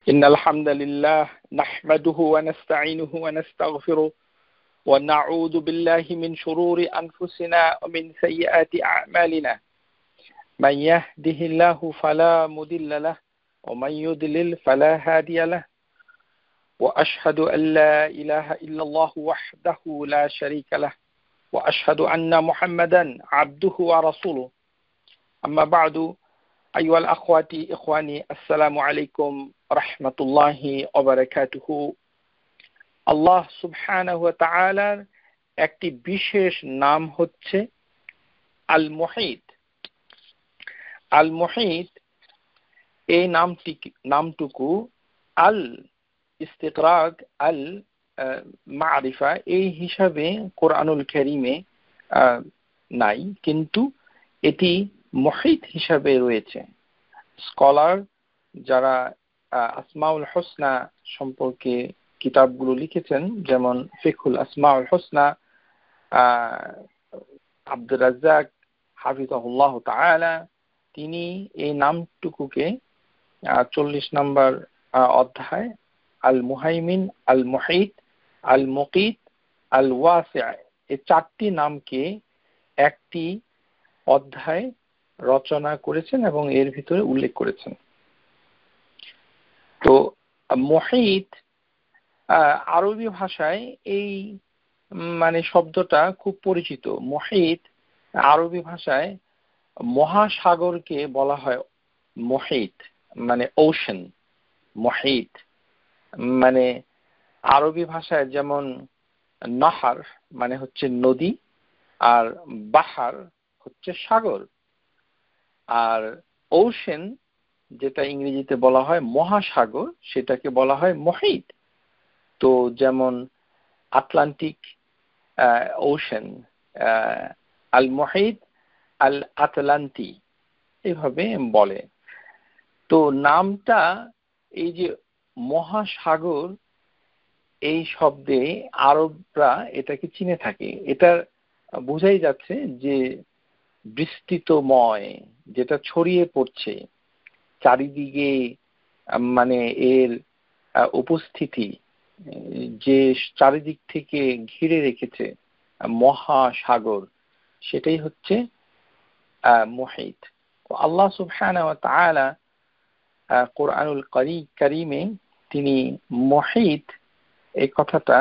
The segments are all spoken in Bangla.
إن الحمد لله نحمده ونستعينه ونستغفره ونعوذ بالله من شرور أنفسنا ومن سيئات أعمالنا من يهده الله فلا مضل له ومن يضلل فلا هادي له وأشهد أن لا إله إلا الله وحده لا شريك له وأشهد أن محمدا عبده ورسوله أما بعد أيها الأخوات إخواني السلام عليكم ورحمة الله وبركاته আল্লাহ সুবহানাহু ওয়া তাআলার একটি বিশেষ নাম হচ্ছে আল মুহিত। আল মুহিত এই নামটুকু আল ইস্তিগরাক আল মারিফা এই হিসাবে কোরআনুল কারীমে নাই, কিন্তু এটি মুহিত হিসাবে রয়েছে। স্কলার যারা আসমাউল হোসনা সম্পর্কে কিতাবগুলো লিখেছেন, যেমন ফিকহুল আসমাউল হোসনা, আব্দুর রাজ্জাক হাফিজাহুল্লাহ তাআলা, তিনি এই নামটুকুকে 40 নম্বর অধ্যায় আল মুহাইমিন, আল মুহিত, আল মুকিত, আল ওয়াসি' এই 4টি নামকে একটি অধ্যায় রচনা করেছেন এবং এর ভিতরে উল্লেখ করেছেন। তো মুহিত আরবি ভাষায় এই শব্দটা খুব পরিচিত। মুহিত আরবি ভাষায় মহাসাগরকে বলা হয় মুহিত, ওশান। মুহিত আরবি ভাষায় যেমন নাহার হচ্ছে নদী, আর বাহার হচ্ছে সাগর, আর ওশান যেটা ইংরেজিতে বলা হয় মহাসাগর, সেটাকে বলা হয় মুহিত। তো যেমন আটলান্টিক ওশান, আল মুহিত আল আটলান্টি, এইভাবে বলে। তো নামটা, এই যে মহাসাগর এই শব্দে আরবরা এটাকে চিনে থাকে। এটা বোঝাই যাচ্ছে যে বিস্তৃতময়, যেটা ছড়িয়ে পড়ছে চারিদিকে, এর উপস্থিতি যে চারিদিক থেকে ঘিরে রেখেছে মহাসাগর, সেটাই হচ্ছে মুহিত। আল্লাহ সুবহানাহু ওয়া তাআলা কোরআনুল কারীমে তিনি মুহিত এই কথাটা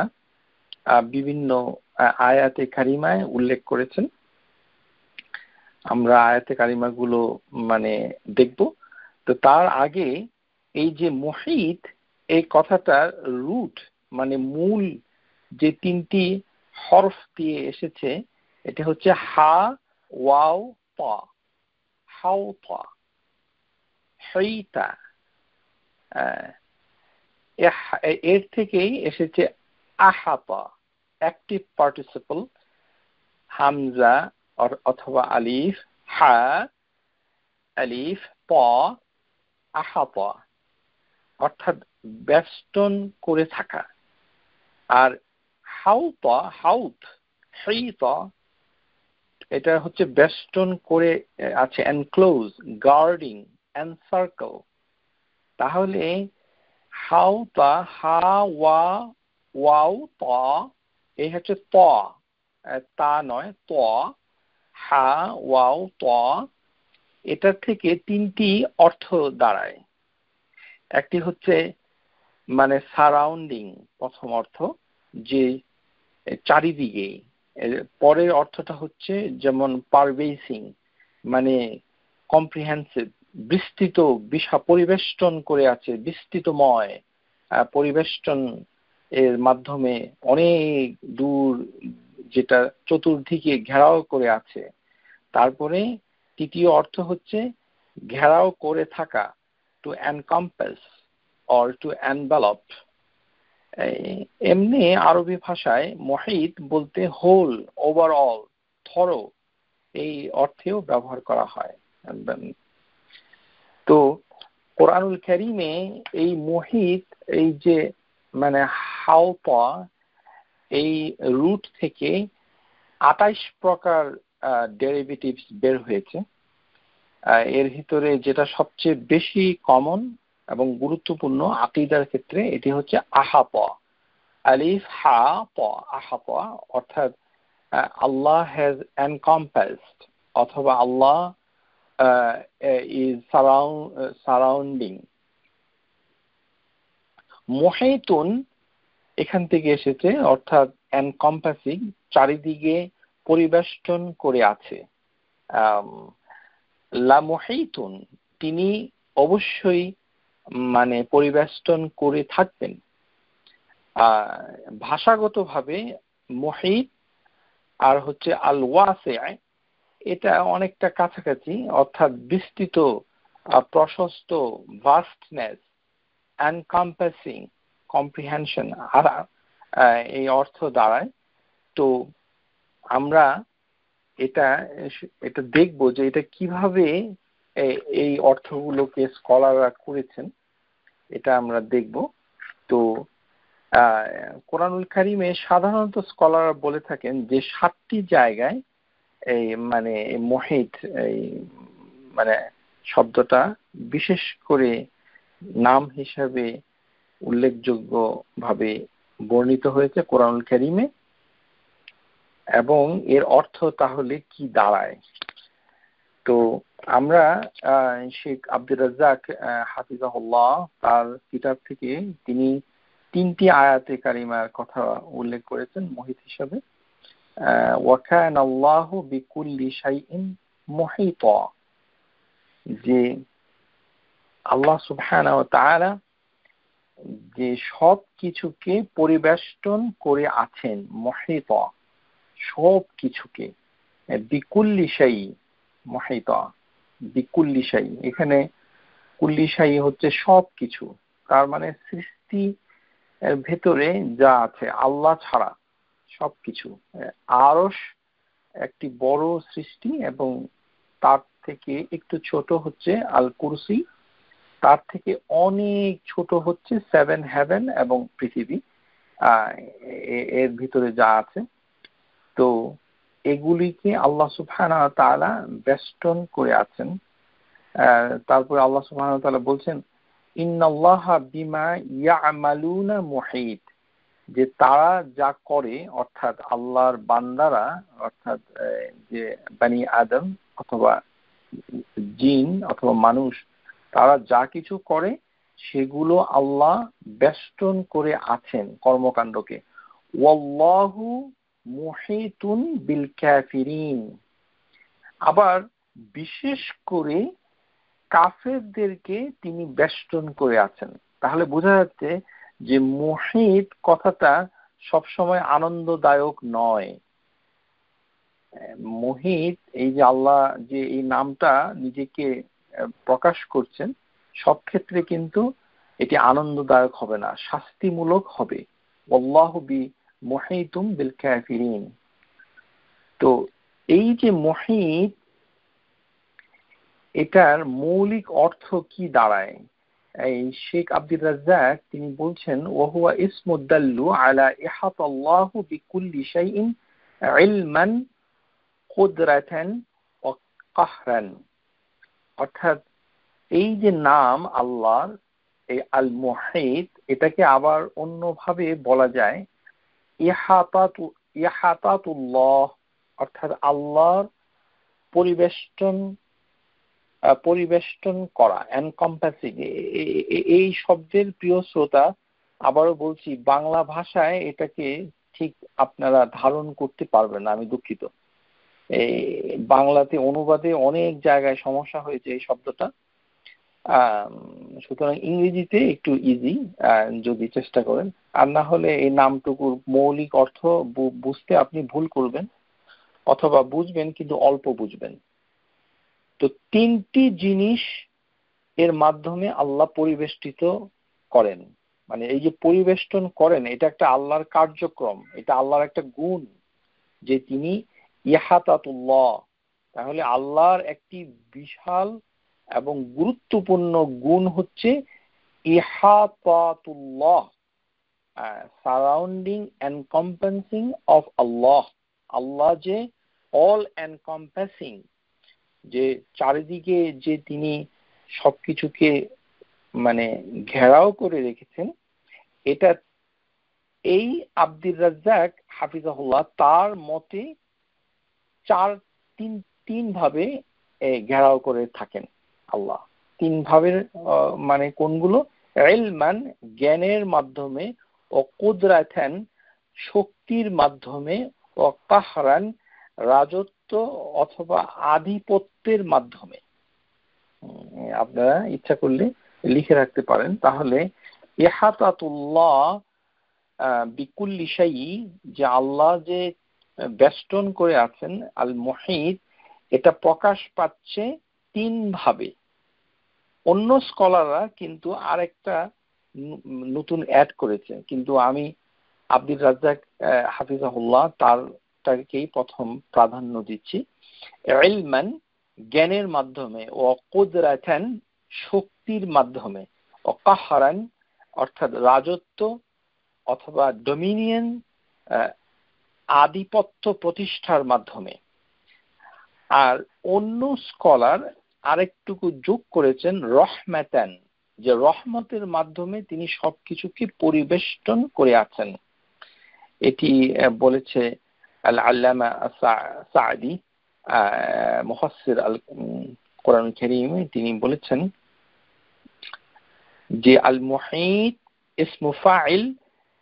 বিভিন্ন আয়াতে কারিমায় উল্লেখ করেছেন। আমরা আয়াতে কারিমাগুলো দেখব। তো তার আগে এই যে মুহিত এই কথাটার রুট, মূল যে 3টি হরফ দিয়ে এসেছে, এটা হচ্ছে হা, ওয়াও, তা। হাওতা, হাইতা, এর থেকেই এসেছে আহাতা, অ্যাক্টিভ পার্টিসিপল, হামজা অথবা আলিফ, হা, আলিফ, তা, আহাতা, অর্থাৎ বেষ্টন করে থাকা। আর হাউতা, হাউত, হাইতা, এটা হচ্ছে বেষ্টন করে আছে, এনক্লোজ, গার্ডিং, এনসার্কেল। তাহলে হাউতা, হা, ওয়া, ওয়াও, তা, এই হচ্ছে তা নয়, ত, হা, ওয়াও, ত। এটার থেকে 3টি অর্থ দাঁড়ায়। একটি হচ্ছে সারাউন্ডিং, প্রথম অর্থ, যে চারিদিকে। পরের অর্থটা হচ্ছে যেমন পারভেসিং, কম্প্রিহেন্সিভ, বিস্তৃত, পরিবেষ্টন করে আছে, বিস্তৃতময় পরিবেষ্টন এর মাধ্যমে অনেক দূর, যেটা চতুর্দিকে ঘেরাও করে আছে। তারপরে তৃতীয় অর্থ হচ্ছে ঘেরাও করে থাকা, টু এনকম্পাস অর টু এনভেলপ। এমনি আরবি ভাষায় মুহিত বলতে হোল, ওভারঅল, থরো, এই অর্থেও ব্যবহার করা হয়। তো কোরআনুল কারীমে এই মুহিত, এই যে হাওতা, এই রুট থেকে 28 প্রকার ডেরিভেটিভস বের হয়েছে। এর ভিতরে যেটা সবচেয়ে বেশি কমন এবং গুরুত্বপূর্ণ আকীদার ক্ষেত্রে এটি হচ্ছে আহাতা, আলিফ হা ত, আহাতা, অর্থাৎ আল্লাহ হ্যাজ এনকম্পাসড, অথবা আল্লাহ ইজ সারাউন্ডিং। মুহিতুন এখান থেকে এসেছে, অর্থাৎ এনকম্পাসিং, চারিদিকে পরিবেষ্টন করে আছে। লা মুহিতুন, তিনি অবশ্যই মানে পরিবেষ্টন করে থাকবেন। ভাষাগতভাবে মুহিত আর হচ্ছে আল ওয়াসি, এটা অনেকটা কাছাকাছি, অর্থাৎ বিস্তৃত, প্রশস্ত, ভাস্টনেস, এনকম্পাসিং, কম্প্রিহেনশন, আর এই অর্থ দাঁড়ায়। তো আমরা এটা দেখব যে এটা কিভাবে এই অর্থগুলোকে স্কলাররা করেছেন, এটা আমরা দেখব। তো কোরআনুল কারীমে সাধারণত স্কলাররা বলে থাকেন যে 7টি জায়গায় এই মানে মুহিত, এই মানে শব্দটা বিশেষ করে নাম হিসাবে উল্লেখযোগ্য ভাবে বর্ণিত হয়েছে কোরআনুল কারীমে, এবং এর অর্থ তাহলে কি দাঁড়ায়। তো আমরা শেখ আব্দুর রাজ্জাক হাফিজাহুল্লাহ তার কিতাব থেকে তিনি 3টি আয়াতে কারিমার কথা উল্লেখ করেছেন মুহিত হিসাবে। ওয়াকানা আল্লাহু বিকুল্লি শাইইন মুহিতা, যে আল্লাহ সুবহানাহু ওয়া তাআলা যে সব কিছুকে পরিবেষ্টন করে আছেন, মুহিতা, সব কিছুকে, বিকুল্লি শাই, মুহিতা বিকুল্লি শাই, এখানে কুল্লি শাই হচ্ছে সব কিছু, তার মানে সৃষ্টি এর ভেতরে যা আছে আল্লাহ ছাড়া সবকিছু। আরশ একটি বড় সৃষ্টি, এবং তার থেকে একটু ছোট হচ্ছে আল কুরসি, তার থেকে অনেক ছোট হচ্ছে 7 হেভেন এবং পৃথিবী, এর ভিতরে যা আছে। তো এগুলিকে আল্লাহ সুবহানাহু ওয়া তাআলা বেষ্টন করে আছেন। তারপরে আল্লাহ সুবহানাহু ওয়া তাআলা বলছেন ইন্নাল্লাহা বিমা ইয়ামালুনা মুহিত, যে তারা যা করে, অর্থাৎ আল্লাহর বান্দারা, অর্থাৎ যে বনি আদম অথবা জিন অথবা মানুষ, তারা যা কিছু করে সেগুলো আল্লাহ বেষ্টন করে আছেন কর্মকাণ্ডকে। ওয়াল্লাহু মুহিতুন বিল কাফিরিন, আবার বিশেষ করে কাফেরদেরকে তিনি বেষ্টন করে আছেন। তাহলে বোঝা যাচ্ছে যে মুহিত কথাটা সবসময় আনন্দদায়ক নয়। মুহিত, এই যে আল্লাহ যে এই নামটা নিজেকে প্রকাশ করছেন, সব ক্ষেত্রে কিন্তু এটি আনন্দদায়ক হবে না, শাস্তিমূলক হবে। আল্লাহু বি মুহিতুম বিল কাফিরিন। তো এই যে মুহিত, এটার মৌলিক অর্থ কি দাঁড়ায়? এই শেখ আব্দুর রাজ্জাক তিনি বলছেন ওয়াহুয়া ইসমুদ্দাল্লু আলা ইহাতাল্লাহু বিকুল্লি শাইইন ইলমান কুদরাতান ওয়া কাহরান, অর্থাৎ এই যে নাম আল্লাহর, এই আল মুহিত, এটাকে আবার অন্যভাবে বলা যায় ইহাতাতুল্লাহ, অর্থাৎ আল্লাহর পরিবেষ্টন করা, এনকম্পাসিং। এই শব্দের প্রিয় শ্রোতা, আবারও বলছি, বাংলা ভাষায় এটাকে ঠিক আপনারা ধারণ করতে পারবেন না, আমি দুঃখিত। এই বাংলাতে অনুবাদে অনেক জায়গায় সমস্যা হয়েছে এই শব্দটা। সুতরাং ইংরেজিতে একটু ইজি যদি চেষ্টা করেন, আর না হলে এই নামটুকুর মৌলিক অর্থ বুঝতে আপনি ভুল করবেন, অথবা বুঝবেন কিন্তু অল্প বুঝবেন। তো 3টি জিনিস এর মাধ্যমে আল্লাহ পরিবেষ্টিত করেন, মানে এই যে পরিবেষ্টন করেন, এটা একটা আল্লাহর কার্যক্রম, এটা আল্লাহর একটা গুণ যে তিনি ইহাতাতুল্লাহ। তাহলে আল্লাহর একটি বিশাল এবং গুরুত্বপূর্ণ গুণ হচ্ছে ইহাতাতুল্লাহ, সারাউন্ডিং এনকম্পাসিং অফ আল্লাহ। আল্লাহ যে অল এনকম্পাসিং, যে চারিদিকে যে তিনি সবকিছুকে মানে ঘেরাও করে রেখেছেন, এটা এই আব্দুর রাজ্জাক হাফিজাহুল্লাহ তার মতে তিন ভাবে ঘেরাও করে থাকেন আল্লাহ। তিন ভাবের মানে কোনগুলো? ইলমান জ্ঞানের মাধ্যমে, ও কুদরাতান শক্তির মাধ্যমে, ও কাহরান রাজত্ব অথবা আধিপত্যের মাধ্যমে। আপনারা ইচ্ছা করলে লিখে রাখতে পারেন। তাহলে ইহাতাতুল্লাহ বিকুল্লি শাইই, যে আল্লাহ যে বেষ্টন করে আছেন, আল মুহিত, এটা প্রকাশ পাচ্ছে তিন ভাবে। অন্য স্কলাররা কিন্তু আরেকটা নতুন অ্যাড করেছে, কিন্তু আমি আব্দুর রাজ্জাক হাফিজাহুল্লাহ তারটাকেই প্রথম প্রাধান্য দিচ্ছি। ইলমান জ্ঞানের মাধ্যমে, ও কুদরাতান শক্তির মাধ্যমে, ও কাহরান অর্থাৎ রাজত্ব অথবা ডোমিনিয়ন আধিপত্য প্রতিষ্ঠার মাধ্যমে। আর অন্য স্কলার আরেকটুকু যোগ করেছেন রহমাতান, যে রহমতের মাধ্যমে তিনি সবকিছুকে পরিবেষ্টন করে আছেন। এটি বলেছে আল আল্লামা সাঈদী মুফাসসির আল কোরআন কারীমে, তিনি বলেছেন যে আল মুহিত ইসমু ফাইল,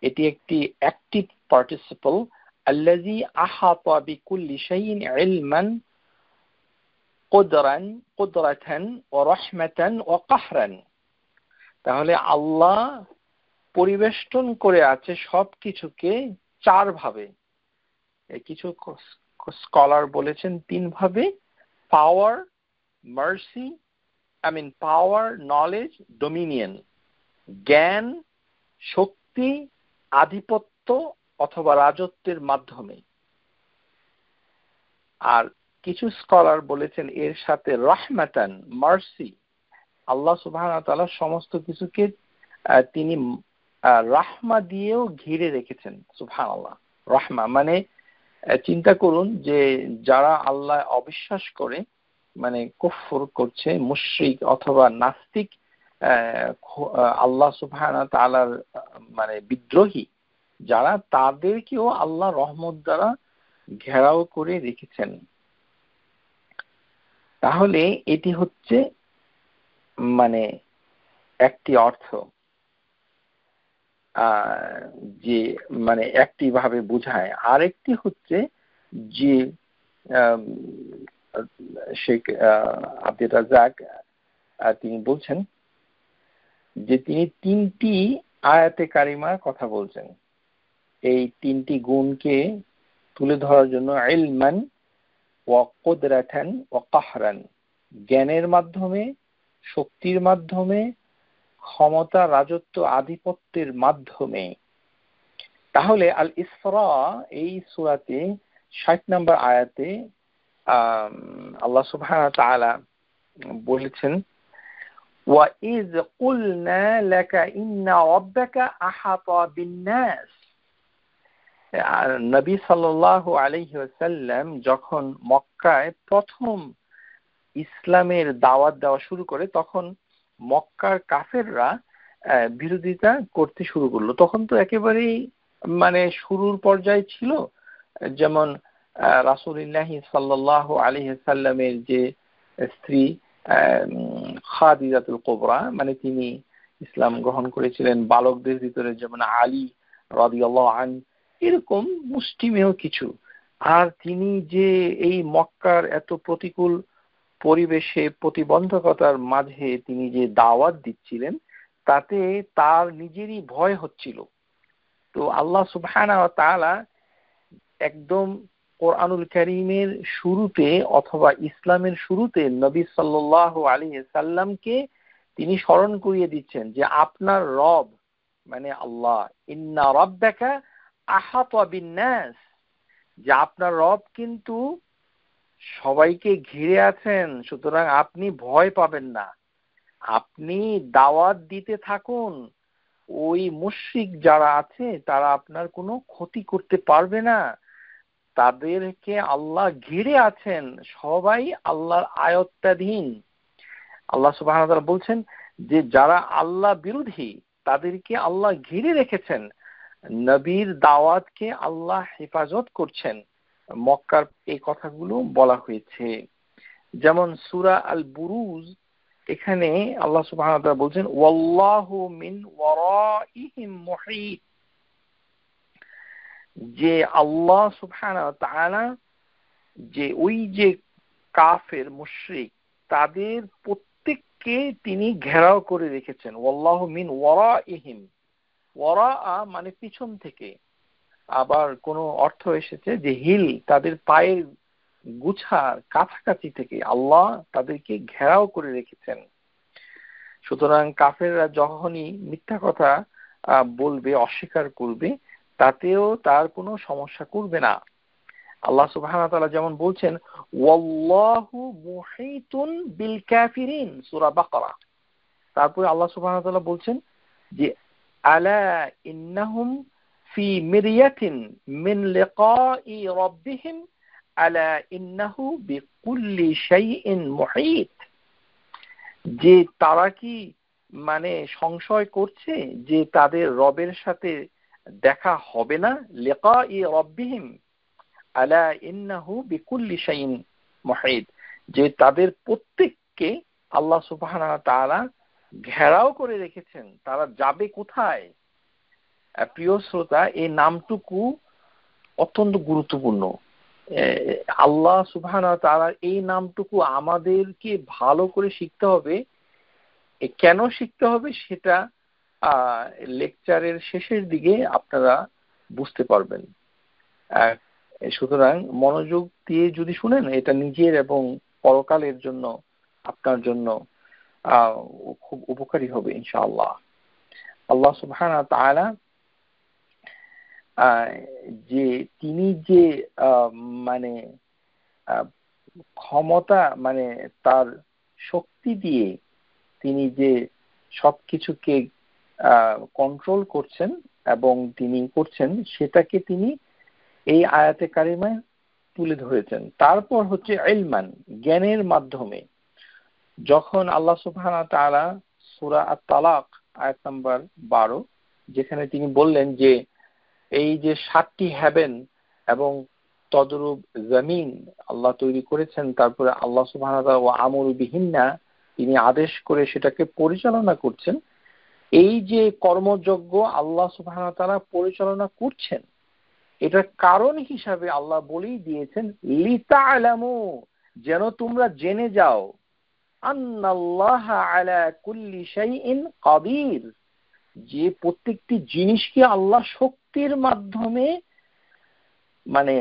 এটি একটি অ্যাক্টিভ পার্টিসিপল, আল্লাযী আহাতা বিকুল্লি শাইইন ইলমান কুদরাতান ওয়া রাহমাতান ওয়া কাহরান। তাহলে আল্লাহ পরিবেষ্টন করে আছে সবকিছুকে চার ভাবে। কিছু স্কলার বলেছেন তিন ভাবে: পাওয়ার, মার্সি, পাওয়ার, নলেজ, ডোমিনিয়ন, জ্ঞান, শক্তি, আধিপত্য অথবা রাজত্বের মাধ্যমে। আর কিছু স্কলার বলেছেন এর সাথে রহমাতান, মার্সি, আল্লাহ সুবহানাহু ওয়া তাআলা সমস্ত কিছুকে তিনি রাহমা দিয়েও ঘিরে রেখেছেন। সুবহানাল্লাহ। রাহমা মানে চিন্তা করুন যে যারা আল্লাহ অবিশ্বাস করে, মানে কুফর করছে, মুশরিক অথবা নাস্তিক, আল্লাহ সুবহানাহু ওয়া তাআলার মানে বিদ্রোহী যারা, তাদেরকেও আল্লাহ রহমত দ্বারা ঘেরাও করে রেখেছেন। তাহলে এটি হচ্ছে মানে একটি অর্থ, যে মানে একটি ভাবে বোঝায়। আরেকটি হচ্ছে যে শেখ আব্দুর রাজ্জাক তিনি বলছেন যে তিনি তিনটি আয়াতে কারিমার কথা বলছেন এই তিনটি গুণকে তুলে ধরার জন্য। ইলমান ওয়া কুদরাতান ওয়া কাহরান, জ্ঞানের মাধ্যমে, শক্তির মাধ্যমে, ক্ষমতা, রাজত্ব, আধিপত্যের মাধ্যমে। তাহলে আল ইসরা এই সূরাতে ৬০ নম্বর আয়াতে আল্লাহ সুবহানাহু ওয়া তাআলা বলেছেন, ওয়া ইয কুলনা লাকা ইন্না রাব্বাকা আহাতা বিন-নাস। নবী সাল্লাল্লাহু আলাইহি ওয়াসাল্লাম যখন মক্কায় প্রথম ইসলামের দাওয়াত দেওয়া শুরু করে, তখন মক্কার কাফেররা বিরোধিতা করতে শুরু করলো। তখন তো একেবারেই মানে শুরুর পর্যায়ে ছিল। যেমন রাসূলুল্লাহ সাল্লাল্লাহু আলাইহি ওয়াসাল্লামের যে স্ত্রী খাদিজাতুল কুবরা, মানে তিনি ইসলাম গ্রহণ করেছিলেন। বালকদের ভিতরে যেমন আলী রাদিয়াল্লাহু আনহু, এরকম মুষ্টিমেয় কিছু। আর তিনি যে এই মক্কার এত প্রতিকূল পরিবেশে, প্রতিবন্ধকতার মাঝে তিনি যে দাওয়াত দিচ্ছিলেন, তাতে তার নিজেরই ভয় হচ্ছিল। তো আল্লাহ সুবহানাহু ওয়া তাআলা একদম কোরআনুল কারীমের শুরুতে অথবা ইসলামের শুরুতে নবী সাল্লাল্লাহু আলাইহি সাল্লামকে তিনি স্মরণ করিয়ে দিচ্ছেন যে আপনার রব মানে আল্লাহ, ইন্না রাব্বাকা আহাতা বিন-নাস, যে আপনার রব কিন্তু সবাইকে ঘিরে আছেন, সুতরাং আপনি ভয় পাবেন না। আপনি দাওয়াত দিতে থাকুন, ওই মুশরিক যারা আছে তারা আপনার কোনো ক্ষতি করতে পারবে না। তাদেরকে আল্লাহ ঘিরে আছেন, সবাই আল্লাহর আয়ত্তাধীন। আল্লাহ সুবহানাহু ওয়া তাআলা বলছেন যে যারা আল্লাহ বিরোধী তাদেরকে আল্লাহ ঘিরে রেখেছেন, নবীর দাওয়াতকে আল্লাহ হেফাজত করছেন। মক্কার এই কথাগুলো বলা হয়েছে। যেমন সূরা আল বুরুজ, এখানে আল্লাহ সুবহানাহু ওয়া তাআলা বলছেন ওয়াল্লাহু মিন ওয়ারাইহিম মুহীত, যে আল্লাহ সুবহানাহু ওয়া তাআলা যে ওই যে কাফের মুশরিক তাদের প্রত্যেককে তিনি ঘেরাও করে রেখেছেন। ওয়াল্লাহু মিন ওয়ারাইহিম, ওয়ারা মানে পিছন থেকে, আবার কোন অর্থ এসেছে যে হিল, তাদের পায়ের গুছার কাছাকাছি থেকে আল্লাহ তাদেরকে ঘেরাও করে রেখেছেন। সুতরাং কাফেররা যখনই মিথ্যা কথা বলবে, অস্বীকার করবে, তাতেও তার কোনো সমস্যা করবে না। আল্লাহ সুবহানাহু ওয়া তাআলা যেমন বলছেন ওয়াল্লাহু মুহীতুন বিল কাফিরিন, সূরা বাকারা। তারপরে আল্লাহ সুবহানাহু ওয়া তাআলা বলছেন যে আলা ইন্নাহুম ফি মিরয়াতিন মিন লিকাই রাব্বিহিম আলা ইন্নাহু বিকুল্লি শাইইন মুহীত, যে তারা কি মানে সংশয় করছে যে তাদের রবের সাথে দেখা হবে না। লিকাই রাব্বিহিম আলা ইন্নাহু বিকুল্লি শাইইন মুহীত, যে তাদের প্রত্যেককে আল্লাহ সুবহানাহু ওয়া তাআলা ঘেরাও করে রেখেছেন, তারা যাবে কোথায়। প্রিয় শ্রোতা, এই নামটুকু অত্যন্ত গুরুত্বপূর্ণ। আল্লাহ সুবহানাহু ওয়া তাআলার এই নামটুকু আমাদেরকে ভালো করে শিখতে হবে। কেন শিখতে হবে সেটা লেকচারের শেষের দিকে আপনারা বুঝতে পারবেন। সুতরাং মনোযোগ দিয়ে যদি শুনেন, এটা নিজের এবং পরকালের জন্য, আপনার জন্য খুব উপকারী হবে ইনশাআল্লাহ। আল্লাহ সুবহানাহু ওয়া তাআলা যে তিনি যে মানে ক্ষমতা, মানে তার শক্তি দিয়ে তিনি যে সবকিছুকে কন্ট্রোল করছেন এবং তিনি করছেন, সেটাকে তিনি এই আয়াতে কারিমায় তুলে ধরেছেন। তারপর হচ্ছে ইলমান, জ্ঞানের মাধ্যমে। যখন আল্লাহ সুবহানাহু ওয়া তাআলা সূরা আত-তালাক আয়াত নাম্বার 12, যেখানে তিনি বললেন যে এই যে 7টি হেভেন এবং তদরূপ জমিন আল্লাহ তৈরি করেছেন, তারপরে আল্লাহ সুবহানাহু ওয়া তাআলা ওয়া আমরু বিহিন্না, তিনি আদেশ করে সেটাকে পরিচালনা করছেন। এই যে কর্মযজ্ঞ আল্লাহ সুবহানাহু ওয়া তাআলা পরিচালনা করছেন, এটার কারণ হিসাবে আল্লাহ বলেই দিয়েছেন লিতা'লামু, যেন তোমরা জেনে যাও, আন্নাল্লাহা আলা কুল্লি শাইইন কাদির, যে প্রত্যেকটি জিনিসকে আল্লাহ শক্তির মাধ্যমে মানে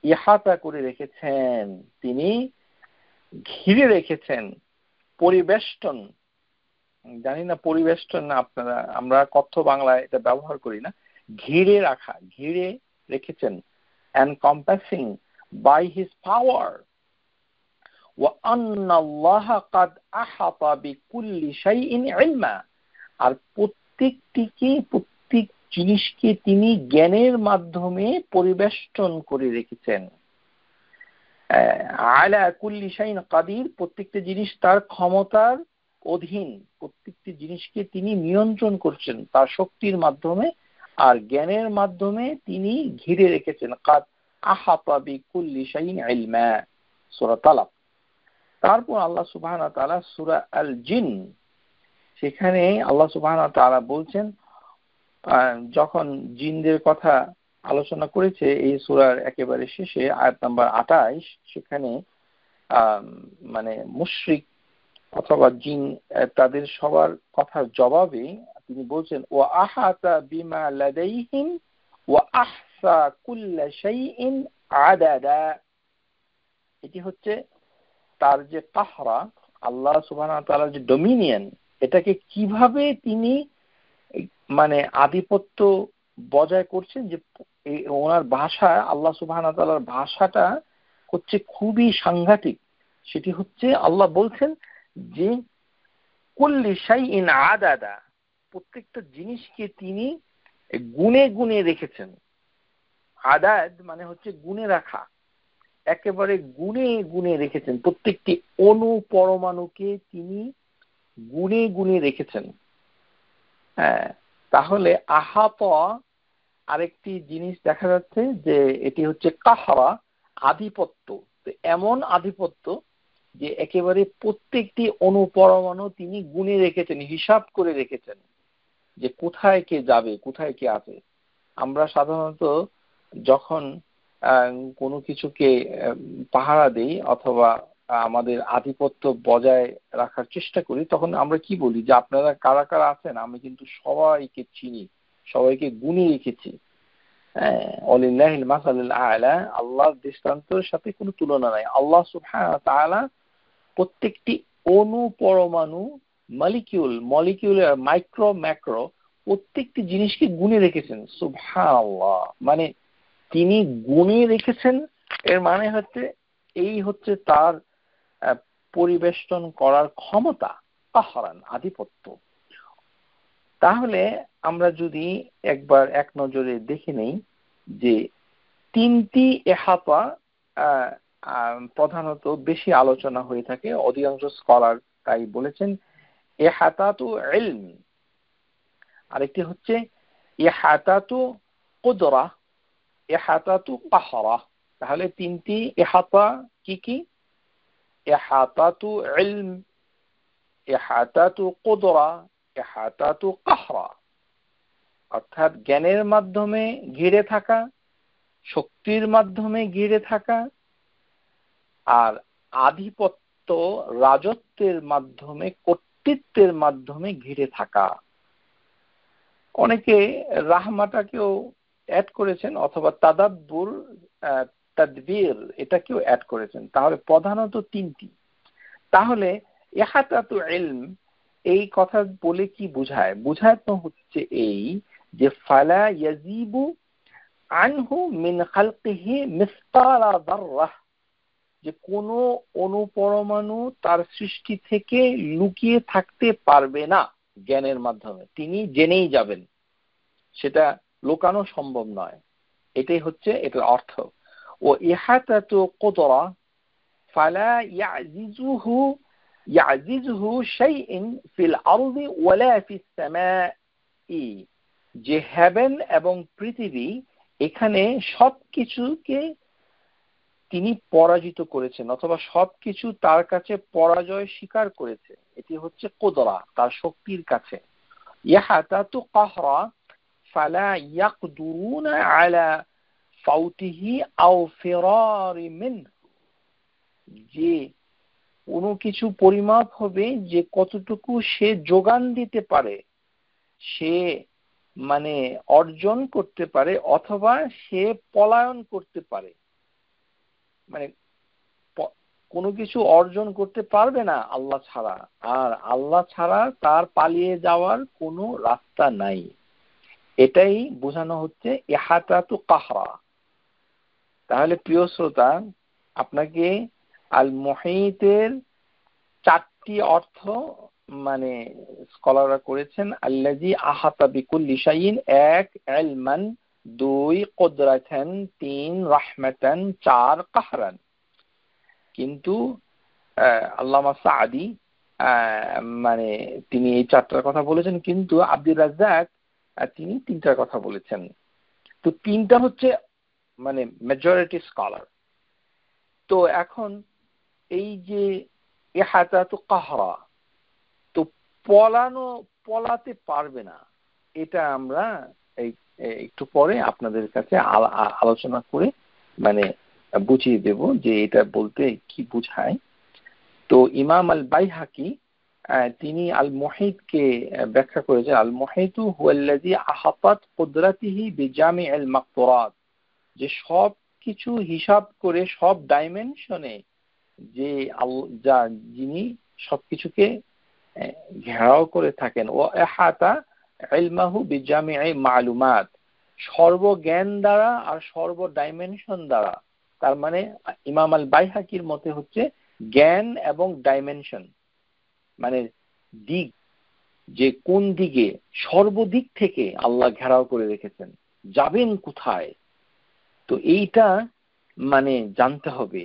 ইহাতা করে রেখেছেন, তিনি ঘিরে রেখেছেন। পরিবেষ্টন, জানি না পরিবেষ্টন আপনারা, আমরা কথ্য বাংলায় এটা ব্যবহার করি না। ঘিরে রাখা, ঘিরে রেখেছেন, encompassing by his power, ওয়া আন্নাল্লাহা কাদ আহাতা বিকুল্লি শাইইন ইলমা, আর প্রত্যেক জিনিসকে তিনি জ্ঞানের মাধ্যমে পরিবেষ্টন করে রেখেছেন। আলা কুল্লি শাইইন কাদির, প্রত্যেকটি জিনিস তার ক্ষমতার অধীন, প্রত্যেকটি জিনিসকে তিনি নিয়ন্ত্রণ করছেন তার শক্তির মাধ্যমে আর জ্ঞানের মাধ্যমে তিনি ঘিরে রেখেছেন। কাদ আহাতা বিকুল্লি শাইইন ইলমা, সূরা তালাক। তারপর আল্লাহ সুবহানাহু ওয়া তাআলা সূরা আল জিন, সেখানে আল্লাহ সুবহানাহু ওয়া তাআলা বলছেন, যখন জিনদের কথা আলোচনা করেছে এই সূরার একেবারে শেষে আয়াত নাম্বার 28, সেখানে মানে মুশরিক অথবা জিন তাদের সবার কথার জবাবে তিনি বলছেন ওয়া আহাতা বিমা লাদাইহিম ওয়া আহসা কুল্লা শাইইন আদাদা। এটি হচ্ছে তার যে কাহরা, আল্লাহ সুবহানাহু ওয়া তাআলার যে ডোমিনিয়ন, এটাকে কিভাবে তিনি মানে আধিপত্য বজায় করছেন। যে ওনার ভাষা, আল্লাহ সুবহানাহু ওয়া তাআলার ভাষাটা হচ্ছে খুবই সাংঘাতিক। সেটি হচ্ছে আল্লাহ বলছেন যে কুল্লি শাইইন আদাদা, প্রত্যেকটা জিনিসকে তিনি গুণে গুণে রেখেছেন। আদাদ মানে হচ্ছে গুণে রাখা, একেবারে গুণে গুণে রেখেছেন। প্রত্যেকটি অণু পরমাণুকে তিনি গুণে গুণে রেখেছেন। হ্যাঁ, তাহলে আহাতা আরেকটি জিনিস দেখা যাচ্ছে যে এটি হচ্ছে কাহরা, আধিপত্য। এমন আধিপত্য যে একেবারে প্রত্যেকটি অনুপরমাণু তিনি গুণে রেখেছেন, হিসাব করে রেখেছেন যে কোথায় কে যাবে, কোথায় কে আছে। আমরা সাধারণত যখন কোনো কিছুকে পাহারা দেই অথবা আমাদের আধিপত্য বজায় রাখার চেষ্টা করি, তখন আমরা কি বলি যে আপনারা কারা কারা আছেন, আমি কিন্তু সবাইকে চিনি, সবাইকে গুণে রেখেছি। হ্যাঁ, ওয়ালিল্লাহিল মাসালুল আ'লা, আল্লাহর দৃষ্টান্তের সাথে কোনো তুলনা নাই। আল্লাহ সুবহানাহু ওয়া তাআলা প্রত্যেকটি অণু, পরমাণু, মলিকিউল, মাইক্রো, ম্যাক্রো প্রত্যেকটি জিনিসকে গুণে রেখেছেন। সুবহানাল্লাহ, মানে তিনি গুণে রেখেছেন, এর মানে হচ্ছে এই হচ্ছে তার পরিবেষ্টন করার ক্ষমতা, কাহরান, আধিপত্য। তাহলে আমরা যদি একবার এক নজরে দেখে নেই যে তিনটি ইহাতা প্রধানত বেশি আলোচনা হয়ে থাকে, অধিকাংশ স্কলার তাই বলেছেন। ইহাতাতু ইলম, আরেকটি হচ্ছে ইহাতাতু কুদরা, ইহাতাতু কাহরা। তাহলে তিনটি ইহাতা কি কি? ইহাতাতু ইলম, ইহাতাতু কুদরা, ইহাতাতু কাহরা। অর্থাৎ জ্ঞানের মাধ্যমে ঘিরে থাকা, শক্তির মাধ্যমে ঘিরে থাকা, আর আধিপত্য, রাজত্বের মাধ্যমে, কর্তৃত্বের মাধ্যমে ঘিরে থাকা। অনেকে রাহমাটাকেও অ্যাড করেছেন অথবা তাদাব্বুর, তাদবীর, এটাকেও অ্যাড করেছেন। তাহলে প্রধানত তিনটি। তাহলে ইহাতাতু ইলম এই কথা বলে কি বোঝায়? বোঝায় তো হচ্ছে এই যে ফালা ইয়াজিবু আনহু মিন খালকিহি মিসকালা যাররাহ, যে কোনো অনুপরমাণু তার সৃষ্টি থেকে লুকিয়ে থাকতে পারবে না। জ্ঞানের মাধ্যমে তিনি জেনেই যাবেন, সেটা লুকানো সম্ভব নয়। এটাই হচ্ছে এটার অর্থ। ও ইহাতাতু কুদরা ফালা ইয়াজিজুহু শাইইন ফিল আরদি ওয়ালা ফিস সামাই, যে হেভেন এবং পৃথিবী, এখানে সবকিছুকে তিনি পরাজিত করেছেন অথবা সবকিছু তার কাছে পরাজয় স্বীকার করেছে। এটি হচ্ছে কুদরা, তার শক্তির কাছে। ইহাতাতু কাহরা ফালা ইয়াকদুরুনা আলা ফাউতিহি আও ফিরারি মিনহু, যে কোনো কিছু পরিমাপ হবে যে কতটুকু সে যোগান দিতে পারে, সে মানে অর্জন করতে পারে অথবা সে পলায়ন করতে পারে। মানে কোনো কিছু অর্জন করতে পারবে না আল্লাহ ছাড়া, আর আল্লাহ ছাড়া তার পালিয়ে যাওয়ার কোনো রাস্তা নাই। এটাই বোঝানো হচ্ছে ইহাতাতু কাহরা। তাহলে প্রিয় শ্রোতা, আপনাকে আল মুহিতের চারটি অর্থ মানে স্কলাররা করেছেন। আল্লাযী আহাতা বিকুল্লি শাইইন, 1 ইলমান, 2 কুদরাতান, 3 রাহমাতান, 4 কাহরান। কিন্তু আল্লামা সাদি মানে তিনি এই চারটার কথা বলেছেন, কিন্তু আব্দুর রাজ্জাক তিনি তিনটার কথা বলেছেন। তো তিনটা হচ্ছে মানে মেজরিটি স্কলার। তো এখন এই যে ইহাতাতু কাহরা, তো পলাতে পারবে না, এটা আমরা একটু পরে আপনাদের কাছে আলোচনা করে মানে বুঝিয়ে দেব যে এটা বলতে কি বোঝায়। তো ইমাম আল বাইহাকি তিনি আল মুহিতকে ব্যাখ্যা করেছেন, আল মুহিতু হুয়াল্লাযী আহাতাত কুদরাতিহি বিজামিআল মাকতুরাত, যে সব কিছু হিসাব করে সব ডাইমেনশনে যে যা যিনি সবকিছুকে ঘেরাও করে থাকেন। ও ইহাতা ইলমাহু বিজামিআ মালুমাত, সর্বজ্ঞান দ্বারা আর সর্ব ডাইমেনশন দ্বারা। তার মানে ইমাম আল বাইহাকির মতে হচ্ছে জ্ঞান এবং ডাইমেনশন, মানে দিক, যে কোন দিকে, সর্বদিক থেকে আল্লাহ ঘেরাও করে রেখেছেন, যাবেন কোথায়। তো এইটা মানে জানতে হবে।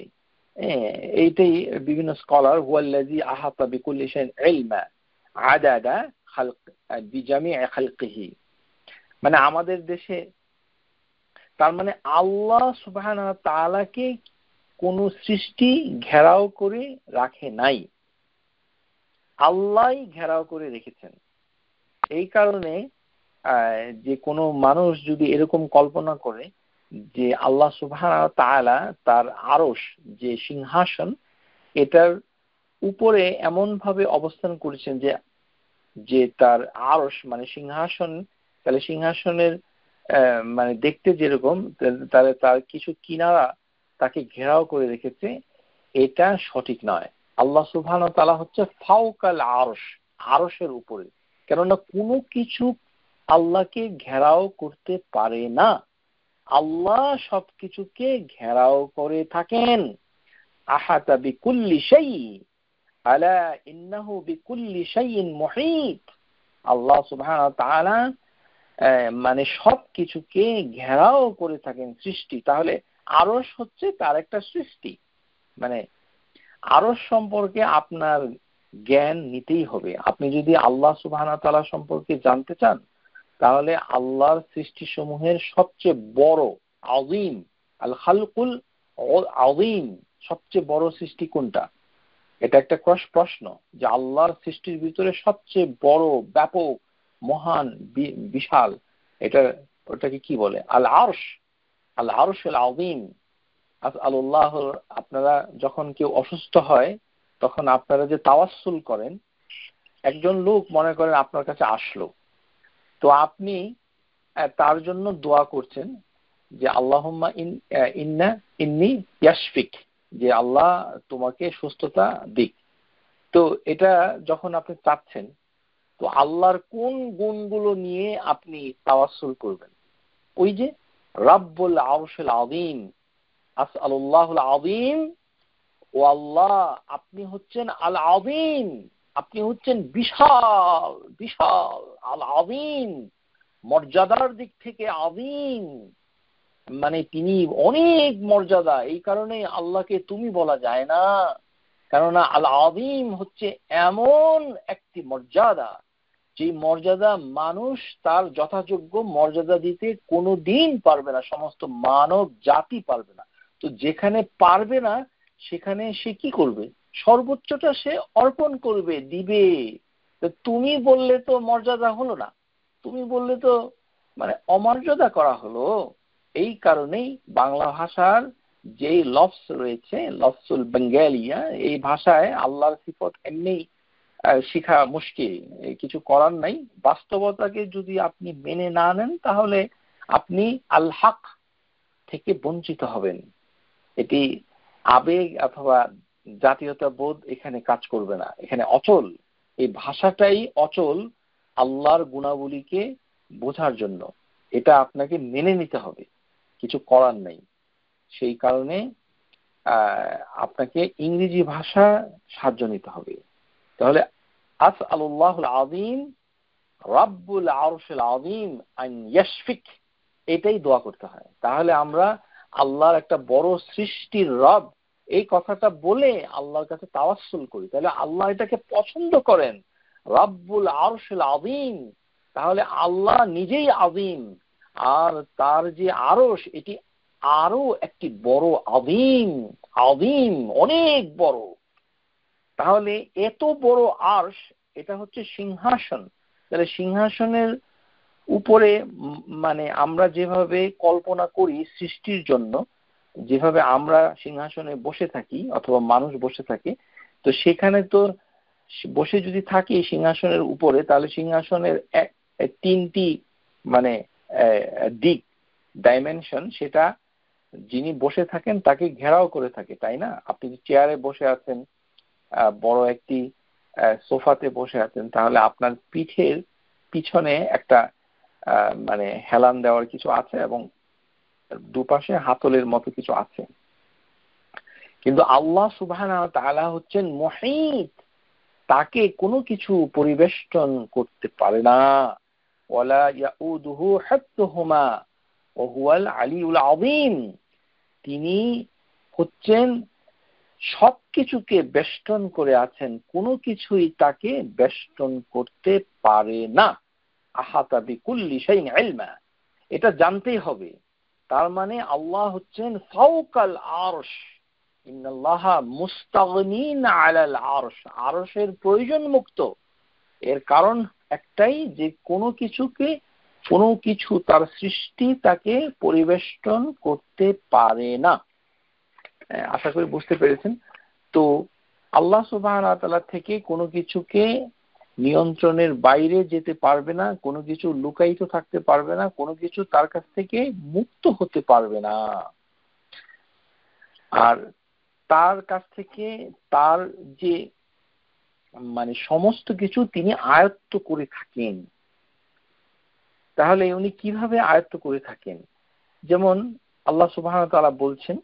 এইটাই বিভিন্ন স্কলার হুয়াল্লাযী আহাতা বিকুল্লি শাইইন ইলমা, আদাদা খালক বিজামি'i খালকিহি, মানে আমাদের দেশে তার মানে আল্লাহ সুবহানাহু ওয়া তাআলাকে কোন সৃষ্টি ঘেরাও করে রাখে নাই, আল্লাহই ঘেরাও করে রেখেছেন। এই কারণে যে কোনো মানুষ যদি এরকম কল্পনা করে যে আল্লাহ সুবহানাহু ওয়া তাআলা তার আরশ যে সিংহাসন এটার উপরে এমন ভাবে অবস্থান করেছেন যে যে তার আরশ মানে সিংহাসন, তাহলে সিংহাসনের মানে দেখতে যেরকম তাহলে তার কিছু কিনারা তাকে ঘেরাও করে রেখেছে, এটা সঠিক নয়। আল্লাহ সুবহানাহু ওয়া তাআলা হচ্ছে ফাওকাল আরশ, আরশের উপরে, কেননা কোনো কিছু আল্লাহকে ঘেরাও করতে পারে না, আল্লাহ সবকিছুকে ঘেরাও করে থাকেন। আহাতা বিকুল্লি শাই আলা ইন্নাহু বিকুল্লি শাইইন মুহীত, আল্লাহ সুবহানাহু ওয়া তাআলা মানে সবকিছুকে ঘেরাও করে থাকেন সৃষ্টি। তাহলে আরশ হচ্ছে তার একটা সৃষ্টি, মানে আরশ সম্পর্কে আপনার জ্ঞান নিতেই হবে। আপনি যদি আল্লাহ সুবহানাহু ওয়া তাআলা সম্পর্কে জানতে চান তাহলে আল্লাহর সৃষ্টি সমূহের সবচেয়ে বড় আযীম আল খালকুল আযীম, সবচেয়ে বড় সৃষ্টি কোনটা, এটা একটা প্রশ্ন যে আল্লাহর সৃষ্টির ভিতরে সবচেয়ে বড় ব্যাপক মহান বিশাল এটা ওটাকে কি বলে, আল আরশ, আল আরশুল আযীম। আসআলুল্লাহ, আপনারা যখন কেউ অসুস্থ হয় তখন আপনারা যে তাওয়াসসুল করেন, একজন লোক মনে করেন আপনার কাছে আসলো, তো আপনি তার জন্য দোয়া করছেন যে আল্লাহুম্মা ইন্নি ইয়াশফিক, যে আল্লাহ তোমাকে সুস্থতা দিক। তো এটা যখন আপনি চাচ্ছেন, তো আল্লাহর কোন গুণগুলো নিয়ে আপনি তাওয়াসসুল করবেন? ওই যে রাব্বুল আরশিল আযীম, আসআলুল্লাহুল আযীম, ও আল্লাহ আপনি হচ্ছেন আল আযীম, আপনি হচ্ছেন বিশাল বিশাল, আল আযীম মর্যাদার দিক থেকে আযীম, মানে তিনি অনেক মর্যাদা, এই কারণে আল্লাহকে তুমি বলা যায় না, কেননা আল আযীম হচ্ছে এমন একটি মর্যাদা যে মর্যাদা মানুষ তার যথাযোগ্য মর্যাদা দিতে কোনোদিন পারবে না, সমস্ত মানব জাতি পারবে না। তো যেখানে পারবে না সেখানে সে কি করবে? সর্বোচ্চটা সে অর্পণ করবে, দিবে। তো তুমি বললে তো মর্যাদা হলো না, তুমি বললে তো মানে অমর্যাদা করা হলো। এই কারণেই বাংলা ভাষার যে লফজ রয়েছে, লফজুল বেঙ্গালিয়া, এই ভাষায় আল্লাহর সিফত এমনি শিখা মুশকিল, কিছু করার নাই। বাস্তবতাকে যদি আপনি মেনে না নেন তাহলে আপনি আল হক থেকে বঞ্চিত হবেন। এটি আবেগ অথবা জাতীয়তা বোধ এখানে কাজ করবে না, এখানে অচল, এই ভাষাটাই অচল আল্লাহর গুণাবলীকে বোঝার জন্য। এটা আপনাকে মেনে নিতে হবে, কিছু করার নেই। সেই কারণে আপনাকে ইংরেজি ভাষা সাহায্য নিতে হবে। তাহলে আসআলুল্লাহুল আযীম রাব্বুল আরশিল আযীম আন ইয়াশফিক, এটাই দোয়া করতে হয়। তাহলে আমরা আল্লাহর একটা বড় সৃষ্টির রব এই কথাটা বলে আল্লাহর কাছে তাওয়াসসুল করি, তাহলে আল্লাহ এটাকে পছন্দ করেন, রাব্বুল আরশিল আযীম। তাহলে আল্লাহ নিজেই আযীম, আর তার যে আরশ এটি আরো একটি বড় আযীম, আযীম অনেক বড়। তাহলে এত বড় আরশ, এটা হচ্ছে সিংহাসন। তাহলে সিংহাসনের উপরে মানে আমরা যেভাবে কল্পনা করি সৃষ্টির জন্য, যেভাবে আমরা সিংহাসনে বসে থাকি অথবা মানুষ বসে থাকে, তো সেখানে তো বসে যদি থাকি সিংহাসনের উপরে, তাহলে সিংহাসনের তিনটি মানে দিক, ডাইমেনশন, সেটা যিনি বসে থাকেন তাকে ঘেরাও করে থাকে, তাই না? আপনি চেয়ারে বসে আছেন, বড় একটি সোফাতে বসে আছেন, তাহলে আপনার পিঠের পিছনে একটা মানে হেলান দেওয়ার কিছু আছে এবং দুপাশে হাতলের মতো কিছু আছে। কিন্তু আল্লাহ সুবহানাহু ওয়া তাআলা হচ্ছেন মুহীত, তাকে কোনো কিছু পরিবেষ্টন করতে পারে না। ওয়ালা ইয়াউদুহু হিফযুহুমা ওয়া হুয়াল আলিয়ুল আযীম, তিনি হচ্ছেন সবকিছুকে বেষ্টন করে আছেন, কোনো কিছুই তাকে বেষ্টন করতে পারে না। আহাতা বিকুল্লি শাইইন ইলমা, এটা জানতেই হবে। তার মানে আল্লাহ হচ্ছেন ফাওকাল আরশ, ইন্নাল্লাহা মুস্তাগনিন আলাল আরশ, আরশের প্রয়োজন মুক্ত। এর কারণ একটাই, যে কোনো কিছু তার সৃষ্টি তাকে পরিবেষ্টন করতে পারে না। আশা করি বুঝতে পেরেছেন। তো আল্লাহ সুবহানাহু ওয়া তাআলা থেকে কোনো কিছুকে নিয়ন্ত্রণের বাইরে যেতে পারবে না, কোনো কিছু লুকায়িত থাকতে পারবে না, কোনো কিছু তার কাছ থেকে মুক্ত হতে পারবে না। আর তার কাছ থেকে তার যে মানে সমস্ত কিছু তিনি আয়ত্ত করে থাকেন। তাহলে উনি কিভাবে আয়ত্ত করে থাকেন? যেমন আল্লাহ সুবহানাহু ওয়া তাআলা বলছেন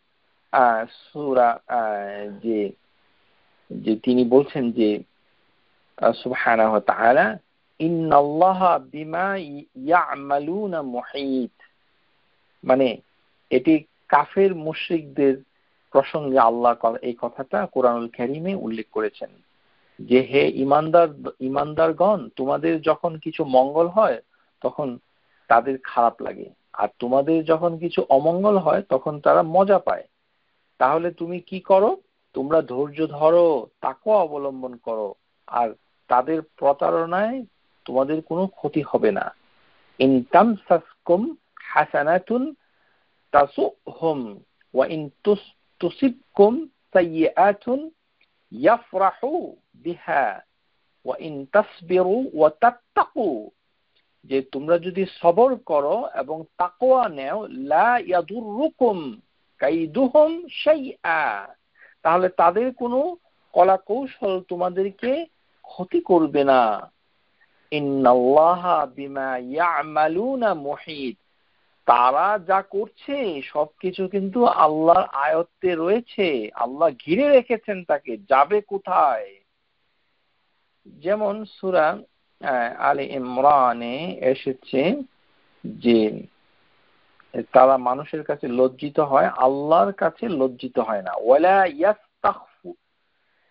সূরা যে তিনি বলছেন যে সুবহানাহু ওয়া তাআলা ইন্নাল্লাহা বিমা ইয়ামালুনা মুহীত, মানে এটি কাফের মুশরিকদের প্রসঙ্গে আল্লাহ এই কথাটা কোরআনুল কারীমে উল্লেখ করেছেন যে হে ঈমানদারগণ, তোমাদের যখন কিছু মঙ্গল হয় তখন তাদের খারাপ লাগে, আর তোমাদের যখন কিছু অমঙ্গল হয় তখন তারা মজা পায়। তাহলে তুমি কি করো? তোমরা ধৈর্য ধরো, তাকওয়া অবলম্বন করো, আর তাদের প্রতারণায় তোমাদের কোনো ক্ষতি হবে না। ইন তামসাসকুম হাসানাতুন তাসুহুম ওয়া ইন তুসিবকুম সাইয়্যাতুন ইয়াফরাহু বিহা ওয়া ইন তাসবিরু ওয়া তাত্তাকু, যে তোমরা যদি সবর করো এবং তাকওয়া নেও, লা ইয়াদুররুকুম কাইদুহুম শাইআ, তাহলে তাদের কোনো কলা কৌশল তোমাদেরকে ক্ষতি করবে না। ইন্নাল্লাহা বিমা ইয়ামালুনা মুহীত, তারা যা করছে সবকিছু কিন্তু আল্লাহর আয়ত্তে রয়েছে, আল্লাহ ঘিরে রেখেছেন তাকে, যাবে কোথায়। যেমন সূরা আলে ইমরানে এসেছে যে তারা মানুষের কাছে লজ্জিত হয়, আল্লাহর কাছে লজ্জিত হয় না। ওয়ালা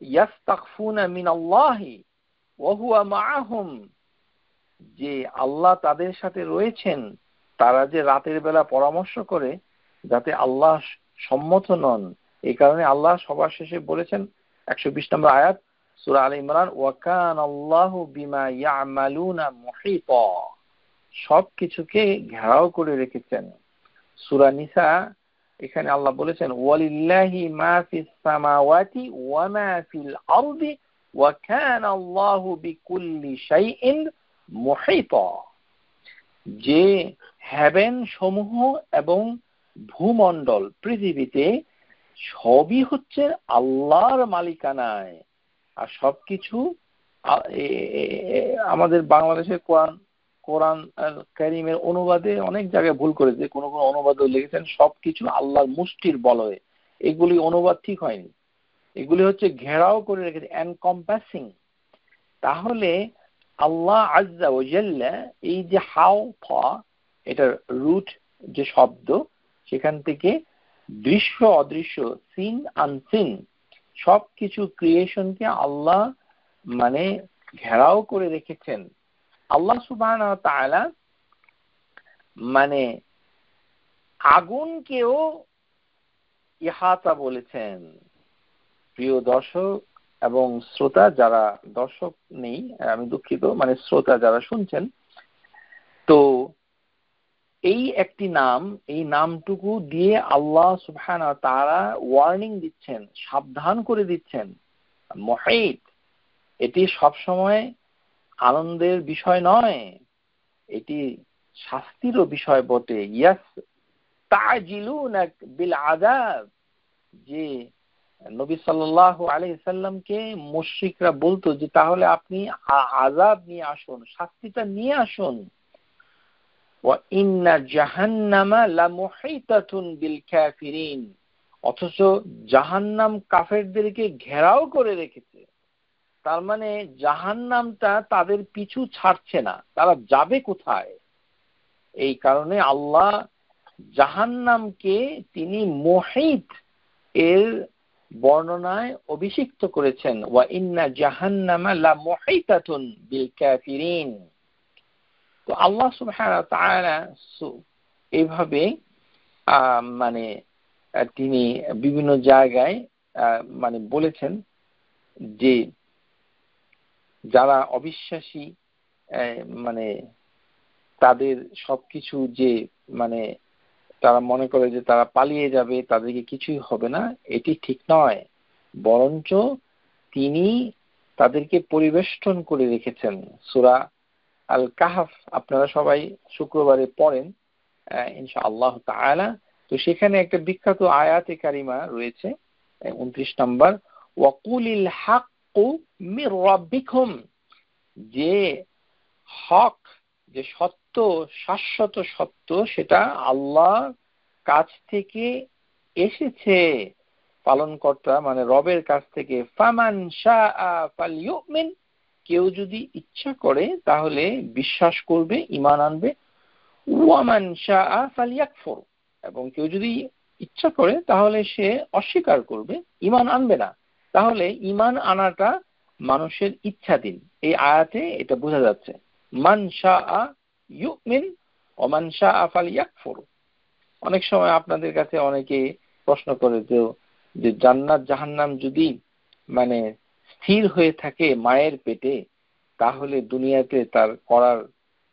ইয়াস্তাখফুনা মিনাল্লাহি ওয়া হুয়া মাআহুম, যে আল্লাহ তাদের সাথে রয়েছেন, তারা যে রাতের বেলা পরামর্শ করে যাতে আল্লাহ সম্মত নন, এই কারণে আল্লাহ সবার শেষে বলেছেন 120 নম্বর আয়াত সূরা আলে ইমরান, ওয়া কানাল্লাহু বিমা ইয়ামালুনা মুহীতা, সবকিছুকে ঘেরাও করে রেখেছেন। সূরা নিসা এখানে আল্লাহ বলেছেন ওয়ালিল্লাহি মা ফিস সামাওয়াতি ওয়া মা ফিল আরদি ওয়া কানাল্লাহু বিকুল্লি শাইইন মুহীতা, যে হেভেন সমূহ এবং ভূমণ্ডল পৃথিবীতে সবই হচ্ছে আল্লাহর মালিকানায়। আর সবকিছু আমাদের বাংলাদেশের কোরআন কারীমের অনুবাদে অনেক জায়গায় ভুল করেছে, কোন কোন অনুবাদে লিখেছেন সবকিছু আল্লাহর মুষ্টির বলয়ে। এগুলি অনুবাদ ঠিক হয়নি, এগুলি হচ্ছে ঘেরাও করে রেখেছে, এনকম্পাসিং। তাহলে আল্লাহ আজ্জা ওয়া জাল্লা এই যে হাওতা, এটার রুট যে শব্দ, সেখান থেকে দৃশ্য অদৃশ্য, সিন আনসিন, সবকিছু ক্রিয়েশনকে আল্লাহ মানে ঘেরাও করে রেখেছেন। আল্লাহ সুবহানাহু ওয়া তাআলা মানে আগুনকেও ইহাতা বলেছেন। প্রিয় দর্শক এবং শ্রোতা, যারা দর্শক নেই আমি দুঃখিত, মানে শ্রোতা যারা শুনছেন, তো এই একটি নাম, এই নামটুকু দিয়ে আল্লাহ সুবহানাহু ওয়া তাআলা ওয়ার্নিং দিচ্ছেন, সাবধান করে দিচ্ছেন। মুহীত, এটি সবসময় আনন্দের বিষয় নয়, এটি শাস্তিরও বিষয় বটে। ইয়াস তাজিলুনা বিল আযাব, যে নবী সাল্লাল্লাহু আলাইহি সাল্লামকে মুশরিকরা বলতো যে তাহলে আপনি আযাব নিয়ে আসুন, শাস্তিটা নিয়ে আসুন। ওয়া ইন্না জাহান্নামা লামুহীতাতুন বিল কাফিরিন, অথচ জাহান্নাম কাফেরদেরকে ঘেরাও করে রেখেছে। তার মানে জাহান্নামটা তাদের পিছু ছাড়ছে না, তারা যাবে কোথায়। এই কারণে আল্লাহ জাহান্নামকে তিনি মুহীত এর বর্ণনায় অভিষিক্ত করেছেন, ওয়া ইন্না জাহান্নামা লা মুহিতাতুন বিল কাফিরিন। তো আল্লাহ সুবহানাহু ওয়া তাআলা এইভাবে মানে তিনি বিভিন্ন জায়গায় মানে বলেছেন যে যারা অবিশ্বাসী মানে তাদের সবকিছু যে মানে তারা মনে করে যে তারা পালিয়ে যাবে, তাদেরকে কিছুই হবে না, এটি ঠিক নয়। বরঞ্চ তিনি তাদেরকে পরিবেষ্টন করে রেখেছেন। সূরা আল কাহফ আপনারা সবাই শুক্রবারে পড়েন ইনশাআল্লাহ তাআলা। তো সেখানে একটা বিখ্যাত আয়াতে কারিমা রয়েছে 29 নম্বর, ওয়াকুলিল হাক্কু মির রাব্বিকুম, যে হক, যে সত্য, শাশ্বত সত্য, সেটা আল্লাহর কাছ থেকে এসেছে, পালনকর্তা মানে রবের কাছ থেকে। ফামান শাআ ফালইউমিন, কেউ যদি ইচ্ছা করে তাহলে বিশ্বাস করবে, ঈমান আনবে। ওয়ামান শাআ ফালইয়াকফুর, এবং কেউ যদি ইচ্ছা করে তাহলে সে অস্বীকার করবে, ঈমান আনবে না। তাহলে ঈমান আনাটা মানুষের ইচ্ছাধীন। এই আয়াতে এটা বোঝা যাচ্ছে। মান শাআ ইউমিন ওয়া মান শাআ ফালইয়াকফুর। অনেক সময় আপনাদের কাছে অনেকে প্রশ্ন করে যে জান্নাত জাহান্নাম যদি মানে স্থির হয়ে থাকে মায়ের পেটে, তাহলে দুনিয়াতে তার করার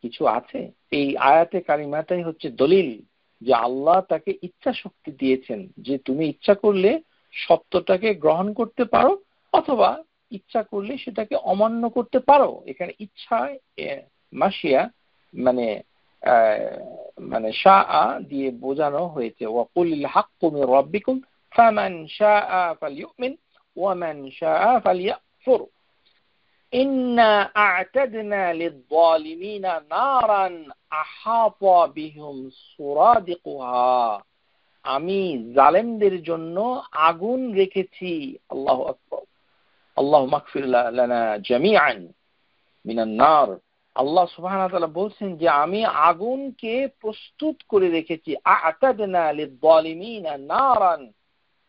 কিছু আছে? এই আয়াতে কারিমাটাই হচ্ছে দলিল যে আল্লাহ তাকে ইচ্ছা শক্তি দিয়েছেন, যে তুমি ইচ্ছা করলে সত্যটাকে গ্রহণ করতে পারো, অথবা ইচ্ছা করলে সেটাকে অমান্য করতে পারো। এখানে ইচ্ছা মাশিয়া মানে মানে শাআ দিয়ে বোঝানো হয়েছে। ওয়াকুলিল হাক্কু মির রাব্বিকুম ফামান শাআ ফালইউমিন ওয়া মান শাআ ফালইয়াকফুর। ইন্না আ'তাদনা লিয-যালিমিনা নারান আহাতা বিহুম সুরাদিকুহা, আমি জালেমদের জন্য আগুন রেখেছি। আল্লাহু আকবার। আল্লাহুম্মা আগফির লানা জামিআন মিনান নার। আল্লাহ সুবহানাহু ওয়া তাআলা বলছেন যে আমি আগুনকে প্রস্তুত করে রেখেছি। আ'তাদনা লিয-যালিমিনা নারান,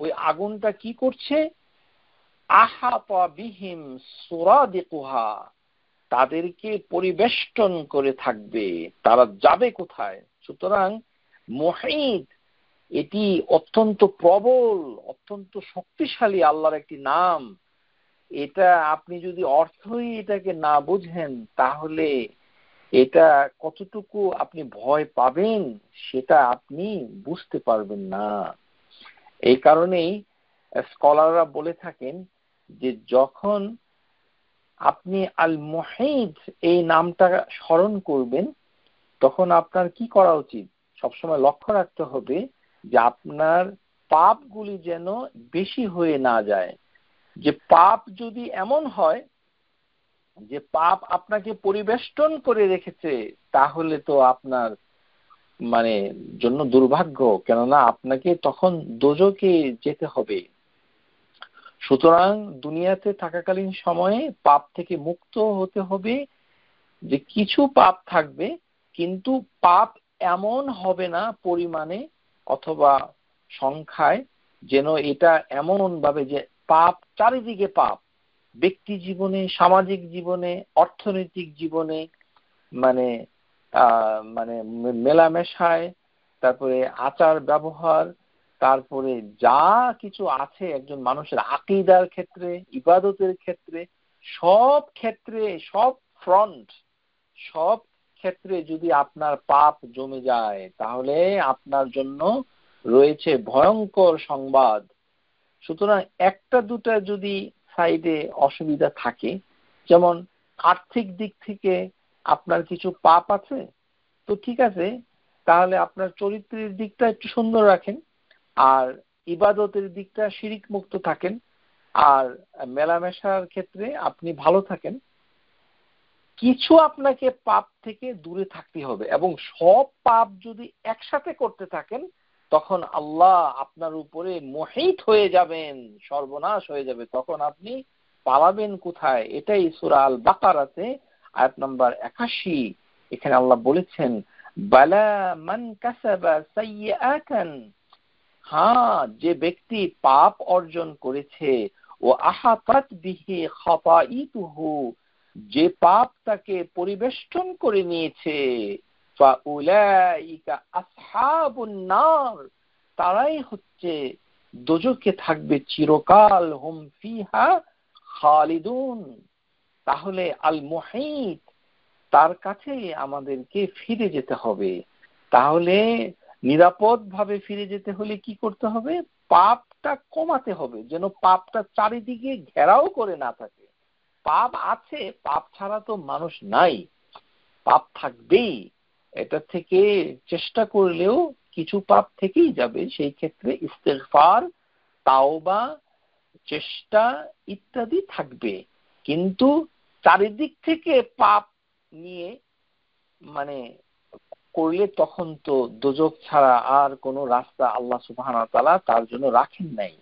ওই আগুনটা কি করছে? আহাতা বিহিম সুরাদিকুহা, তাদেরকে পরিবেষ্টন করে থাকবে, তারা যাবে কোথায়? সুতরাং মুহিত, এটি অত্যন্ত প্রবল, অত্যন্ত শক্তিশালী আল্লাহর একটি নাম। এটা আপনি যদি অর্থই এটাকে না বুঝেন, তাহলে এটা কতটুকু আপনি ভয় পাবেন সেটা আপনি বুঝতে পারবেন না। এই কারণেই স্কলাররা বলে থাকেন যে যখন আপনি আল মুহিত এই নামটা স্মরণ করবেন, তখন আপনার কি করা উচিত? সবসময় লক্ষ্য রাখতে হবে যে আপনার পাপগুলি যেন বেশি হয়ে না যায়। যে পাপ যদি এমন হয় যে পাপ আপনাকে পরিবেষ্টন করে রেখেছে, তাহলে তো আপনার মানে জন্য দুর্ভাগ্য, কেননা আপনাকে তখন দোজখে যেতে হবে। সুতরাং দুনিয়াতে থাকাকালীন সময়ে পাপ থেকে মুক্ত হতে হবে। যে কিছু পাপ থাকবে, কিন্তু পাপ এমন হবে না পরিমাণে অথবা সংখ্যায় যেন এটা এমন ভাবে যে পাপ চারিদিকে পাপ, ব্যক্তি জীবনে, সামাজিক জীবনে, অর্থনৈতিক জীবনে, মানে মানে মেলামেশায়, তারপরে আচার ব্যবহার, তারপরে যা কিছু আছে একজন মানুষের আকীদার ক্ষেত্রে, ইবাদতের ক্ষেত্রে, সব ক্ষেত্রে, সব ফ্রন্ট, সব ক্ষেত্রে যদি আপনার পাপ জমে যায়, তাহলে আপনার জন্য রয়েছে ভয়ঙ্কর সংবাদ। সুতরাং একটা দুটা যদি সাইডে অসুবিধা থাকে, যেমন আর্থিক দিক থেকে আপনার কিছু পাপ আছে, তো ঠিক আছে, তাহলে আপনার চরিত্রের দিকটা একটু সুন্দর রাখেন, আর ইবাদতের দিকটা শিরিক মুক্ত থাকেন, আর মেলামেশার ক্ষেত্রে আপনি ভালো থাকেন। কিছু আপনাকে পাপ থেকে দূরে থাকতে হবে, এবং সব পাপ যদি একসাথে করতে থাকেন, তখন আল্লাহ আপনার উপরে মোহিত হয়ে যাবেন, সর্বনাশ হয়ে যাবে। তখন আপনি পালাবেন কোথায়? এটাই সূরা আল বাকারাতে আয়াত নম্বর 81, এখানে আল্লাহ বলেছেন, বালা মান কাসাবা সাইয়্যাতান হ্যাঁ, যে ব্যক্তি পাপ অর্জন করেছে, ও আহাতাত বিহি খাতাইতুহু, যে পাপ তাকে পরিবেষ্টন করে নিয়েছে, ফাউলাইকা আসহাবুন নার, তারাই হচ্ছে দোজখে থাকবে চিরকাল, হুম ফিহা খালিদুন। তাহলে আল মুহিত, তার কাছে আমাদেরকে ফিরে যেতে হবে। তাহলে নিরাপদ ভাবে ফিরে যেতে হলে কি করতে হবে? পাপটা কমাতে হবে, যেন পাপটা চারিদিকে ঘেরাও করে না থাকে। পাপ আছে, পাপ ছাড়া তো মানুষ নাই, পাপ থাকবেই। এটা থেকে চেষ্টা করলেও কিছু পাপ থেকেই যাবে। সেই ক্ষেত্রে ইস্তেগফার, তাওবা, চেষ্টা ইত্যাদি থাকবে। কিন্তু চারিদিক থেকে পাপ নিয়ে মানে করলে তখন তো দোজখ ছাড়া আর কোনো রাস্তা আল্লাহ সুবহানাহু ওয়া তাআলা তার জন্য রাখেন নাই।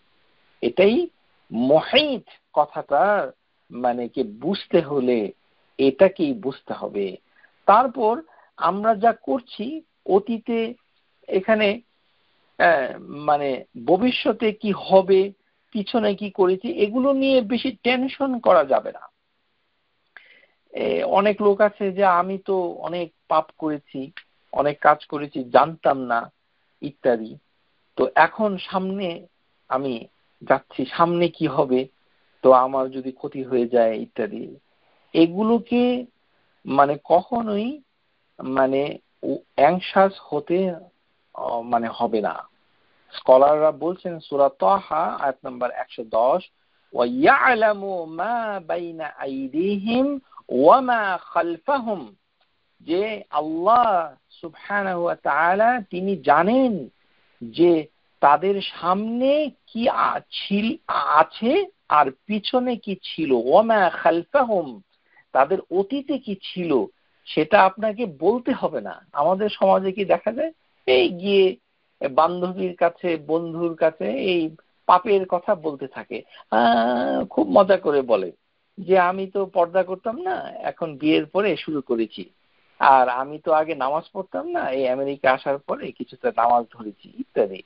এটাই মুহিত কথাটা মানে কি বুঝতে হলে এটাকেই বুঝতে হবে। তারপর আমরা যা করছি অতীতে, এখানে মানে ভবিষ্যতে কি হবে, পিছনে কি করেছি, এগুলো নিয়ে বেশি টেনশন করা যাবে না। অনেক লোক আছে যে আমি তো অনেক পাপ করেছি, অনেক কাজ করেছি, জানতাম না ইত্যাদি, তো এখন সামনে আমি যাচ্ছি, সামনে কি হবে, তো আমার যদি ক্ষতি হয়ে যায় ইত্যাদি, এগুলোকে মানে কখনোই মানে অ্যাংশাস হতে মানে হবে না। স্কলাররা বলছেন সূরা তাহা আয়াত নাম্বার 110, ওয়া ইয়ালামু মা বাইনা আইদিহিম ওয়া মা খালফাহুম, যে আল্লাহ সুবহানাহু ওয়া তাআলা তিনি জানেন যে তাদের সামনে কি আছে আর পিছনে কি ছিল। ওয়া মা খালফাহুম, তাদের অতীতে কি ছিল সেটা আপনাকে বলতে হবে না। আমাদের সমাজে কি দেখা যায়, এই গিয়ে বান্ধবীর কাছে, বন্ধুর কাছে এই পাপের কথা বলতে থাকে, খুব মজা করে বলে যে আমি তো পর্দা করতাম না, এখন বিয়ের পরে শুরু করেছি, আর আমি তো আগে নামাজ পড়তাম না, এই আমেরিকা আসার পরে কিছুটা নামাজ ধরেছি ইত্যাদি।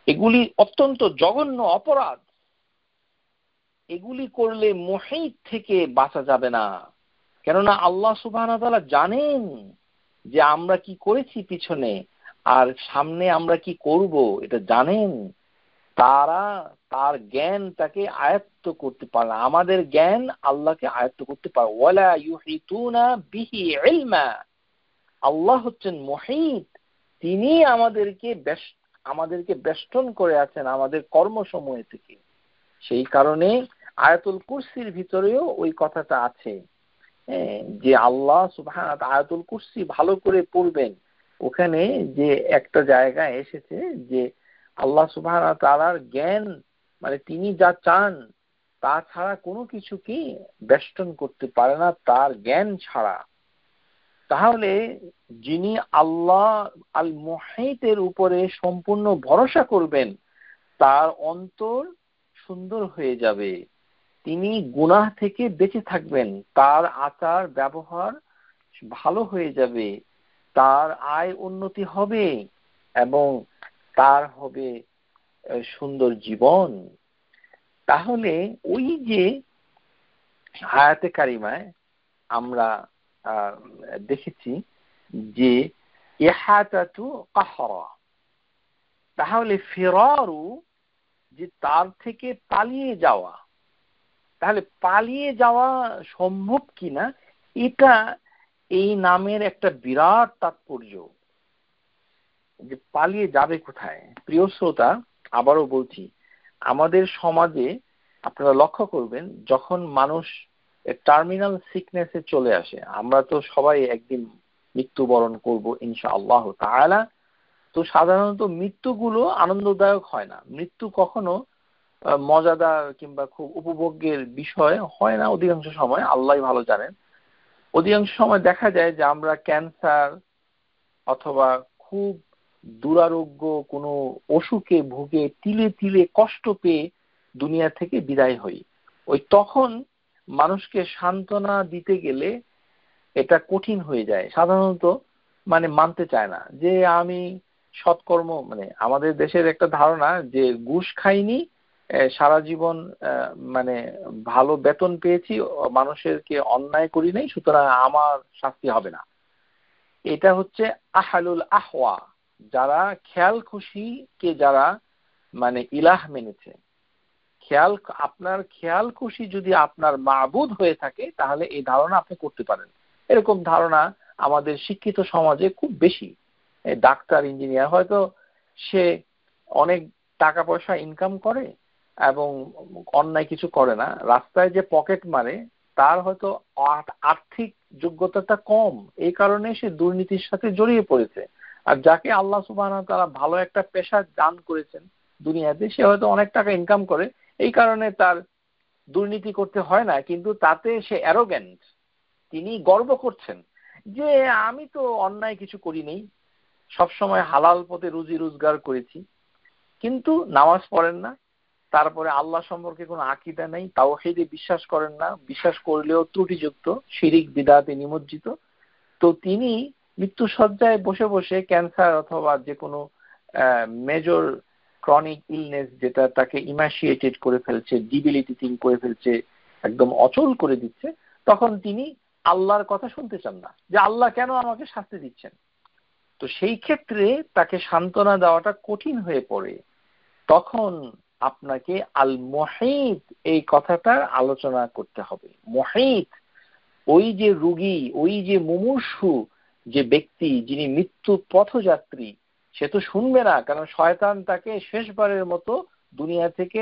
এগুলি অত্যন্ত জঘন্য অপরাধ। এগুলি করলে মুহিত থেকে বাঁচা যাবে না। কেননা আল্লাহ সুবহানাহু ওয়া তাআলা জানেন যে আমরা কি করেছি পিছনে, আর সামনে আমরা কি করব এটা জানেন। তার জ্ঞান তাকে আয়ত্ত করতে পারে না, আমাদের জ্ঞান আল্লাহকে আয়ত্ত করতে পারে। ওয়ালা ইউহিতুনা বিহি ইলমা, আল্লাহ হচ্ছেন মুহিত, তিনি আমাদেরকে বেষ্টন করে আছেন আমাদের কর্মসমূহ থেকে। সেই কারণে আয়াতুল কুরসির ভিতরেও ওই কথাটা আছে যে আল্লাহ সুবহানাহু ওয়া তাআলা, আয়াতুল কুরসি ভালো করে পড়বেন, ওখানে যে একটা জায়গায় এসেছে যে আল্লাহ সুবহানাহু ওয়া তাআলার জ্ঞান মানে তিনি যা চান তা ছাড়া কোনো কিছুকে বেষ্টন করতে পারে না তার জ্ঞান ছাড়া। তাহলে যিনি আল্লাহ আল মুহিতের উপরে সম্পূর্ণ ভরসা করবেন, তার অন্তর সুন্দর হয়ে যাবে, তিনি গুনাহ থেকে বেঁচে থাকবেন, তার আচার ব্যবহার ভালো হয়ে যাবে, তার আয় উন্নতি হবে এবং তার হবে সুন্দর জীবন। তাহলে ওই যে আয়াতে কারিমায় আমরা দেখেছি যে ইহাতাতু কাহরা, তাহলে ফিরারু যে তার থেকে পালিয়ে যাওয়া, তাহলে পালিয়ে যাওয়া সম্ভব কিনা, এটা এই নামের একটা বিরাট তাৎপর্য, যে পালিয়ে যাবে কোথায়। প্রিয় শ্রোতা, আবারও বলছি, আমাদের সমাজে আপনারা লক্ষ্য করবেন যখন মানুষ টার্মিনাল সিকনেসে চলে আসে, আমরা তো সবাই একদিন মৃত্যুবরণ করব ইনশাআল্লাহ তাআলা, তো সাধারণত মৃত্যুগুলো আনন্দদায়ক হয় না, মৃত্যু কখনো মজাদার কিংবা খুব উপভোগ্যের বিষয় হয় না। অধিকাংশ সময় আল্লাহই ভালো জানেন, অধিকাংশ সময় দেখা যায় যে আমরা ক্যান্সার অথবা খুব দুরারোগ্য কোনো অসুখে ভুগে তিলে তিলে কষ্ট পেয়ে দুনিয়া থেকে বিদায় হই। ওই তখন মানুষকে সান্ত্বনা দিতে গেলে এটা কঠিন হয়ে যায়, সাধারণত মানে মানতে চায় না যে আমি সৎকর্ম মানে আমাদের দেশের একটা ধারণা যে ঘুষ খাইনি সারা জীবন মানে ভালো বেতন পেয়েছি, মানুষেরকে অন্যায় করি নাই, সুতরাং আমার শাস্তি হবে না। এটা হচ্ছে আহালুল আহওয়া, যারা খেয়াল খুশিকে যারা মানে ইলাহ মেনেছে। আপনার খেয়াল খুশি যদি আপনার মাবুদ হয়ে থাকে তাহলে এই ধারণা আপনি করতে পারেন। এরকম ধারণা আমাদের শিক্ষিত সমাজে খুব বেশি। ডাক্তার, ইঞ্জিনিয়ার, হয়তো সে অনেক টাকা পয়সা ইনকাম করে এবং অন্যায় কিছু করে না, রাস্তায় যে পকেট মারে তার হয়তো আর্থিক যোগ্যতাটা কম, এই কারণে সে দুর্নীতির সাথে জড়িয়ে পড়েছে। আর যাকে আল্লাহ সুবহানাহু ওয়া তাআলা ভালো একটা পেশা দান করেছেন দুনিয়াতে, সে হয়তো অনেক টাকা ইনকাম করে, এই কারণে তার দুর্নীতি করতে হয় না, কিন্তু তাতে সে অ্যারোগ্যান্ট, তিনি গর্ব করছেন যে আমি তো অন্যায় কিছু করিনি, সবসময় হালাল পথে রুজি রোজগার করেছি। কিন্তু নামাজ পড়েন না, তারপরে আল্লাহ সম্পর্কে কোনো আকীদা নেই, তাওহীদে বিশ্বাস করেন না, বিশ্বাস করলেও ত্রুটিযুক্ত, শিরিক বিদআতে নিমজ্জিত। তো তিনি মৃত্যুসজ্জায় বসে বসে ক্যান্সার অথবা যে কোনো মেজর ক্রনিক ইলনেস যেটা তাকে ইমাশিয়েটেড করে ফেলছে, ডিবিলিটিং করে ফেলছে, একদম অচল করে দিচ্ছে, তখন তিনি আল্লাহর কথা শুনতে চান না যে আল্লাহ কেন আমাকে শাস্তি দিচ্ছেন। তো সেই ক্ষেত্রে তাকে সান্ত্বনা দেওয়াটা কঠিন হয়ে পড়ে। তখন আপনাকে আল মুহীত এই কথাটার আলোচনা করতে হবে। মুহীত ওই যে রোগী, ওই যে মুমূর্ষু যে ব্যক্তি, যিনি মৃত্যু পথযাত্রী, সে তো শুনবে না, কারণ শয়তান তাকে শেষবারের মতো দুনিয়া থেকে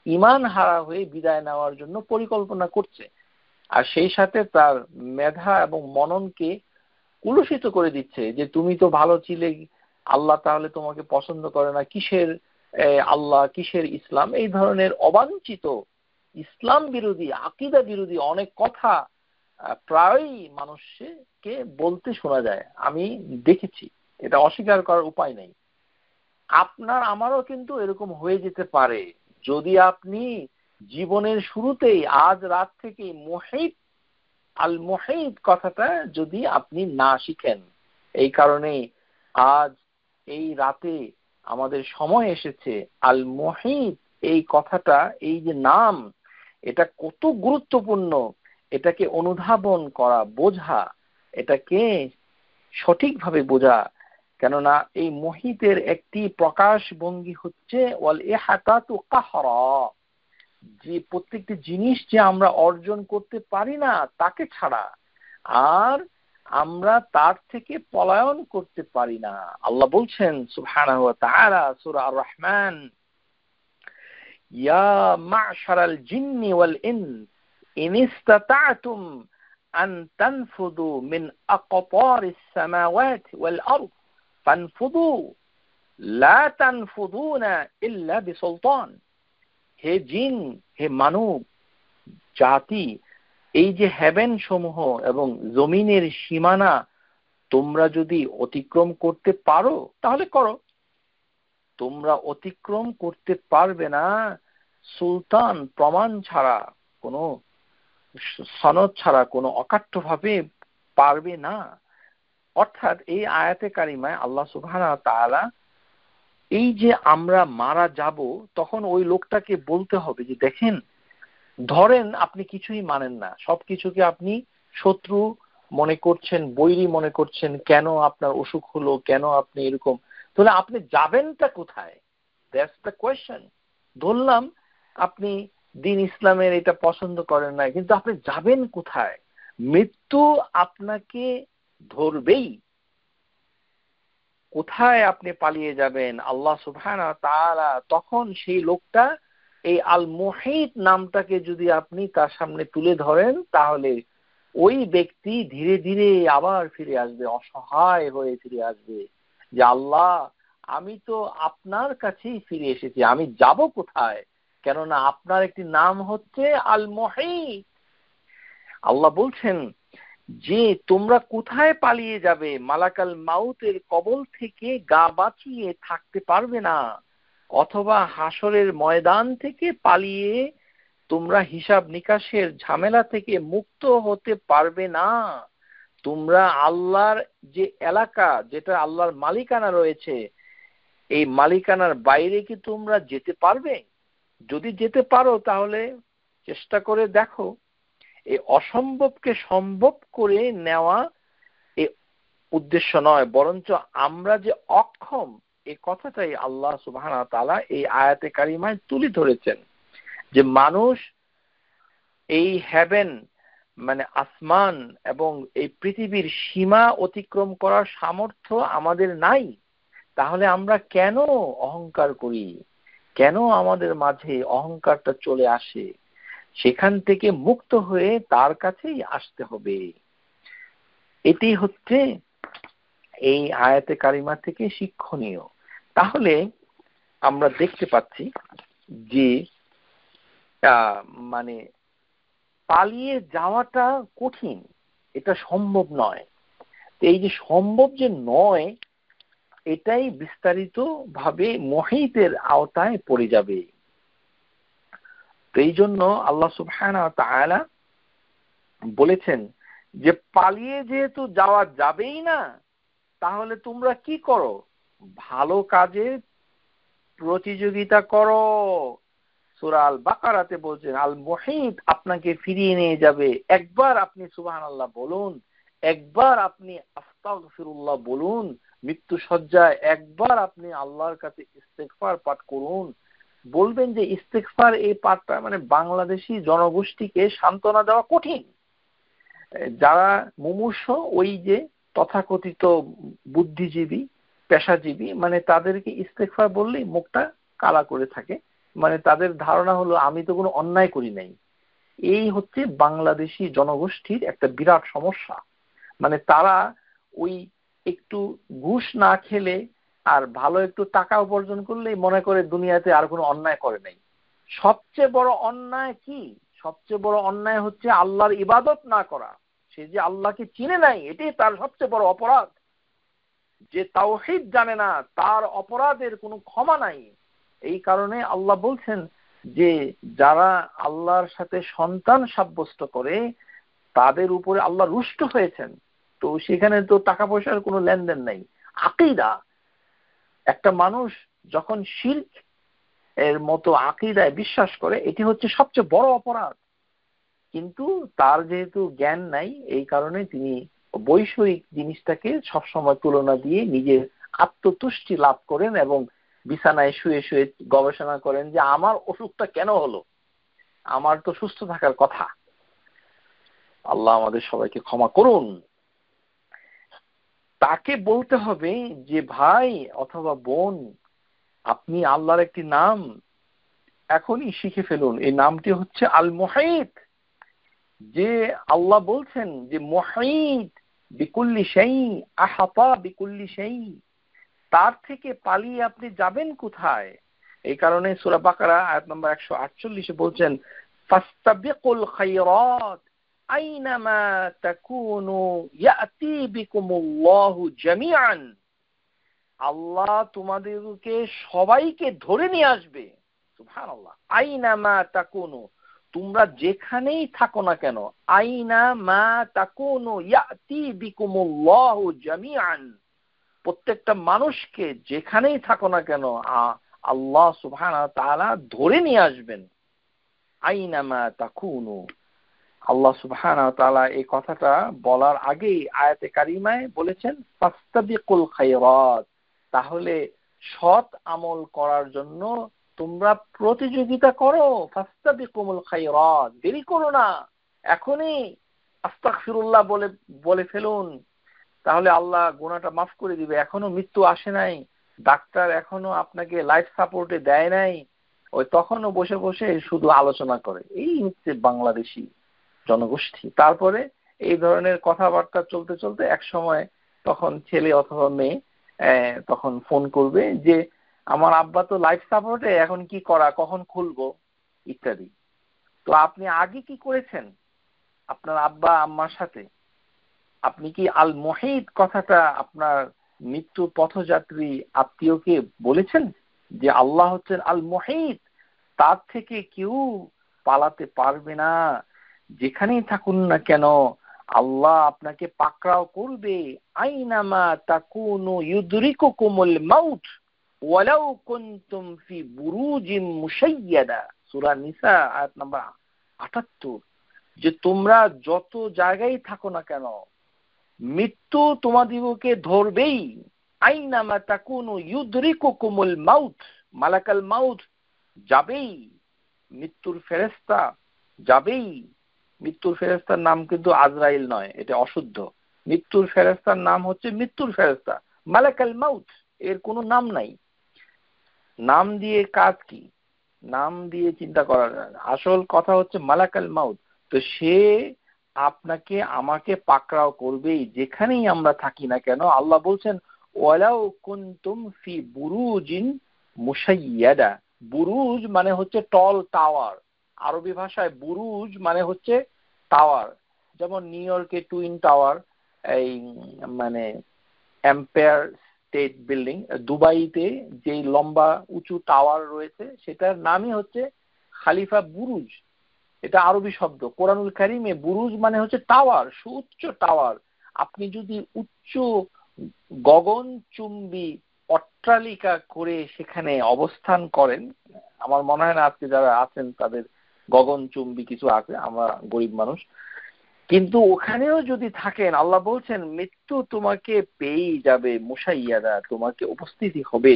ঈমান হারা হয়ে বিদায় নেওয়ার জন্য পরিকল্পনা করছে। আর সেই সাথে তার মেধা এবং মননকে কুলুষিত করে দিচ্ছে যে তুমি তো ভালো ছিলে, আল্লাহ তাহলে তোমাকে পছন্দ করে না, কিসের আল্লাহ, কিসের ইসলাম, এই ধরনের অবাঞ্ছিত ইসলাম বিরোধী, আকীদা বিরোধী অনেক কথা প্রায়ই মানুষকে বলতে শোনা যায়। আমি দেখেছি, এটা অস্বীকার করার উপায় নেই। আপনার আমারও কিন্তু এরকম হয়ে যেতে পারে যদি আপনি জীবনের শুরুতেই আজ রাত থেকে মুহীত আল মুহীত কথাটা যদি আপনি না শিখেন। এই কারণে আজ এই রাতে আমাদের সময় এসেছে আল মুহীত এই কথাটা, এই যে নাম, এটা কত গুরুত্বপূর্ণ, এটাকে অনুধাবন করা, বোঝা, এটাকে সঠিকভাবে বোঝা। কেননা এই মুহীতের একটি প্রকাশ ভঙ্গি হচ্ছে ওয়াল ইহাতাতু কাহরা, যে প্রত্যেকটি জিনিস যে আমরা অর্জন করতে পারি না তাকে ছাড়া, আর আমরা তার থেকে পলায়ন করতে পারি না। আল্লাহ বলছেন সুবহানাহু ওয়া তাআলা সূরা আর-রহমান, ইয়া মা'শারাল জিন্নি ওয়াল ইনস ইন ইসতাতা'তুম আন তানফুদু মিন আকতারিস সামাওয়াতি ওয়াল আরদ ফানফুদু লা তানফুদুনা ইল্লা বিসুলতান। হে জিন, হে মানব জাতি, এই যে হেভেন সমূহ এবং জমিনের সীমানা তোমরা যদি অতিক্রম করতে পারো তাহলে করো, তোমরা অতিক্রম করতে পারবে না সুলতান, প্রমাণ ছাড়া, কোনো সনদ ছাড়া, কোনো অকাট্যভাবে পারবে না। অর্থাৎ এই আয়াতে কারিমায় আল্লাহ সুবহানাহু ওয়া তাআলা এই যে আমরা মারা যাব, তখন ওই লোকটাকে বলতে হবে যে দেখেন, ধরেন আপনি কিছুই মানেন না, সবকিছুকে আপনি শত্রু মনে করছেন, বৈরী মনে করছেন, কেন আপনার অসুখ হলো, কেন আপনি এরকম, তাহলে আপনি যাবেনটা কোথায়? That's the question. ধরলাম আপনি দিন ইসলামের এটা পছন্দ করেন না, কিন্তু আপনি যাবেন কোথায়? মৃত্যু আপনাকে ধরবেই, কোথায় আপনি পালিয়ে যাবেন? আল্লাহ সুবহানাহু ওয়া তাআলা তখন সেই লোকটা এই আল মুহীত নামটাকে যদি আপনি তার সামনে তুলে ধরেন, তাহলে ওই ব্যক্তি ধীরে ধীরে আবার ফিরে আসবে, অসহায় হয়ে ফিরে আসবে যে আল্লাহ, আমি তো আপনার কাছেই ফিরে এসেছি, আমি যাব কোথায়? কেননা আপনার একটি নাম হচ্ছে আল মুহীত। আল্লাহ বলছেন যে তোমরা কোথায় পালিয়ে যাবে? মালাকাল মাউতের কবল থেকে গা বাঁচিয়ে থাকতে পারবে না, অথবা হাসরের ময়দান থেকে পালিয়ে তোমরা হিসাব নিকাশের ঝামেলা থেকে মুক্ত হতে পারবে না। তোমরা আল্লাহর যে এলাকা, যেটা আল্লাহর মালিকানা রয়েছে, এই মালিকানার বাইরে কি তোমরা যেতে পারবে? যদি যেতে পারো তাহলে চেষ্টা করে দেখো। এই অসম্ভবকে সম্ভব করে নেওয়া এই উদ্দেশ্য নয়, বরঞ্চ আমরা যে অক্ষম এই কথাটাই আল্লাহ সুবহানাহু ওয়া তাআলা এই আয়াতে কারিমায় তুলে ধরেছেন, যে মানুষ এই হেভেন মানে আসমান এবং এই পৃথিবীর সীমা অতিক্রম করার সামর্থ্য আমাদের নাই। তাহলে আমরা কেন অহংকার করি? কেন আমাদের মাঝে অহংকারটা চলে আসে? সেখান থেকে মুক্ত হয়ে তার কাছেই আসতে হবে। এটি হচ্ছে এই আয়াতে কারিমা থেকে শিক্ষণীয়। তাহলে আমরা দেখতে পাচ্ছি যে মানে পালিয়ে যাওয়াটা কঠিন, এটা সম্ভব নয়। এই যে সম্ভব যে নয়, এটাই বিস্তারিত ভাবে মুহিতের আওতায় পড়ে যাবে। তো এই জন্য আল্লাহ সুবহানাহু ওয়া তাআলা বলেছেন যে পালিয়ে যেহেতু যাওয়া যাবেই না, তাহলে তোমরা কি করো? ভালো কাজে প্রতিযোগিতা করো। সূরা আল বাকারাতে বলছেন আল মুহিত আপনাকে ফিরিয়ে নিয়ে যাবে। একবার আপনি সুবহানাল্লাহ বলুন, একবার আপনি আস্তাগফিরুল্লাহ বলুন, মৃত্যু সজ্জায় একবার আপনি আল্লাহর কাছে ইস্তেগফার পাঠ করুন। বলবেন যে ইস্তেগফার এই পাঠটা মানে বাংলাদেশি জনগোষ্ঠীকে সান্ত্বনা দেওয়া কঠিন। যারা মুমূর্ষ, ওই যে তথাকথিত বুদ্ধিজীবী পেশাজীবী, মানে তাদেরকে ইস্তেগফার বললেই মুখটা কালা করে থাকে। মানে তাদের ধারণা হলো আমি তো কোনো অন্যায় করি নাই। এই হচ্ছে বাংলাদেশি জনগোষ্ঠীর একটা বিরাট সমস্যা। মানে তারা ওই একটু ঘুষ না খেলে আর ভালো একটু টাকা উপার্জন করলেই মনে করে দুনিয়াতে আর কোনো অন্যায় করে নাই। সবচেয়ে বড় অন্যায় কি? সবচেয়ে বড় অন্যায় হচ্ছে আল্লাহর ইবাদত না করা। সে যে আল্লাহকে চিনে নাই, এটাই তার সবচেয়ে বড় অপরাধ। যে তাওহীদ জানে না, তার অপরাধের কোনো ক্ষমা নাই। এই কারণে আল্লাহ বলছেন যে যারা আল্লাহর সাথে সন্তান সাব্যস্ত করে তাদের উপরে আল্লাহ রুষ্ট হয়েছেন। তো সেখানে তো টাকা পয়সার কোনো লেনদেন নাই। আকীদা, একটা মানুষ যখন শিরক এর মতো আকীদায় বিশ্বাস করে, এটি হচ্ছে সবচেয়ে বড় অপরাধ। কিন্তু তার যেহেতু জ্ঞান নাই, এই কারণে তিনি বৈষয়িক জিনিসটাকে সবসময় তুলনা দিয়ে নিজের আত্মতুষ্টি লাভ করেন এবং বিছানায় শুয়ে শুয়ে গবেষণা করেন যে আমার অসুখটা কেন হলো, আমার তো সুস্থ থাকার কথা। আল্লাহ আমাদের সবাইকে ক্ষমা করুন। তাকে বলতে হবে যে ভাই অথবা বোন, আপনি আল্লাহর একটি নাম এখনই শিখে ফেলুন। এই নামটি হচ্ছে আল মুহিত। যে আল্লাহ বলছেন যে মুহিত বিকুল্লি শাই, আহাতা বিকুল্লি শাই, তার থেকে পালিয়ে আপনি যাবেন কোথায়? এই কারণে সূরা বাকারা আয়াত নম্বর 148 বলছেন ফাস্তাবিকুল খায়রাত আইনামা তাকুনু ইয়াতি বিকুমুল্লাহু জামিআন। আল্লাহ তোমাদেরকে সবাইকে ধরে নিয়ে আসবে। সুবহানাল্লাহ। আইনামা তাকুনু, তোমরা যেখানেই থাকো না কেন, আইনামা তাকুনু ইয়াতি বিকুমুল্লাহু জামিআন, প্রত্যেকটা মানুষকে যেখানেই থাকো না কেন আল্লাহ সুবহানাহু ওয়া তাআলা ধরে নিয়ে আসবেন। আইনামা তাকুনু। আল্লাহ সুবহানাহু ওয়া তাআলা এই কথাটা বলার আগেই আয়াতে কারিমায় বলেছেন ফাস্তাবিকুল খায়রাত, তাহলে সৎ আমল করার জন্য তোমরা প্রতিযোগিতা করো। ফাস্তাবিকুল খায়রাত, দেরি করো না, এখনই আস্তাগফিরুল্লাহ বলে বলে ফেলুন, তাহলে আল্লাহ গুনাহটা মাফ করে দিবে। এখনো মৃত্যু আসে নাই, ডাক্তার এখনো আপনাকে লাইফ সাপোর্টে দেয় নাই, ওই তখনও বসে বসে শুধু আলোচনা করে। এই হচ্ছে বাংলাদেশি জনগোষ্ঠী। তারপরে এই ধরনের কথাবার্তা চলতে চলতে এক সময় তখন ছেলে অথবা মেয়ে তখন ফোন করবে যে আমার আব্বা তো লাইফ সাপোর্টে, এখন কি করা, কখন খুলবো ইত্যাদি। তো আপনি আগে কি করেছেন আপনার আব্বা আম্মার সাথে? আপনি কি আল মুহিত কথাটা আপনার মৃত্যু পথযাত্রী আত্মীয়কে বলেছেন যে আল্লাহ হচ্ছেন আল মুহিত, তার থেকে কেউ পালাতে পারবে না। যেখানেই থাকুন না কেন আল্লাহ আপনাকে পাকড়াও করবে। আইনামা তাকুনু ইউদরিকুকুমুল মাউত, ওয়ালাউ কুনতুম ফি বুরুজিম মুশাইয়াদা, সূরা নিসা আয়াত নাম্বার 78, যে তোমরা যত জায়গায় থাকো না কেন মৃত্যু তোমাদিগকে ধরবেই। আইনামা তাকুনু ইউদরিকুকুমুল মাউত, মালাকাল মাউত যাবেই, মৃত্যুর ফেরেশতা যাবেই। মৃত্যুর ফেরেশতার নাম কিন্তু আজরাইল নয়, এটা অশুদ্ধ। মৃত্যুর ফেরেশতার নাম হচ্ছে মৃত্যুর ফেরেশতা, মালাকাল মাউত, এর কোনো নাম নাই। নাম দিয়ে কাজ কি? নাম দিয়ে চিন্তা করার, আসল কথা হচ্ছে মালাকাল মাউত। তো সে আপনাকে আমাকে পাকড়াও করবেই যেখানেই আমরা থাকি না কেন। আল্লাহ বলছেন ওয়ালাউ কুনতুম ফি বুরুজিন মুশাইয়াদা। বুরুজ মানে হচ্ছে টল টাওয়ার, আরবি ভাষায় বুরুজ মানে হচ্ছে টাওয়ার। যেমন নিউ ইয়র্কে টুইন টাওয়ার, এই মানে এম্পায়ার স্টেট বিল্ডিং, দুবাইতে যেই লম্বা উঁচু টাওয়ার রয়েছে সেটার নামই হচ্ছে খালিফা বুরুজ। এটা আরবি শব্দ। কোরআনুল কারীমে বুরুজ মানে হচ্ছে টাওয়ার, সুউচ্চ টাওয়ার। আপনি যদি উচ্চ গগনচুম্বী অট্টালিকা করে সেখানে অবস্থান করেন, আমার মনে হয় না আজকে যারা আছেন তাদের গগনচুম্বী কিছু আছে, আমরা গরিব মানুষ, কিন্তু ওখানেও যদি থাকেন আল্লাহ বলছেন মৃত্যু তোমাকে পেয়েই যাবে, মুশাইয়াদা, তোমাকে উপস্থিতি হবে,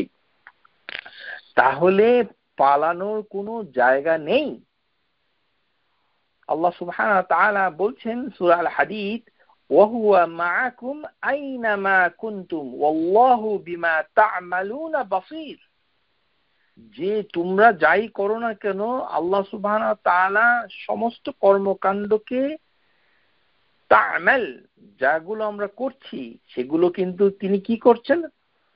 তাহলে পালানোর কোনো জায়গা নেই। আল্লাহ সুবহানাহু ওয়া তাআলা বলছেন সূরা আল হাদীদ, ওয়া হুয়া মাআকুম আইনামা কুনতুম ওয়াল্লাহু বিমা তা'মালুনা বাসীর, যে তোমরা যাই করো না কেন আল্লাহ সুবহানাহু ওয়া তাআলা সমস্ত কর্মকাণ্ডকে, তা'মাল, যাগুলো আমরা করছি সেগুলো কিন্তু তিনি কি করছেন?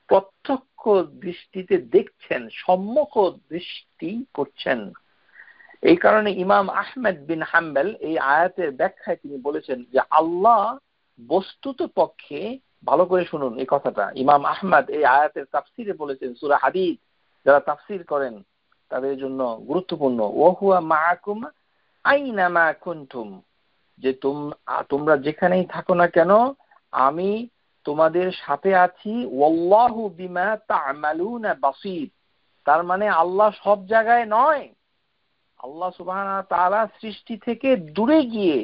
প্রত্যক্ষ দৃষ্টিতে দেখছেন, সম্মুখ দৃষ্টি করছেন। এই কারণে ইমাম আহমেদ বিন হাম্বল এই আয়াতের ব্যাখ্যায় তিনি বলেছেন যে আল্লাহ বস্তুত পক্ষে, ভালো করে শুনুন এই কথাটা, ইমাম আহমদ এই আয়াতের তাফসিরে বলেছেন, সূরা হাদীদ যারা তাফসির করেন তাদের জন্য গুরুত্বপূর্ণ, ওয়া হুয়া মাআকুম আইনামা কুনতুম, যে তোমরা যেখানেই থাকো না কেন আমি তোমাদের সাথে আছি। ওয়াল্লাহু বিমা তা'মালুনা বাসীর, তার মানে আল্লাহ সব জায়গায় নয়, আল্লাহ সুবহানাহু ওয়া তাআলা সৃষ্টি থেকে দূরে গিয়ে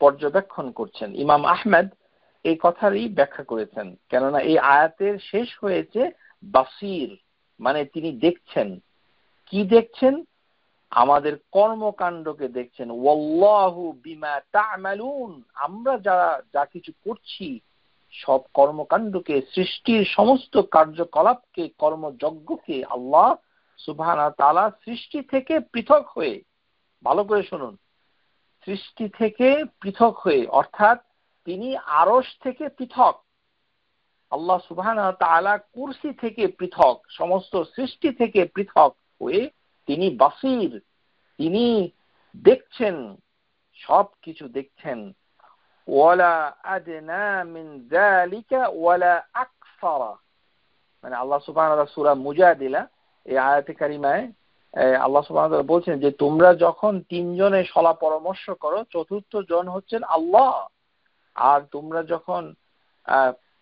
পর্যবেক্ষণ করছেন। ইমাম আহমদ এই কথারই ব্যাখ্যা করেছেন, কেননা এই আয়াতের শেষ হয়েছে বাসীর, মানে তিনি দেখছেন। কি দেখছেন? আমাদের কর্মকাণ্ডকে দেখছেন। ওয়াল্লাহু বিমা তা'মালুন, আমরা যা কিছু করছি সব কর্মকাণ্ডকে, সৃষ্টির সমস্ত কার্যকলাপকে, কর্মযজ্ঞকে আল্লাহ সুবহানাহু ওয়া তাআলা সৃষ্টি থেকে পৃথক হয়ে, ভালো করে শুনুন, সৃষ্টি থেকে পৃথক হয়ে, অর্থাৎ তিনি আরশ থেকে পৃথক, আল্লাহ সুবহানাহু ওয়া তাআলা কুরসি থেকে পৃথক, সমস্ত সৃষ্টি থেকে পৃথক হয়ে তিনি বাসীর, তিনি দেখছেন, সব কিছু দেখছেন। ওয়ালা আদনা মিন যালিকা ওয়ালা আকসারা, মানে আল্লাহ সুবহানাহু ওয়া তাআলা সূরা মুজাদিলা এই আয়াতে কারিমায় আল্লাহ সুবহানাহু ওয়া তাআলা বলছেন যে তোমরা যখন তিনজনে সলা পরামর্শ করো, চতুর্থ জন হচ্ছেন আল্লাহ, আর তোমরা যখন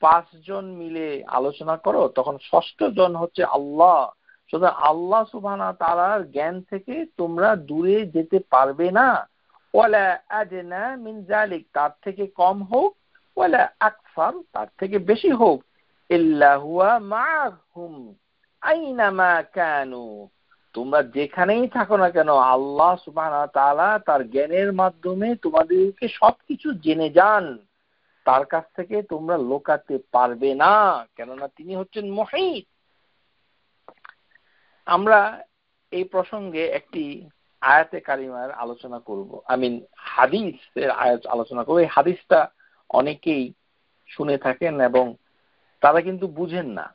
5 জন মিলে আলোচনা করো তখন ষষ্ঠ জন হচ্ছে আল্লাহ। সুতরাং আল্লাহ সুবহানাহু ওয়া তাআলার জ্ঞান থেকে তোমরা দূরে যেতে পারবে না। ওয়ালা আদনা মিন যালিক, তার থেকে কম হোক, ওয়ালা আকসার, তার থেকে বেশি হোক, ইল্লা হুয়া মা'হুম আইনামা কানু, তোমরা যেখানেই থাকো না কেন আল্লাহ সুবহানাহু ওয়া তাআলা তার জ্ঞানের মাধ্যমে তোমাদেরকে সবকিছু জেনে যান, তার কাছ থেকে তোমরা লুকাতে পারবে না, কেননা তিনি হচ্ছেন মুহীত। আমরা এই প্রসঙ্গে একটি আয়াতে কারিমার আলোচনা করব, হাদিসের আয়াত আলোচনা করব। এই হাদিসটা অনেকেই শুনে থাকেন এবং তারা কিন্তু বুঝেন না।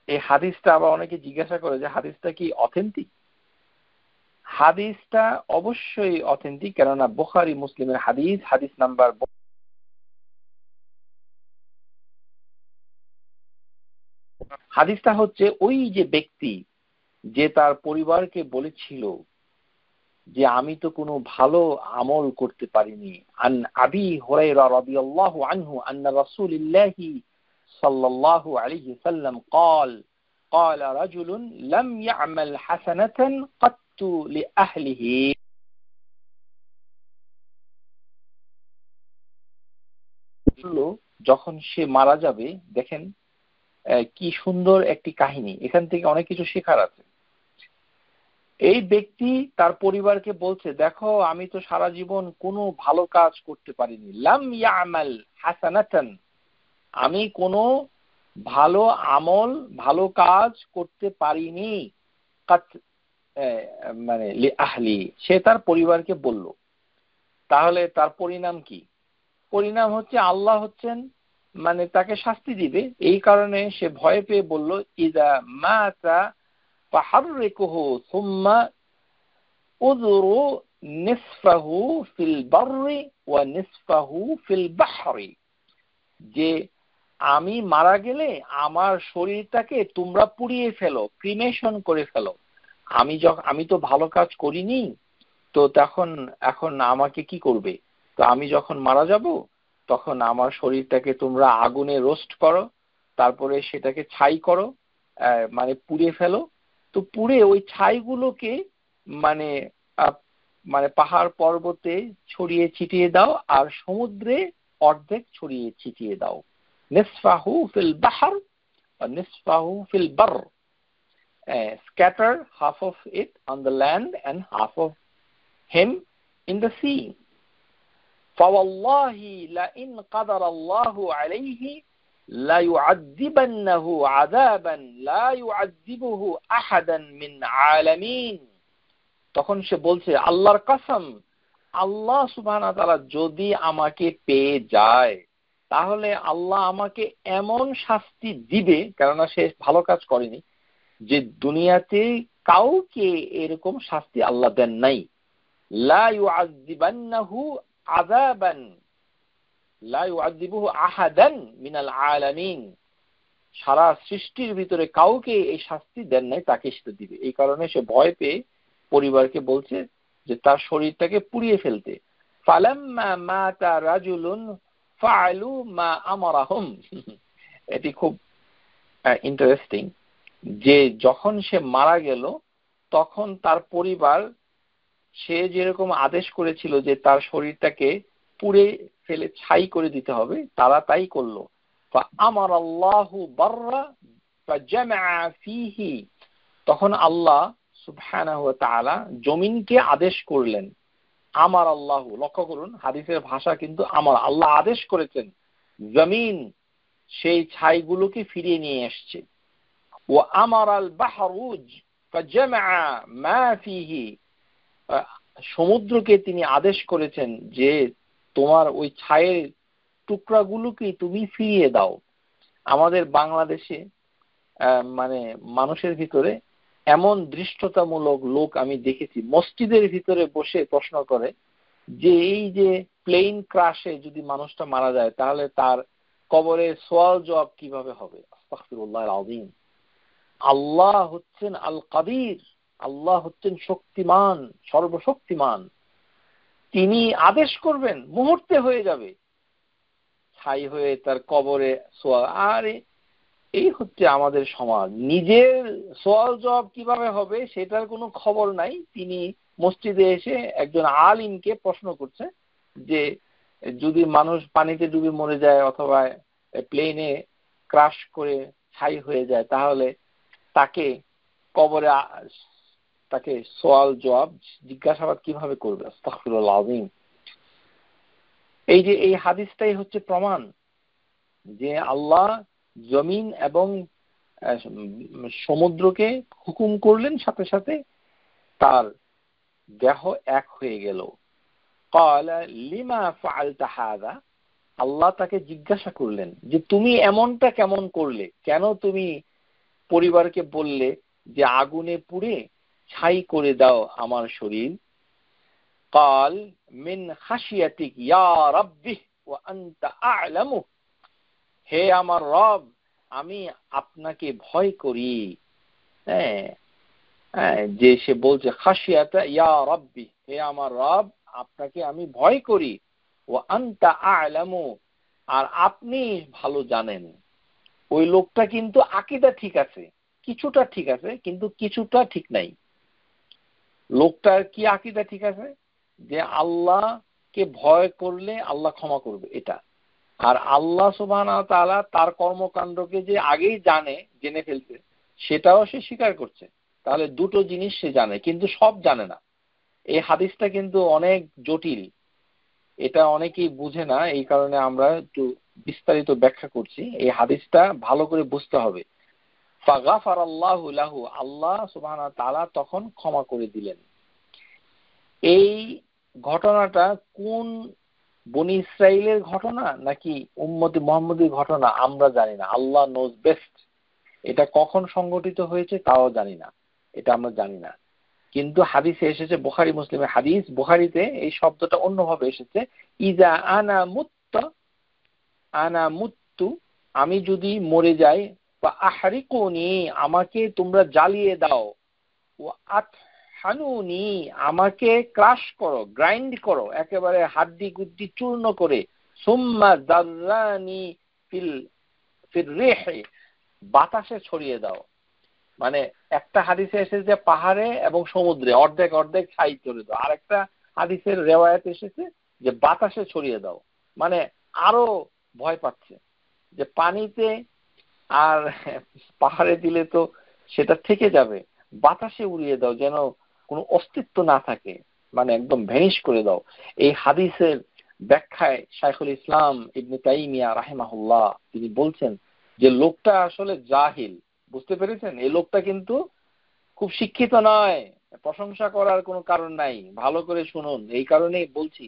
এই হাদিসটা আবার অনেকে জিজ্ঞাসা করে যে হাদিসটা কি অথেন্টিক? হাদিসটা অবশ্যই অথেন্টিক, কেননা বুখারী মুসলিমের হাদিস, হাদিস নাম্বার, হাদিসটা হচ্ছে ওই যে ব্যক্তি যে তার পরিবারকে বলেছিল যে আমি তো কোনো ভালো আমল করতে পারিনি। আন আবি হুরায়রা রাদিয়াল্লাহু আনহু আন্না রাসূলুল্লাহি সাল্লাল্লাহু আলাইহি সাল্লাম قال قال رجل لم يعمل حسنة قط لأهله যখন সে মারা যাবে, দেখেন কি সুন্দর একটি কাহিনী, এখান থেকে অনেক কিছু শেখার আছে। এই ব্যক্তি তার পরিবারকে বলছে, দেখো আমি তো সারা জীবন কোনো ভালো কাজ করতে পারিনি, লাম ইয়ামাল হাসানাতান, আমি কোনো ভালো আমল ভালো কাজ করতে পারিনি, মানে আহলি, সে তার পরিবারকে বলল। তাহলে তার পরিণাম কি? পরিণাম হচ্ছে আল্লাহ হচ্ছেন মানে তাকে শাস্তি দিবে। এই কারণে সে ভয় পেয়ে বলল, ইদা মাতা ফাহাররিকুহু সুম্মা উযরু নিসফাহু ফিল বাররি ওয়া নিসফাহু ফিল বাহরি, যে আমি মারা গেলে আমার শরীরটাকে তোমরা পুড়িয়ে ফেলো, ক্রিমেশন করে ফেলো। আমি তো ভালো কাজ করিনি, তো এখন আমাকে কি করবে? তো আমি যখন মারা যাব তখন আমার শরীরটাকে তোমরা আগুনে রোস্ট করো, তারপরে সেটাকে ছাই করো, মানে পুড়ে ফেলো। তো পুড়ে ওই ছাইগুলোকে মানে মানে পাহাড় পর্বতে ছড়িয়ে ছিটিয়ে দাও, আর সমুদ্রে অর্ধেক ছড়িয়ে ছিটিয়ে দাও। নিসফাহু ফিল বাহর ওয়া নিসফাহু ফিল বার, scatter half of it on the land and half of him in the sea. فوالله لئن قدر الله عليه لا يعذبنه عذابا لا يعذبه أحدا من عالمين। তখন সে বলছে, আল্লাহর কসম, আল্লাহ সুবহানাহু ওয়া তাআলা যদি আমাকে পেয়ে যায় তাহলে আল্লাহ আমাকে এমন শাস্তি দিবে, কেননা সে ভালো কাজ করেনি, যে দুনিয়াতে কাউকে এরকম শাস্তি আল্লাহ দেন নাই। লা ইউআযযিবান্নাহু আযাবান লা ইউআযযিবুহু আহাদান মিনাল আলামিন, সারা সৃষ্টির ভিতরে কাউকে এই শাস্তি দেন নাই, তাকে সেটা দিবে। এই কারণে সে ভয় পেয়ে পরিবারকে বলছে যে তার শরীরটাকে পুড়িয়ে ফেলতে। ফালাম্মা মাতা রাজুলুন ফাআলু মা আমারাহুম। এটি খুব ইন্টারেস্টিং যে যখন সে মারা গেল তখন তার পরিবার সে যেরকম আদেশ করেছিল যে তার শরীরটাকে পুড়ে ফেলে ছাই করে দিতে হবে, তারা তাই করলো। ফাআমারাল্লাহু বাররা ফাজামআ ফীহি, তখন আল্লাহ সুবহানাহু ওয়া তাআলা জমিনকে আদেশ করলেন। আমার আল্লাহ, লক্ষ্য করুন হাদিসের ভাষা কিন্তু আমার, আল্লাহ আদেশ করেছেন, জমিন সেই ছাইগুলোকে ফিরিয়ে নিয়ে আসছে। ওয়া আমারাল বাহরুজ ফাজামআ মা ফীহি, সমুদ্রকে তিনি আদেশ করেছেন যে তোমার ওই ছায়ের টুকরাগুলোকে তুমি ফিরিয়ে দাও। আমাদের বাংলাদেশে মানে মানুষের ভিতরে এমন দৃষ্টতামূলক লোক আমি দেখেছি, মসজিদের ভিতরে বসে প্রশ্ন করে যে এই যে প্লেন ক্রাশে যদি মানুষটা মারা যায় তাহলে তার কবরে সওয়াল জবাব কিভাবে হবে। আস্তাগফিরুল্লাহল আযীম। আল্লাহ হচ্ছেন আল কাদির, আল্লাহ হচ্ছেন শক্তিমান, সর্বশক্তিমান। তিনি আদেশ করবেন, মুহূর্তে হয়ে যাবে, ছাই হয়ে তার কবরে সওয়াল। আরে এই হচ্ছে আমাদের সমাজ, নিজের সওয়াল জবাব কিভাবে হবে সেটার কোনো খবর নাই। তিনি মসজিদে এসে একজন আলিমকে প্রশ্ন করছে যে যদি মানুষ পানিতে ডুবে মরে যায় অথবা প্লেনে ক্রাশ করে ছাই হয়ে যায় তাহলে তাকে কবরে তাকে সওয়াল জবাব জিজ্ঞাসাবাদ কিভাবে করবে। আস্তাগফিরুল্লাহ আযীম। এই যে এই হাদিসটাই হচ্ছে প্রমাণ যে আল্লাহ জমিন এবং সমুদ্রকে হুকুম করলেন, সাথে সাথে তার দেহ এক হয়ে গেল। ক্বালা লিমা ফাআলতা হাযা, আল্লাহ তাকে জিজ্ঞাসা করলেন যে তুমি এমনটা কেমন করলে, কেন তুমি পরিবারকে বললে যে আগুনে পুড়ে ছাই করে দাও আমার শরীর। ক্বাল মিন খাশিয়াতিক ইয়া রাব্বি ওয়া আনতা আ'লামু, হে আমার রব আমি আপনাকে ভয় করি। যে সে বলছে খাশিয়াতা ইয়া রাব্বি, হে আমার রব আপনাকে আমি ভয় করি, ওয়া আনতা আ'লামু, আর আপনি ভালো জানেন। ওই লোকটা কিন্তু আকীদা ঠিক আছে, কিছুটা ঠিক আছে কিন্তু কিছুটা ঠিক নাই। লোকটার কি আকীদা ঠিক আছে যে আল্লাহকে ভয় করলে আল্লাহ ক্ষমা করবে, এটা। আর আল্লাহ সুবহানাহু ওয়া তাআলা তার কর্মকাণ্ডকে যে আগেই জেনে ফেলছে, সেটাও সে স্বীকার করছে। তাহলে দুটো জিনিস সে জানে কিন্তু সব জানে না। এই হাদিসটা কিন্তু অনেক জটিল, এটা অনেকেই বুঝে না, এই কারণে আমরা একটু বিস্তারিত ব্যাখ্যা করছি। এই হাদিসটা ভালো করে বুঝতে হবে। ফাগাফারাল্লাহু লাহু, আল্লাহ সুবহানাহু ওয়া তাআলা তখন ক্ষমা করে দিলেন। এই ঘটনাটা কোন বনি ইসরাইলের ঘটনা নাকি উম্মতে মুহাম্মদের ঘটনা আমরা জানি না, আল্লাহ নোজ বেস্ট। এটা কখন সংঘটিত হয়েছে তাও জানি না, এটা আমরা জানি না। কিন্তু হাদিসে এসেছে, বুখারী মুসলিমের হাদিস, বুখারীতে এই শব্দটা অন্যভাবে এসেছে, ইজা আনা মুত্তু, আমি যদি মরে যাই, বা আহরিকুনি, আমাকে তোমরা জ্বালিয়ে দাও, ও আতহানুনি, আমাকে ক্রাশ করো, গ্রাইন্ড করো, একেবারে হাড্ডি গুড্ডি চূর্ণ করে, সুম্মা যাররানি ফিল রিহি, বাতাসে ছড়িয়ে দাও। মানে একটা হাদিসে এসেছে যে পাহাড়ে এবং সমুদ্রে অর্ধেক অর্ধেক ছাই করে দাও, আর একটা হাদিসের রেওয়ায়াত এসেছে যে বাতাসে ছড়িয়ে দাও। মানে আরো ভয় পাচ্ছে যে পানিতে আর পাহাড়ে দিলে তো সেটা থেকে যাবে, বাতাসে উড়িয়ে দাও, যেন কোনো অস্তিত্ব না থাকে, মানে একদম ভ্যানিশ করে দাও। এই হাদিসের ব্যাখ্যায় শাইখুল ইসলাম ইবনে তাইমিয়া রাহিমাহুল্লাহ তিনি বলছেন যে লোকটা আসলে জাহিল। বুঝতে পেরেছেন? এই লোকটা কিন্তু খুব শিক্ষিত নয়, প্রশংসা করার কোনো কারণ নাই, ভালো করে শুনুন। এই কারণেই বলছি,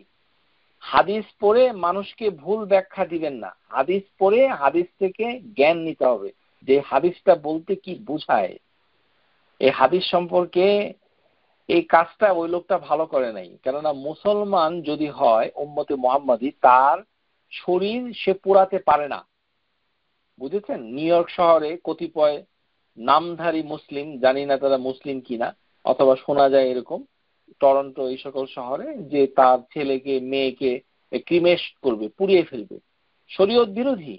হাদিস পড়ে মানুষকে ভুল ব্যাখ্যা দিবেন না। হাদিস পড়ে হাদিস থেকে জ্ঞান নিতে হবে যে হাদিসটা বলতে কি বোঝায়। এই হাদিস সম্পর্কে এই কাজটা ওই লোকটা ভালো করে নাই। কেননা মুসলমান যদি হয় উম্মতে মুহাম্মাদি, তার শরীর সে পোড়াতে পারে না। বুঝেছেন? নিউ ইয়র্ক শহরে কতিপয় নামধারী মুসলিম, জানি না তারা মুসলিম কিনা, অথবা শোনা যায় এরকম টরন্টো এই সকল শহরে, যে তার ছেলেকে মেয়েকে ক্রিমেশ করবে, পুড়িয়ে ফেলবে, শরীয়ত বিরোধী।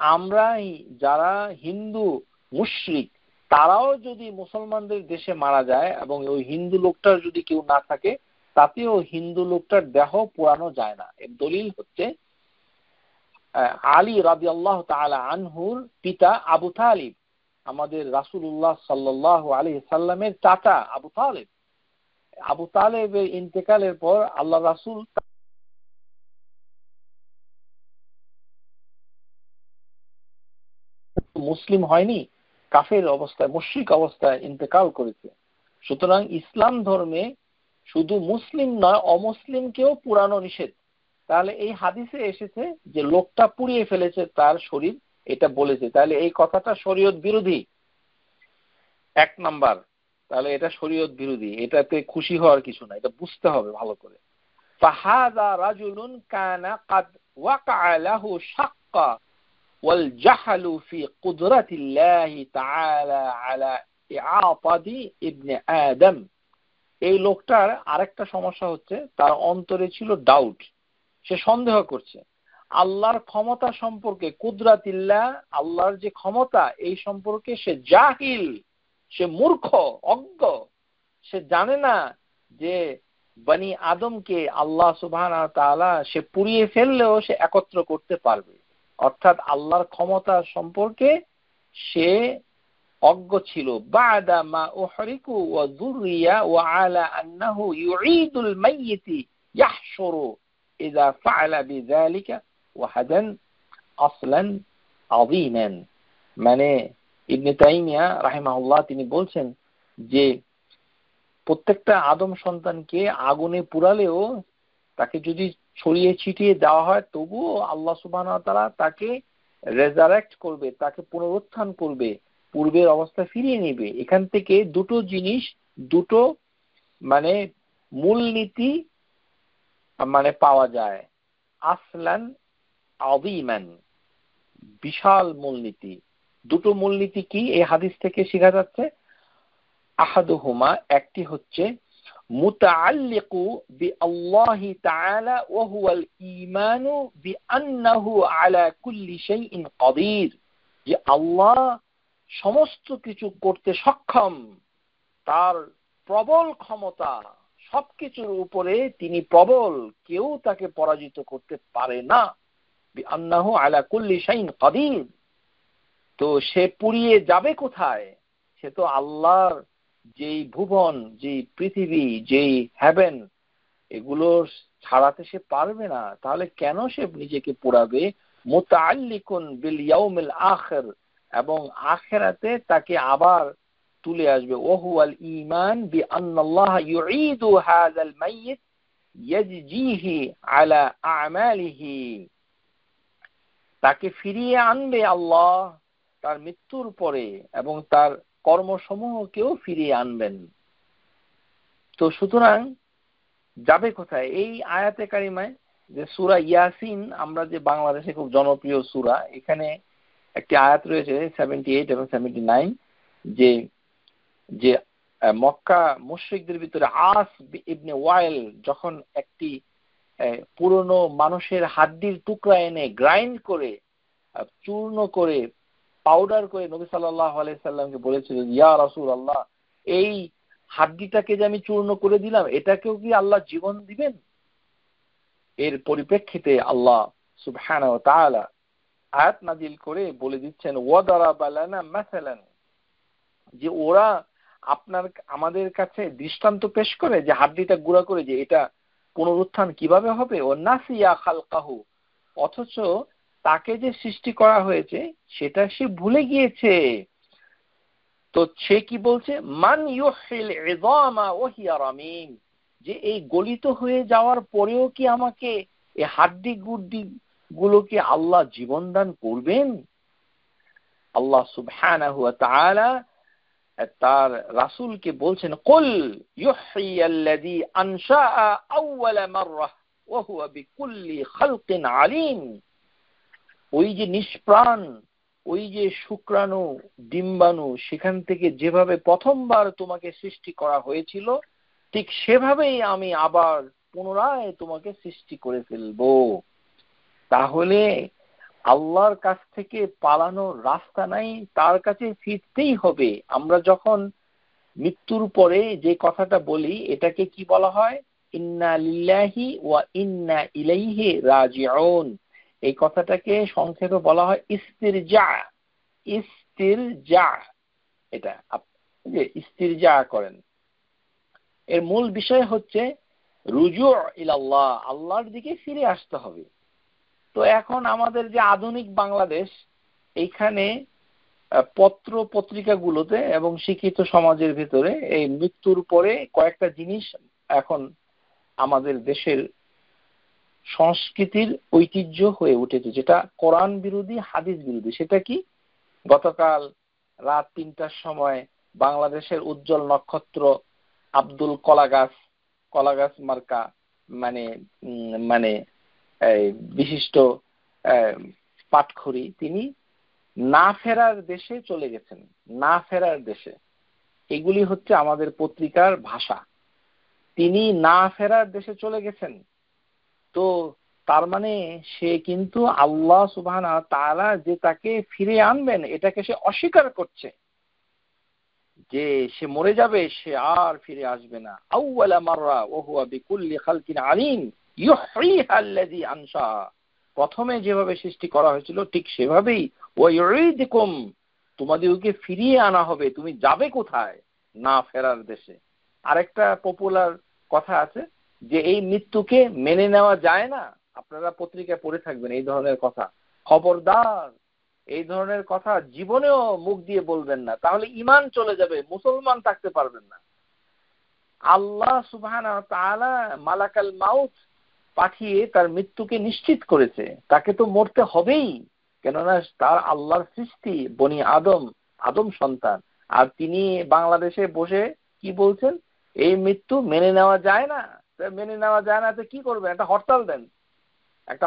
আমরা যারা হিন্দু মুশরিক, তারাও যদি মুসলমানদের দেশে মারা যায় এবং ওই হিন্দু লোকটার যদি কেউ না থাকে, তাতেও হিন্দু লোকটার দেহ পোড়ানো যায় না। এর দলিল হচ্ছে আলী রাদিয়াল্লাহু তাআলা আনহুর পিতা আবু তালিব, আমাদের রাসূলুল্লাহ সাল্লাল্লাহু আলাইহি সাল্লামের চাচা আবু তালিব। আবু তালেবের ইন্তেকালের পর আল্লাহ রাসূল মুসলিম হয়নি, কাফের অবস্থায়, মুশরিক অবস্থায় ইন্তেকাল করেছে। সুতরাং ইসলাম ধর্মে শুধু মুসলিম নয়, অমুসলিমকেও পুরানো নিষেধ। তাহলে এই হাদিসে এসেছে যে লোকটা পুড়িয়ে ফেলেছে তার শরীর, এটা বলেছে, তাহলে এই কথাটা শরীয়ত বিরোধী। এক নাম্বার, তাহলে এটা শরীয়ত বিরোধী, এটাতে খুশি হওয়ার কিছু না, এটা বুঝতে হবে ভালো করে। ফাহাযা রাজুলুন কানা ক্বাদ ওয়াকা'a লাহু শাক্কা ওয়াল জাহলু ফি কুদরাতিল্লাহি তাআলা আলা ইআতাদি ইবনে আদম। এই লোকটার আরেকটা সমস্যা হচ্ছে, তার অন্তরে ছিল ডাউট, সে সন্দেহ করছে আল্লাহর ক্ষমতা সম্পর্কে, কুদরাতিল্লাহ, আল্লাহর যে ক্ষমতা, এই সম্পর্কে সে জাহিল, সে মূর্খ, অজ্ঞ। সে জানে না যে বনি আদমকে আল্লাহ সুবহানাহু ওয়া তাআলা সে পুড়িয়ে ফেললেও সে একত্র করতে পারবে। অর্থাৎ আল্লাহর ক্ষমতা সম্পর্কে সে অজ্ঞ ছিল। বা'দা মা উহরিকু ওয়া যুররিয়া ওয়া আলা আন্নাহু ইউঈদুল মাইয়িতি ইয়াহশুরু ইযা ফাআলা বিযালিকা ওয়াহাদান আসলান আযীমান। মানে ইবনে তাইমিয়া রাহিমাহুল্লাহ তিনি বলছেন যে প্রত্যেকটা আদম সন্তানকে আগুনে পুড়ালেও, তাকে যদি ছড়িয়ে ছিটিয়ে দেওয়া হয়, তবুও আল্লাহ সুবহানাহু ওয়া তাআলা তাকে রেজারেক্ট করবে, তাকে পুনরুত্থান করবে, পূর্বের অবস্থা ফিরিয়ে নেবে। এখান থেকে দুটো জিনিস, দুটো মানে মূলনীতি মানে পাওয়া যায়। আসলান আযীমান, বিশাল মূলনীতি। দুটো মূলনীতি কি এই হাদিস থেকে শেখা যাচ্ছে? আহাদুহুমা, একটি হচ্ছে মুতাআল্লিকু বিআল্লাহি তাআলা ওয়া হুয়াল ঈমানু বিআন্নাহু আলা কুল্লি শাইইন কাদির, যে আল্লাহ সমস্ত কিছু করতে সক্ষম, তার প্রবল ক্ষমতা, সবকিছুর উপরে তিনি প্রবল, কেউ তাকে পরাজিত করতে পারে না। বিআন্নাহু আলা কুল্লি শাইইন কাদির। তো সে পুড়িয়ে যাবে কোথায়? সে তো আল্লাহর যেই ভুবন, যেই পৃথিবী, যেই হেভেন, এগুলো ছাড়াতে সে পারবে না। তাহলে কেন সে নিজেকে পোড়াবে? মুতাআল্লিকুন বিল ইয়াউমিল আখির, এবং আখিরাতে তাকে আবার তুলে আসবে। ওহুয়াল ঈমান বিআন্নাল্লাহ ইউঈদু হাযাল মাইয়িত ইয়াজজিহি আলা আমালিহি। তাকে ফিরিয়ে আনবে আল্লাহ তার মৃত্যুর পরে, এবং তার কর্মসমূহকেও ফিরিয়ে আনবেন। তো সুতরাং যাবে কোথায়? এই আয়াতে কারিমায় যে সূরা ইয়াসিন, আমরা যে বাংলাদেশে খুব জনপ্রিয় সূরা, এখানে একটি আয়াত রয়েছে 78 এবং 79, যে যে মক্কা মুশরিকদের ভিতরে আস ইবনে ওয়াইল যখন একটি পুরনো মানুষের হাড্ডির টুকরা এনে গ্রাইন্ড করে, চূর্ণ করে, পাউডার করে নবী সাল্লাল্লাহু আলাইহি সাল্লামকে বলেছিল, ইয়া রাসূলুল্লাহ, এই হাড্ডিটাকে যে আমি চূর্ণ করে দিলাম, এটাকেও কি আল্লাহ জীবন দিবেন? এর পরিপ্রেক্ষিতে আল্লাহ সুবহানাহু ওয়া তাআলা আয়াত নাযিল করে বলে দিচ্ছেন, ওয়াদারাবা লানা মাসালান, যে ওরা আমাদের কাছে দৃষ্টান্ত পেশ করে, যে হাড্ডিটা গুঁড়া করে, যে এটা পুনরুত্থান কিভাবে হবে। ও নাসিয়া খালকাহু, অথচ তাকে যে সৃষ্টি করা হয়েছে সেটা সে ভুলে গিয়েছে। তো সে কি বলছে? মান ইউহিল ইযামা ওয়া হিয়া রামিম, যে এই গলিত হয়ে যাওয়ার পরেও কি আমাকে এই হাড্ডি গুড্ডি গুলোকে আল্লাহ জীবন দান করবেন? আল্লাহ সুবহানাহু ওয়া তাআলা তার রাসূলকে বলছেন, কুল ইউহয়িয়াল্লাযী আনশাআ আউওয়ালা মাররাহ ওয়া হুয়া বিকুল্লি খালকিন আলীম। ওই যে নিষ্প্রাণ, ওই যে শুক্রাণু, ডিম্বাণু, সেখান থেকে যেভাবে প্রথমবার তোমাকে সৃষ্টি করা হয়েছিল, ঠিক সেভাবেই আমি আবার পুনরায় তোমাকে সৃষ্টি করে ফেলবো। তাহলে আল্লাহর কাছ থেকে পালানোর রাস্তা নাই, তার কাছে ফিরতেই হবে। আমরা যখন মৃত্যুর পরে যে কথাটা বলি, এটাকে কি বলা হয়? ইন্না লিল্লাহি ওয়া ইন্না ইলাইহি রাজিউন। এই কথাটাকে সংক্ষেপে বলা হয় ইস্তিরজা। ইস্তিরজা, এটা যে ইস্তিরজা করেন, এর মূল বিষয় হচ্ছে রুজু ইলাল্লাহ, আল্লাহর দিকে ফিরে আসতে হবে। তো এখন আমাদের যে আধুনিক বাংলাদেশ, এইখানে পত্র পত্রিকাগুলোতে এবং শিক্ষিত সমাজের ভিতরে এই মৃত্যুর পরে কয়েকটা জিনিস এখন আমাদের দেশের সংস্কৃতির ঐতিহ্য হয়ে উঠেছে, যেটা কোরআন বিরোধী, হাদিস বিরোধী। সেটা কি? গতকাল রাত ৩টার সময় বাংলাদেশের উজ্জ্বল নক্ষত্র আব্দুল কলাগাছ মার্কা, মানে মানে বিশিষ্ট পাটখড়ি, তিনি না ফেরার দেশে চলে গেছেন। না ফেরার দেশে, এগুলি হচ্ছে আমাদের পত্রিকার ভাষা। তিনি না ফেরার দেশে চলে গেছেন। তো তার মানে সে কিন্তু আল্লাহ সুবহানাহু ওয়া তাআলা যে তাকে ফিরে আনবেন, এটাকে সে অস্বীকার করছে, যে সে মরে যাবে, সে আর ফিরে আসবে না। আউওয়ালা মাররা ওয়া হুয়া বিকুল্লি খালকিন আলীম ইউহয়িহা আল্লাযী আনশা, প্রথমে যেভাবে সৃষ্টি করা হয়েছিল ঠিক সেভাবেই, ওয়া ইউঈদুকুম, তোমাদেরকে ফিরিয়ে আনা হবে। তুমি যাবে কোথায়? না ফেরার দেশে। আরেকটা পপুলার কথা আছে যে এই মৃত্যুকে মেনে নেওয়া যায় না। আপনারা পত্রিকায় পড়ে থাকবেন এই ধরনের কথা। খবরদার, এই ধরনের কথা জীবনেও মুখ দিয়ে বলবেন না, তাহলে ঈমান চলে যাবে, মুসলমান থাকতে পারবেন না। আল্লাহ সুবহানাহু ওয়া তাআলা মালাকাল মাউত পাঠিয়ে তার মৃত্যুকে নিশ্চিত করেছে। তাকে তো মরতে হবেই, কেননা তার আল্লাহর সৃষ্টি, বনি আদম সন্তান। আর তিনি বাংলাদেশে বসে কি বলছেন? এই মৃত্যু মেনে নেওয়া যায় না। মেনে নেওয়া যায় না তো কি করবেন? একটা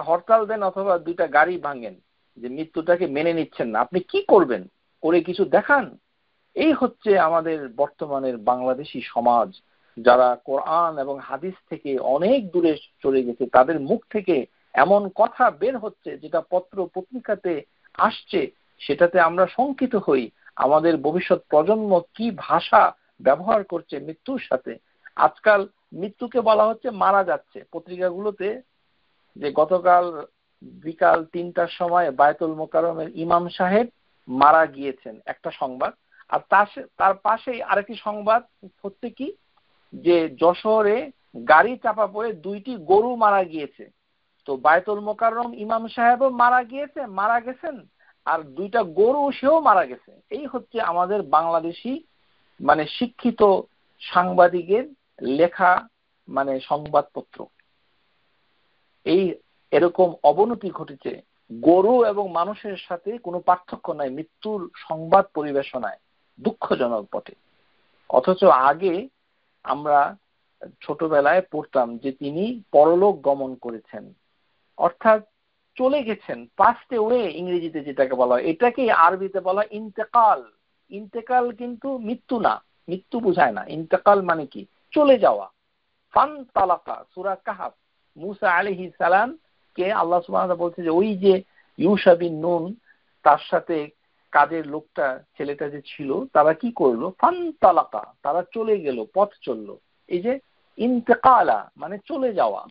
হরতাল দেন অথবা 2টা গাড়ি ভাঙেন, যে মৃত্যুটাকে মেনে নিচ্ছেন না। আপনি কি করবেন? করে কিছু দেখান। এই হচ্ছে আমাদের বর্তমানের বাংলাদেশি সমাজ, যারা কোরআন এবং হাদিস থেকে অনেক দূরে চলে গেছে। তাদের মুখ থেকে এমন কথা বের হচ্ছে যেটা পত্র পত্রিকাতে আসছে, সেটাতে আমরা শঙ্কিত হই। আমাদের ভবিষ্যৎ প্রজন্ম কি ভাষা ব্যবহার করছে মৃত্যুর সাথে। আজকাল মৃত্যুকে বলা হচ্ছে মারা যাচ্ছে। পত্রিকাগুলোতে যে গতকাল বিকাল 3টার সময় বায়তুল মোকাররমের ইমাম সাহেব মারা গিয়েছেন, একটা সংবাদ। আর তার পাশেই আরেকটি সংবাদ হচ্ছে কি, যে যশোরে গাড়ি চাপা পড়ে 2টি গরু মারা গিয়েছে। তো বায়তুল মোকাররম ইমাম সাহেবও মারা গেছেন, আর 2টা গরু সেও মারা গেছে। এই হচ্ছে আমাদের বাংলাদেশি মানে শিক্ষিত সাংবাদিকের লেখা মানে সংবাদপত্র। এরকম অবনতি ঘটেছে। গরু এবং মানুষের সাথে কোনো পার্থক্য নাই মৃত্যুর সংবাদ পরিবেশনায়, দুঃখজনক বটে। অথচ আগে আমরা ছোটবেলায় পড়তাম যে তিনি পরলোক গমন করেছেন, অর্থাৎ চলে গেছেন, পাস্টে ওয়ে ইংরেজিতে যেটাকে বলা হয়, এটাকেই আরবিতে বলা ইন্তেকাল। ইন্তেকাল কিন্তু মৃত্যু না, মৃত্যু বোঝায় না। ইন্তেকাল মানে কি? চলে যাওয়া। ফানতালাকা, সূরা কাহফ, মুসা আলাইহিস সালাম কে আল্লাহ সুবহানাহু ওয়া তাআলা বলছে যে ওই যে ইউশা বিন নুন তার সাথে কাজের লোকটা, ছেলেটা যে ছিল, তারা কি করলো? ফানতালাকা, তারা চলে গেল, পথ চললো। এই যে ইন্তেকালা মানে চলে যাওয়া।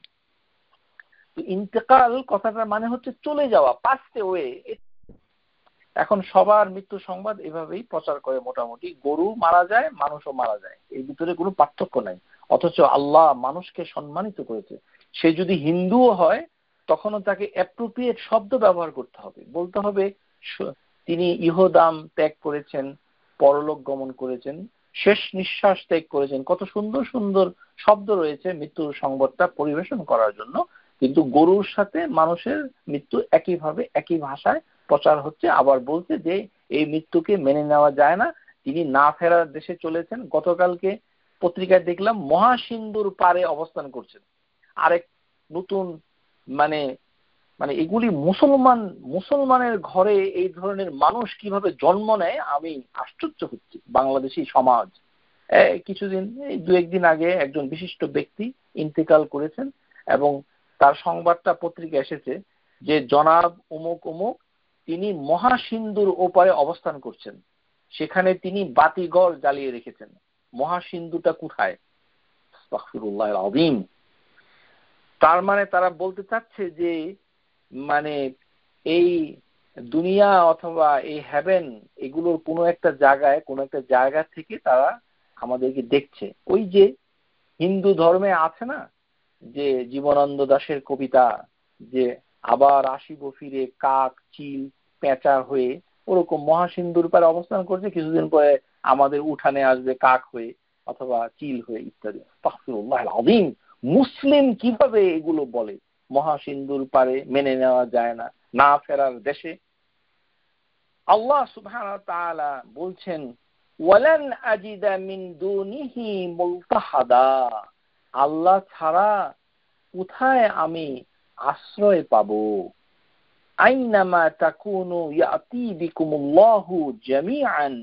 তো ইন্তেকাল কথাটার মানে হচ্ছে চলে যাওয়া, পাস্টে ওয়ে। এখন সবার মৃত্যু সংবাদ এভাবেই প্রচার করে মোটামুটি। গরু মারা যায়, মানুষও মারা যায়, এর ভিতরে কোনো পার্থক্য নাই। অথচ আল্লাহ মানুষকে সম্মানিত করেছে। সে যদি হিন্দুও হয় তখনও তাকে অ্যাপ্রোপ্রিয়েট শব্দ ব্যবহার করতে হবে, বলতে হবে তিনি ইহদাম ত্যাগ করেছেন, পরলোক গমন করেছেন, শেষ নিঃশ্বাস ত্যাগ করেছেন। কত সুন্দর সুন্দর শব্দ রয়েছে মৃত্যুর সংবাদটা পরিবেশন করার জন্য। কিন্তু গরুর সাথে মানুষের মৃত্যু একইভাবে একই ভাষায় প্রচার হচ্ছে। আবার বলছে যে এই মৃত্যুকে মেনে নেওয়া যায় না, তিনি না ফেরার দেশে চলেছেন। গতকালকে পত্রিকায় দেখলাম মহাসিন্ধুর পারে অবস্থান করছেন। আরেক নতুন মানে মানে এগুলি মুসলমানের ঘরে এই ধরনের মানুষ কিভাবে জন্ম নেয়, আমি আশ্চর্য হচ্ছি। বাংলাদেশি সমাজ কিছুদিন, এই 2-1 দিন আগে একজন বিশিষ্ট ব্যক্তি ইন্তেকাল করেছেন এবং তার সংবাদটা পত্রিকা এসেছে যে জনাব অমুক অমুক তিনি মহাসিন্ধুর ওপারে অবস্থান করছেন, সেখানে তিনি বাতিঘর জ্বালিয়ে রেখেছেন। মহাসিন্ধুটা কোথায়? আস্তাগফিরুল্লাহিল আযীম। তার মানে তারা বলতে চাচ্ছে যে মানে এই দুনিয়া অথবা এই হেভেন, এগুলোর কোনো একটা জায়গা থেকে তারা আমাদেরকে দেখছে। ওই যে হিন্দু ধর্মে আছে না যে জীবনানন্দ দাশের কবিতা, যে আবার আসিব ফিরে কাক চিল পেঁচা হয়ে, ওরকম মহাসিন্ধুর পারে অবস্থান করছে, কিছুদিন পরে আমাদের উঠানে আসবে কাক হয়ে অথবা চিল হয়ে ইত্যাদি। আস্তাগফিরুল্লাহিল আযীম। মুসলিম কিভাবে এগুলো বলে? মহাসিন্ধুর পারে মেনে নেওয়া যায় না, না ফেরার দেশে। আল্লাহ সুবহানাহু ওয়া তাআলা বলছেন ওয়ালান আজিদা মিন দুনিহি মুলতাহাদা, আল্লাহ ছাড়া কোথায় আমি আশ্রয় পাবো? আইনামা তাকুনু ইয়াতি বিকুমুল্লাহু জামিআন।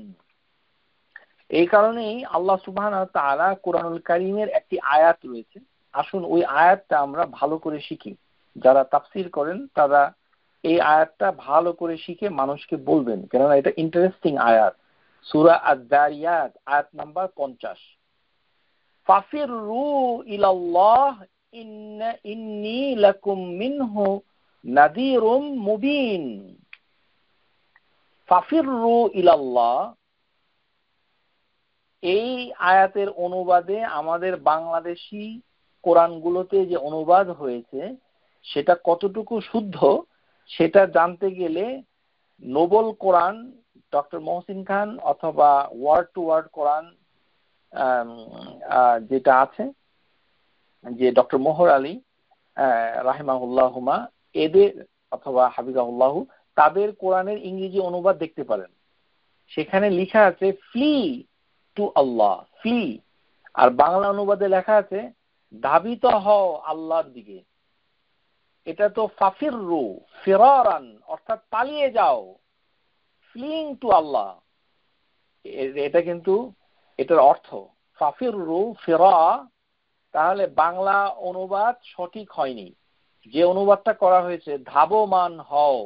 এই কারণেই আল্লাহ সুবহানাহু ওয়া তাআলা কোরআনুল কারীমের একটি আয়াত রয়েছে, আসুন ওই আয়াতটা আমরা ভালো করে শিখি। যারা তাফসীর করেন তারা এই আয়াতটা ভালো করে শিখে মানুষকে বলবেন, কেননা এটা ইন্টারেস্টিং আয়াত। সূরা আদ-দারিয়াত আয়াত নাম্বার 50। ফাফিরু ইলাল্লাহ ইন্নী লাকুম মিনহু নাযীরুম মুবিন। ফাফিরু ইলাল্লাহ, এই আয়াতের অনুবাদে আমাদের বাংলাদেশি কোরআনগুলোতে যে অনুবাদ হয়েছে সেটা কতটুকু শুদ্ধ সেটা জানতে গেলে নোবেল কোরআন ডক্টর মহসিন খান অথবা ওয়ার্ড টু ওয়ার্ড কোরআন যেটা আছে যে ডক্টর মোহর আলী রাহিমাহুল্লাহুমা, এদের অথবা হাফিজাহুল্লাহু, তাদের কোরআনের ইংরেজি অনুবাদ দেখতে পারেন। সেখানে লেখা আছে ফ্লি টু আল্লাহ, ফ্লি। আর বাংলা অনুবাদে লেখা আছে ধাবিত হও আল্লাহর দিকে। এটা তো ফাফিররু ফিরারান, অর্থাৎ পালিয়ে যাও, ফ্লিং টু আল্লাহ। এটা কিন্তু এটার অর্থ ফাফিররু ফিরা। তাহলে বাংলা অনুবাদ সঠিক হয়নি। যে অনুবাদটা করা হয়েছে ধাবমান হও,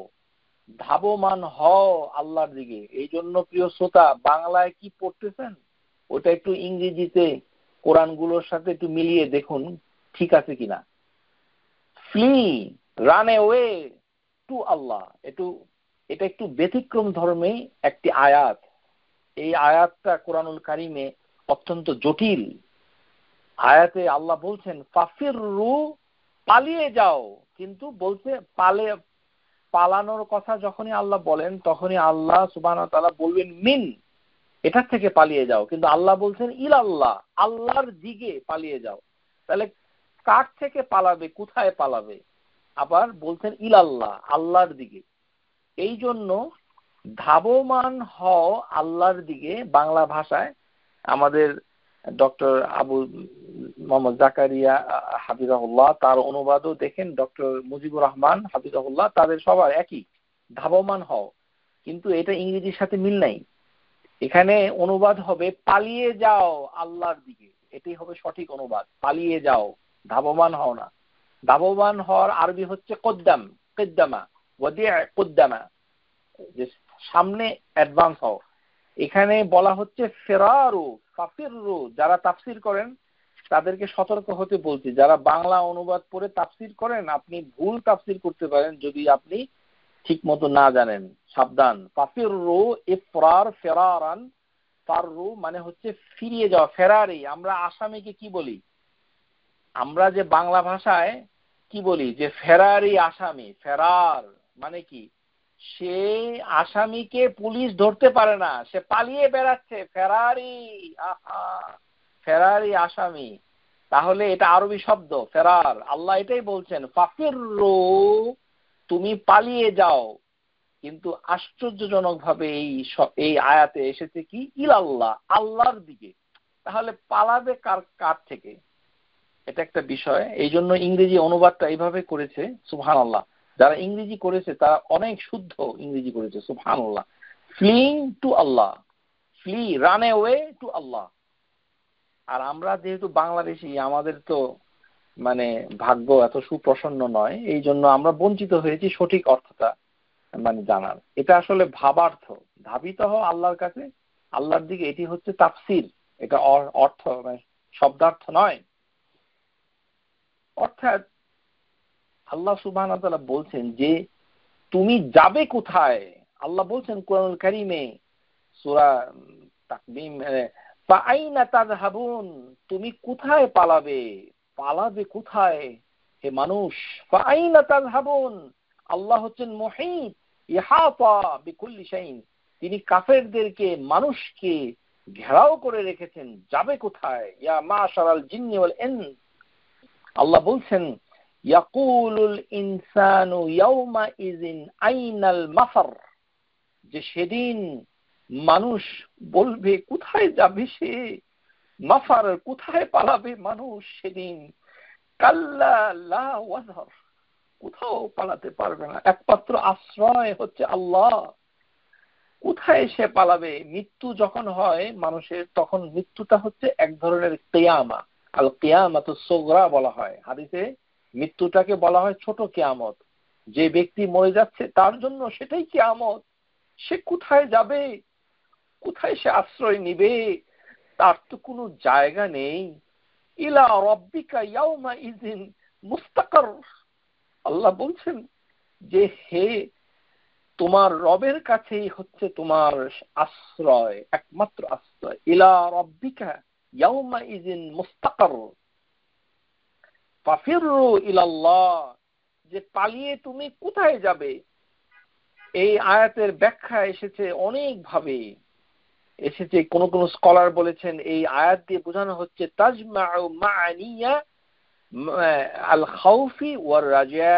ধাবমান হও আল্লাহর দিকে। এই জন্য প্রিয় শ্রোতা, বাংলায় কি পড়তেছেন ওটা একটু ইংরেজিতে কোরআনগুলোর সাথে একটু মিলিয়ে দেখুন ঠিক আছে কিনা। ফ্লি, রান অ্যাওয়ে টু আল্লাহ, এটা একটু ব্যতিক্রম ধর্মে একটি আয়াত। এই আয়াতটা কোরআনুল কারিমে অত্যন্ত জটিল। আয়াতে আল্লাহ বলছেন ফাফিররু, পালিয়ে যাও, কিন্তু বলছে পালানোর কথা যখনই আল্লাহ বলেন তখনই আল্লাহ সুবহানাহু ওয়া তাআলা বলবেন মিন, এটা থেকে পালিয়ে যাও, কিন্তু আল্লাহ বলছেন ইলাল্লাহ, আল্লাহর দিকে পালিয়ে যাও। তাহলে কার থেকে পালাবে, কোথায় পালাবে? আবার বলছেন ইলাল্লাহ, আল্লাহর দিকে। এই জন্য ধাবমান হও আল্লাহর দিকে বাংলা ভাষায় আমাদের ডক্টর আবু মোহাম্মদ জাকারিয়া হাফিজাহুল্লাহ তার অনুবাদও দেখেন, ডক্টর মুজিবুর রহমান হাফিজাহুল্লাহ, তাদের সবার একই, ধাবমান হও। কিন্তু এটা ইংরেজির সাথে মিল নাই। এখানে অনুবাদ হবে পালিয়ে যাও আল্লাহর দিকে, এটাই হবে সঠিক অনুবাদ, পালিয়ে যাও, ধাবমান হও না। ধাবমান হওয়ার আরবি হচ্ছে কদ্দাম, কদ্দামা, ওয়াদি'a কদ্দামা, যে সামনে অ্যাডভান্স হও। এখানে বলা হচ্ছে ফেরারু, ফাফিররু। যারা তাফসির করেন তাদেরকে সতর্ক হতে বলছি, যারা বাংলা অনুবাদ পড়ে তাফসির করেন আপনি ভুল তাফসির করতে পারেন যদি আপনি ঠিক মতো না জানেন, সাবধান। ফাফিররু ইফরার ফেরারান, ফাররু মানে হচ্ছে ফিরিয়ে যাওয়া, ফেরারি। আমরা আসামিকে কি বলি? আমরা যে বাংলা ভাষায় কি বলি যে ফেরারি আসামি, ফেরার মানে কি? সে আসামিকে পুলিশ ধরতে পারে না, সে পালিয়ে বেড়াচ্ছে, ফেরারি। আহা, ফেরারি আসামি। তাহলে এটা আরবি শব্দ ফেরার। আল্লাহ এটাই বলছেন ফাফিররু, তুমি পালিয়ে যাও। কিন্তু আশ্চর্যজনক ভাবে এই আয়াতে এসেছে কি ইলাল্লাহ, আল্লাহর দিকে। তাহলে পালাবে কার থেকে? এটা একটা বিষয়। এই জন্য ইংরেজি অনুবাদটা এইভাবে করেছে, সুবহানাল্লাহ। যারা ইংরেজি করেছে তারা অনেক শুদ্ধ ইংরেজি করেছে, সুবহানাল্লাহ। Fleeing to Allah, flee, run away to Allah. আর আমরা যেহেতু বাংলাদেশি, আমাদের তো মানে ভাগ্য এত সুপ্রসন্ন নয়, এই জন্য আমরা বঞ্চিত হয়েছি সঠিক অর্থটা মানে জানার। এটা আসলে ভাবার্থ, ধাবিত হও আল্লাহর কাছে, আল্লাহর দিকে, এটি হচ্ছে তাফসির। এটা অর্থ মানে শব্দার্থ নয়। অর্থাৎ আল্লাহ সুবহানাহু ওয়া তাআলা বলছেন যে তুমি যাবে কোথায়। আল্লাহ বলছেন কোরআনুল কারীমে সূরা তাকবীর, ফাআইনা তাযহাবুন, তুমি কোথায় পালাবে, পালাবে কোথায় হে মানুষ? ফাআইনা তাযহাবুন, আল্লাহ হচ্ছেন মুহীত, ইহাতা বিকুল্লি শাইইন, তিনি কাফেরদেরকে, মানুষকে ঘেরাও করে রেখেছেন, যাবে কোথায়? ইয়া মাশারাল জিন্নি ওয়াল ইনস, আল্লাহ বলছেন ইয়াকুলুল ইনসানু ইয়াউমা ইযিন আইনাল মাফার, যে সেদিন মানুষ বলবে কোথায় যাবে সে, মাফার, কোথায় পালাবে মানুষ সেদিন? কাল্লা লা ওয়াজহার, কোথাও পালাতে পারবে না, একমাত্র আশ্রয় হচ্ছে আল্লাহ। কোথায় সে পালাবে? মৃত্যু যখন হয় মানুষের, তখন মৃত্যুটা হচ্ছে এক ধরনের কিয়ামা, আল কিয়ামাতুস সুগরা বলা হয় হাদিসে। মৃত্যুটাকে বলা হয় ছোট কিয়ামত। যে ব্যক্তি মরে যাচ্ছে তার জন্য সেটাই কিয়ামত। সে কোথায় যাবে, কোথায় সে আশ্রয় নিবে? তার তো কোনো জায়গা নেই। ইলা রাব্বিকা ইয়াউমা ইযিন মুস্তাকার, আল্লাহ বলছেন যে হে, তোমার রবের কাছেই হচ্ছে তোমার আশ্রয়, একমাত্র আশ্রয়। ইলা রাব্বিকা ইয়াউমা ইযিন মুস্তাকার ফাফিরু ইলাল্লাহ, যে পালিয়ে তুমি কোথায় যাবে? এই আয়াতের ব্যাখ্যা এসেছে অনেক ভাবে এসেছে। কোন কোন স্কলার বলেছেন এই আয়াত দিয়ে বোঝানো হচ্ছে তাজমাউ মাআনিয়া আল খাউফি ওয়ার রাজা,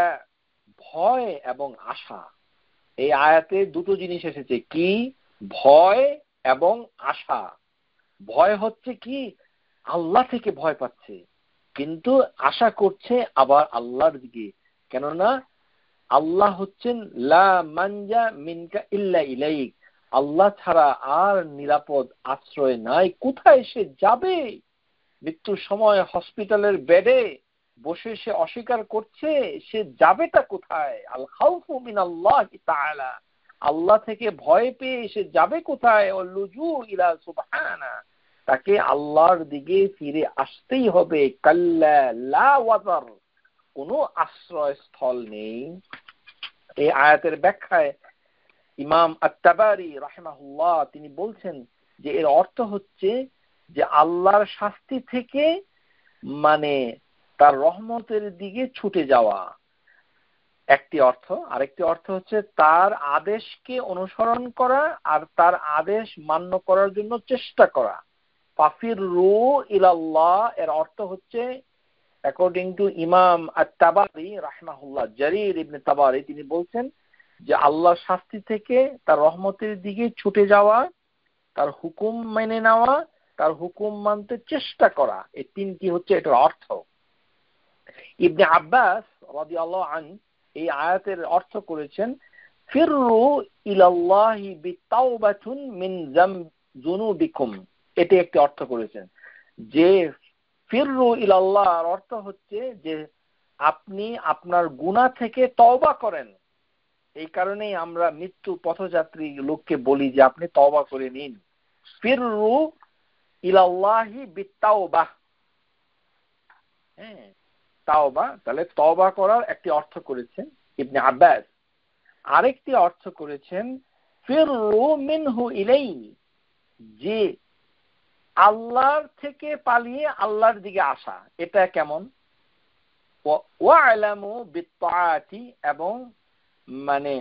ভয় এবং আশা। এই আয়াতে দুটো জিনিস এসেছে, কি? ভয় এবং আশা। ভয় হচ্ছে কি? আল্লাহ থেকে ভয় পাচ্ছে, কিন্তু আশা করছে আবার আল্লাহর দিকে। কেননা আল্লাহ হচ্ছেন লা মানজা মিনকা ইল্লা ইলাইক, আল্লাহ ছাড়া আর নিরাপদ আশ্রয় নাই। কোথায় সে যাবে? মৃত্যুর সময় হসপিটালের বেডে বসে সে অস্বীকার করছে, সে যাবেটা কোথায়? আল খাউফু মিনাল্লাহি তাআলা, আল্লাহ থেকে ভয় পেয়ে সে যাবে কোথায়? ওয়াল লুজু ইলা সুবহানা, তাকে আল্লাহর দিকে ফিরে আসতেই হবে। কাল্লা লা ওয়াজার, কোনো আশ্রয়স্থল নেই। এই আয়াতের ব্যাখ্যায় ইমাম আত-তাবারি রাহিমাহুল্লাহ তিনি বলছেন যে এর অর্থ হচ্ছে যে আল্লাহর শাস্তি থেকে মানে তার রহমতের দিকে ছুটে যাওয়া একটি অর্থ, আরেকটি অর্থ হচ্ছে তার আদেশকে অনুসরণ করা আর তার আদেশ মান্য করার জন্য চেষ্টা করা। ফাফিরু ইলাল্লাহ এর অর্থ হচ্ছে অ্যাকর্ডিং টু ইমাম আত-তাবারি রাহিমাহুল্লাহ, জারির ইবনে তাবারি তিনি বলছেন যে আল্লাহর শাস্তি থেকে তার রহমতের দিকে ছুটে যাওয়া, তার হুকুম মেনে নেওয়া, তার হুকুম মানতে চেষ্টা করা, এই তিনটি হচ্ছে এটার অর্থ। ইবনে আব্বাস রাদিয়াল্লাহু আনহু এই আয়াতের অর্থ করেছেন ফিররু ইলাল্লাহি বিতাওবাতুন মিন যুনুবিকুম, এটি একটি অর্থ করেছেন যে ফিররু ইলাল্লাহর অর্থ হচ্ছে যে আপনি আপনার গুনাহ থেকে তওবা করেন। এই কারণেই আমরা মৃত্যু পথযাত্রী লোককে বলি যে আপনি তওবা করে নিন। ফিররু ইলাল্লাহি বিতাওবাহ, হ্যাঁ তাওবা, তাহলে তওবা করার একটি অর্থ করেছেন ইবনে আব্বাস। আরেকটি অর্থ করেছেন ফিররু মিনহু ইলাইহি, যে আল্লাহর থেকে পালিয়ে আল্লাহর দিকে আসা। এটা কেমন? ওয়া'লামু বিত্তাআতি, এবং মানে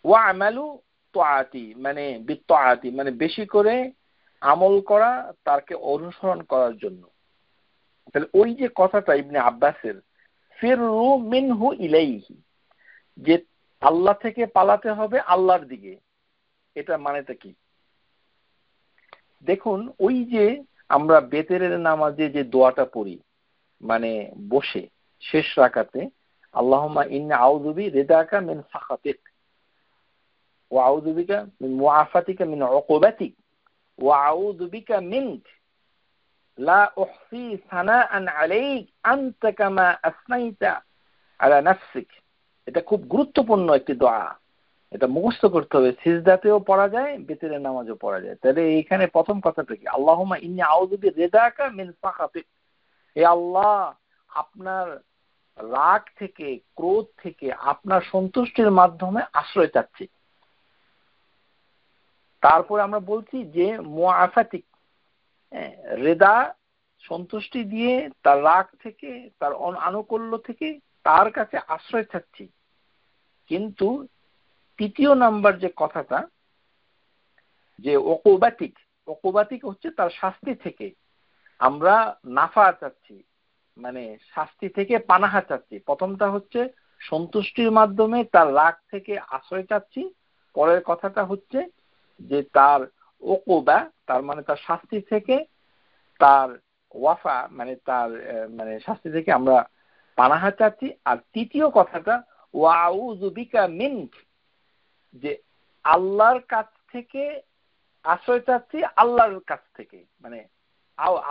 ওয়া'মালু তাআতি, মানে বিত্তাআতি মানে বেশি করে আমল করা, তাকে অনুসরণ করার জন্য। তাহলে ওই যে কথাটা ইবনে আব্বাসের ফিররু মিনহু ইলাইহি, যে আল্লাহ থেকে পালাতে হবে আল্লাহর দিকে, এটা মানেটা কি? দেখুন, ওই যে আমরা বেতেরের নামাজে যে দোয়াটা পড়ি মানে বসে শেষ রাকাতে, আল্লাহুম্মা ইন্নী আউযু বিরিদাকা মিন সাখাতিক ওয়া আউযু বিকা মিন মুআফাতিকা মিন উকুবাতিক ওয়া আউযু বিকা মিনক লা উহসি সানাআন আলাইক আনতা কামা আসনাইতা আলা নাফসিক। এটা খুব গুরুত্বপূর্ণ একটি দোয়া, এটা মুখস্থ করতে হবে। সিজদাতেও পড়া যায়, বেতেরের নামাজও পড়া যায়। তাহলে এইখানে প্রথম কথাটা কি? আল্লাহুম্মা ইন্নী আউযু বিরিদাকা মিন সাখাতিক, হে আল্লাহ আপনার রাগ থেকে, ক্রোধ থেকে, আপনার সন্তুষ্টির মাধ্যমে আশ্রয় চাচ্ছি। তারপর আমরা বলছি যে মুআফাতিক, রেদা সন্তুষ্টি দিয়ে, তার রাগ থেকে, তার আনুকূল্য থেকে তার কাছে আশ্রয় চাচ্ছি। কিন্তু তৃতীয় নাম্বার যে কথাটা, যে উকুবাতিক, উকুবাতিক হচ্ছে তার শাস্তি থেকে আমরা নাফা চাচ্ছি, মানে শাস্তি থেকে পানাহা চাচ্ছি। প্রথমটা হচ্ছে সন্তুষ্টির মাধ্যমে তার রাগ থেকে আশ্রয় চাচ্ছি, পরের কথাটা হচ্ছে যে তার উকুবা, তার মানে তার শাস্তি থেকে, তার ওয়াফা মানে তার মানে শাস্তি থেকে আমরা পানাহা চাচ্ছি। আর তৃতীয় কথাটা ওয়াউযু বিকা মিনক, যে আল্লাহর কাছ থেকে আশ্রয় চাচ্ছি, আল্লাহর কাছ থেকে, মানে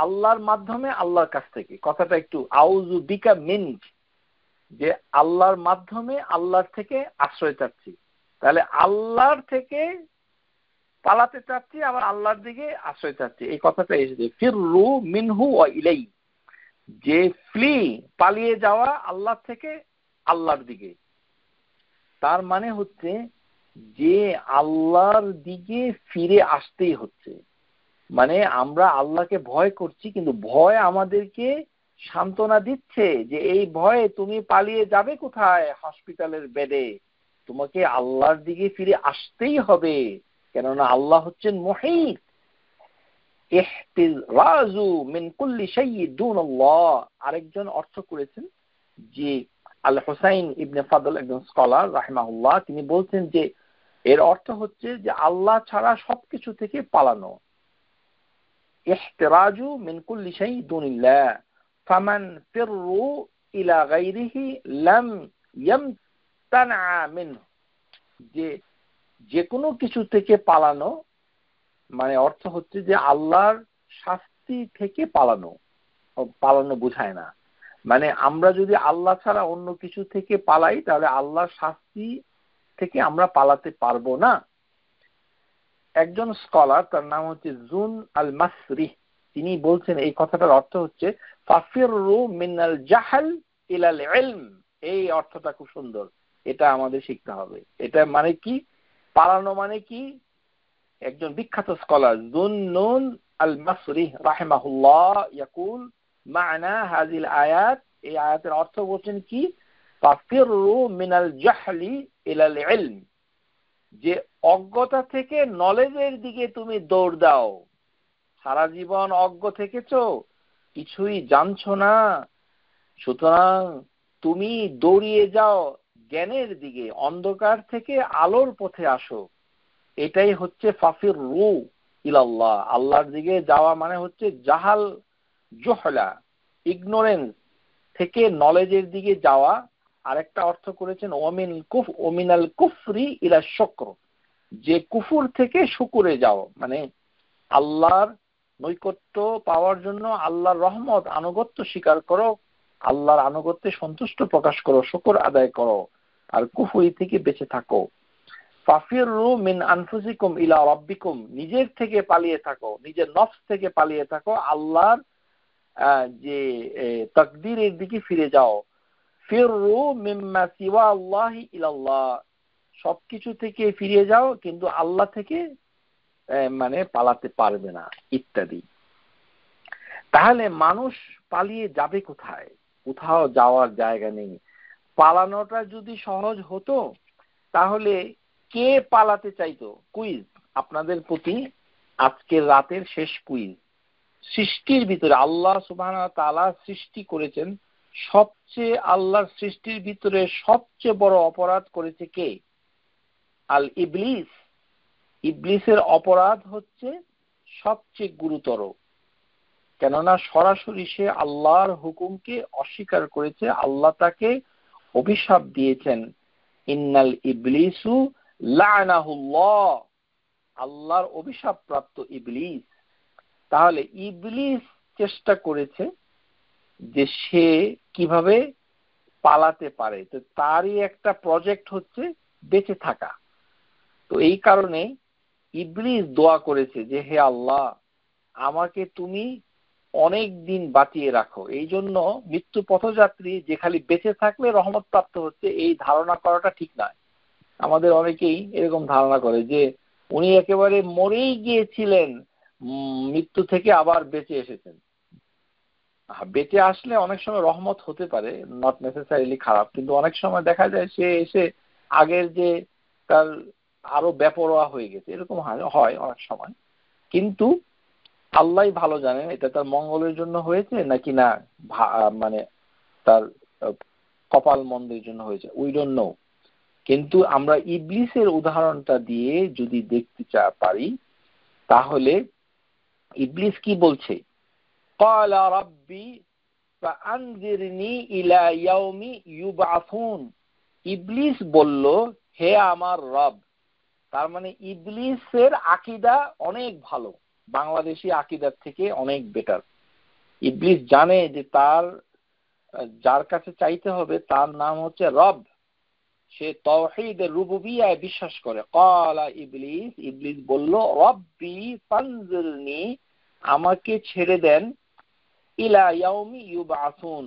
আল্লাহর মাধ্যমে আল্লাহর কাছ থেকে। কথাটা একটু আউযু বিকা মিনক, যে আল্লাহর মাধ্যমে আল্লাহর থেকে আশ্রয় চাচ্ছি। তাহলে আল্লাহর থেকে পালাতে চাচ্ছি, আবার আল্লাহর দিকে আশ্রয় চাচ্ছি, এই কথাটা এসেছে ফিররু মিনহু ওয়া ইলাই, যে ফ্লি পালিয়ে যাওয়া আল্লাহ থেকে আল্লাহর দিকে। তার মানে হচ্ছে যে আল্লাহর দিকে ফিরে আসতেই হচ্ছে। মানে আমরা আল্লাহকে ভয় করছি, কিন্তু ভয় আমাদেরকে সান্ত্বনা দিচ্ছে যে এই ভয়ে তুমি পালিয়ে যাবে কোথায়? হসপিটালের বেডে। তোমাকে আল্লাহর দিকে ফিরে আসতেই হবে, কেননা আল্লাহ হচ্ছেন মুহীত। ইহতিরাজু মিন কুল্লি শাইইন দুনাল্লাহ, আরেকজন অর্থ করেছেন যে আল হুসাইন ইবনে ফাদল, একজন স্কলার রাহিমাহুল্লাহ, তিনি বলছেন যে এর অর্থ হচ্ছে যে আল্লাহ ছাড়া সবকিছু থেকে পালানো। ইহতিরাজু মিন কুল্লি শাইইন দুনিল্লাহ ফামান ফিররু ইলা গায়রিহি লাম ইয়ামতানা মিনহু, যে কোনো কিছু থেকে পালানো, মানে অর্থ হচ্ছে যে আল্লাহর শাস্তি থেকে পালানো, পালানো বোঝায় না, মানে আমরা যদি আল্লাহ ছাড়া অন্য কিছু থেকে পালাই তাহলে আল্লাহর শাস্তি থেকে আমরা পালাতে পারবো না। একজন স্কলার, তার নাম হচ্ছে জুন আল মাসরি, তিনি বলছেন এই কথাটার অর্থ হচ্ছে ফাফিরু মিনাল জাহাল ইলাল ইলম। এই অর্থটা খুব সুন্দর, এটা আমাদের শিখতে হবে। এটা মানে কি? পালানো মানে কি? একজন বিখ্যাত স্কলার জুন্নুন আল মাসরি রাহিমাহুল্লাহ ইয়াকুল মা'না হাযিল আয়াত, এই আয়াতের অর্থ বলছেন কি? ফাফিরু মিনাল জাহলি ইলাল ইলম, যে অজ্ঞতা থেকে নলেজের দিকে তুমি দৌড় দাও। সারা জীবন অজ্ঞ থেকেছো, কিছুই জানছো না, সুতরাং তুমি দৌড়িয়ে যাও জ্ঞানের দিকে, অন্ধকার থেকে আলোর পথে আসো। এটাই হচ্ছে ফাফির রু ইলাল্লাহ, আল্লাহর দিকে যাওয়া মানে হচ্ছে জাহাল, জহলা, ইগনোরেন্স থেকে নলেজের দিকে যাওয়া। আরেকটা অর্থ করেছেন ওমিনাল কুফরি ইলা শুকর, যে কুফুর থেকে শুকুরে যাও, মানে আল্লাহর নৈকট্য পাওয়ার জন্য আল্লাহর রহমত আনুগত্য স্বীকার করো, আল্লাহর আনুগত্যে সন্তুষ্ট প্রকাশ করো, শুকর আদায় করো, আর কুফরি থেকে বেঁচে থাকো। ফাফিরু মিন আনফুসিকুম ইলা রাব্বিকুম, নিজের থেকে পালিয়ে থাকো, নিজের নফস থেকে পালিয়ে থাকো, আল্লাহর যে তাকদীরের দিকে ফিরে যাও। ফিরু মিম্মা সিওয়া আল্লাহি ইলাল্লাহ, সবকিছু থেকে ফিরে যাও কিন্তু আল্লাহ থেকে মানে পালাতে পারবে না, ইত্যাদি। তাহলে মানুষ পালিয়ে যাবে কোথায়? কোথাও যাওয়ার জায়গা নেই। পালানোটা যদি সহজ হতো তাহলে কে পালাতে চাইতো? কুইজ আপনাদের প্রতি, আজকের রাতের শেষ কুইজ। সৃষ্টির ভিতরে আল্লাহ সুবহানাহু ওয়া তাআলা সৃষ্টি করেছেন, সবচেয়ে আল্লাহর সৃষ্টির ভিতরে সবচেয়ে বড় অপরাধ করেছে কে? আল ইবলিস। ইবলিসের অপরাধ হচ্ছে সবচেয়ে গুরুতর, কেননা সরাসরি সে আল্লাহর হুকুমকে অস্বীকার করেছে। আল্লাহ তাকে অভিশাপ দিয়েছেন, ইন্নাল ইবলিসু লা'নাহুল্লাহ, আল্লাহর অভিশাপ প্রাপ্ত ইবলিস। তাহলে ইবলিস চেষ্টা করেছে যে সে কিভাবে পালাতে পারে, তো তারই একটা প্রজেক্ট হচ্ছে বেঁচে থাকা। তো এই কারণে ইবলিস দোয়া করেছে যে হে আল্লাহ, আমাকে তুমি অনেক দিন বাঁচিয়ে রাখো। এই জন্য মৃত্যু পথযাত্রী যে খালি বেঁচে থাকলে রহমত প্রাপ্ত হচ্ছে, এই ধারণা করাটা ঠিক নয়। আমাদের অনেকেই এরকম ধারণা করে যে উনি একেবারে মরেই গিয়েছিলেন, মৃত্যু থেকে আবার বেঁচে এসেছেন। বেঁচে আসলে অনেক সময় রহমত হতে পারে, নট নেসেসারিলি খারাপ, কিন্তু অনেক সময় দেখা যায় সে এসে আগের যে তার আরো বেপরোয়া হয়ে গেছে, এরকম হয় অনেক সময়। কিন্তু আল্লাহ ভালো জানেন এটা তার মঙ্গলের জন্য হয়েছে নাকি না, মানে তার কপাল মন্দের জন্য হয়েছে, উই ডোন্ট নো। কিন্তু আমরা ইবলিসের উদাহরণটা দিয়ে যদি দেখতে পারি তাহলে ইবলিস কি বলছে? ক্বালা রাব্বি ফাআনজিরনি ইলা ইয়াউমি ইউবআসুন। ইবলিস বলল হে আমার রব। তার মানে ইবলিসের আকীদা অনেক ভালো, বাংলাদেশী আকীদার থেকে অনেক বেটার। ইবলিস জানে যে তার যার কাছে চাইতে হবে তার নাম হচ্ছে রব, সে তাওহীদের রুবুবিয়্যায় বিশ্বাস করে। ক্বালা ইবলিস, ইবলিস বলল রব্বি ফানজিরনি, আমাকে ছেড়ে দেন, ইলা ইয়াউমি ইউবআসুন,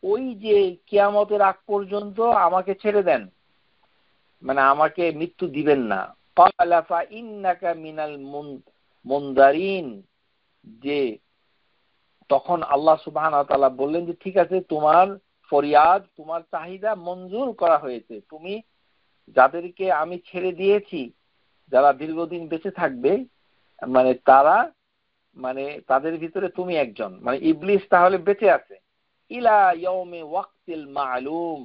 ওই যে কিয়ামতের আগ পর্যন্ত আমাকে ছেড়ে দেন, মানে আমাকে মৃত্যু দিবেন না। ক্বালা ফাইন্নাকা মিনাল মুনযারিন, যে তখন আল্লাহ সুবহানাহু ওয়া তাআলা বললেন যে ঠিক আছে, তোমার ফরিয়াদ, তোমার চাহিদা মঞ্জুর করা হয়েছে। তুমি যাদেরকে আমি ছেড়ে দিয়েছি, যারা দীর্ঘদিন বেঁচে থাকবে, মানে তারা, মানে তাদের ভিতরে তুমি একজন, মানে ইবলিস তাহলে বেঁচে আছে। ইলা ইয়াউমি ওয়াক্তিল মা'লুম,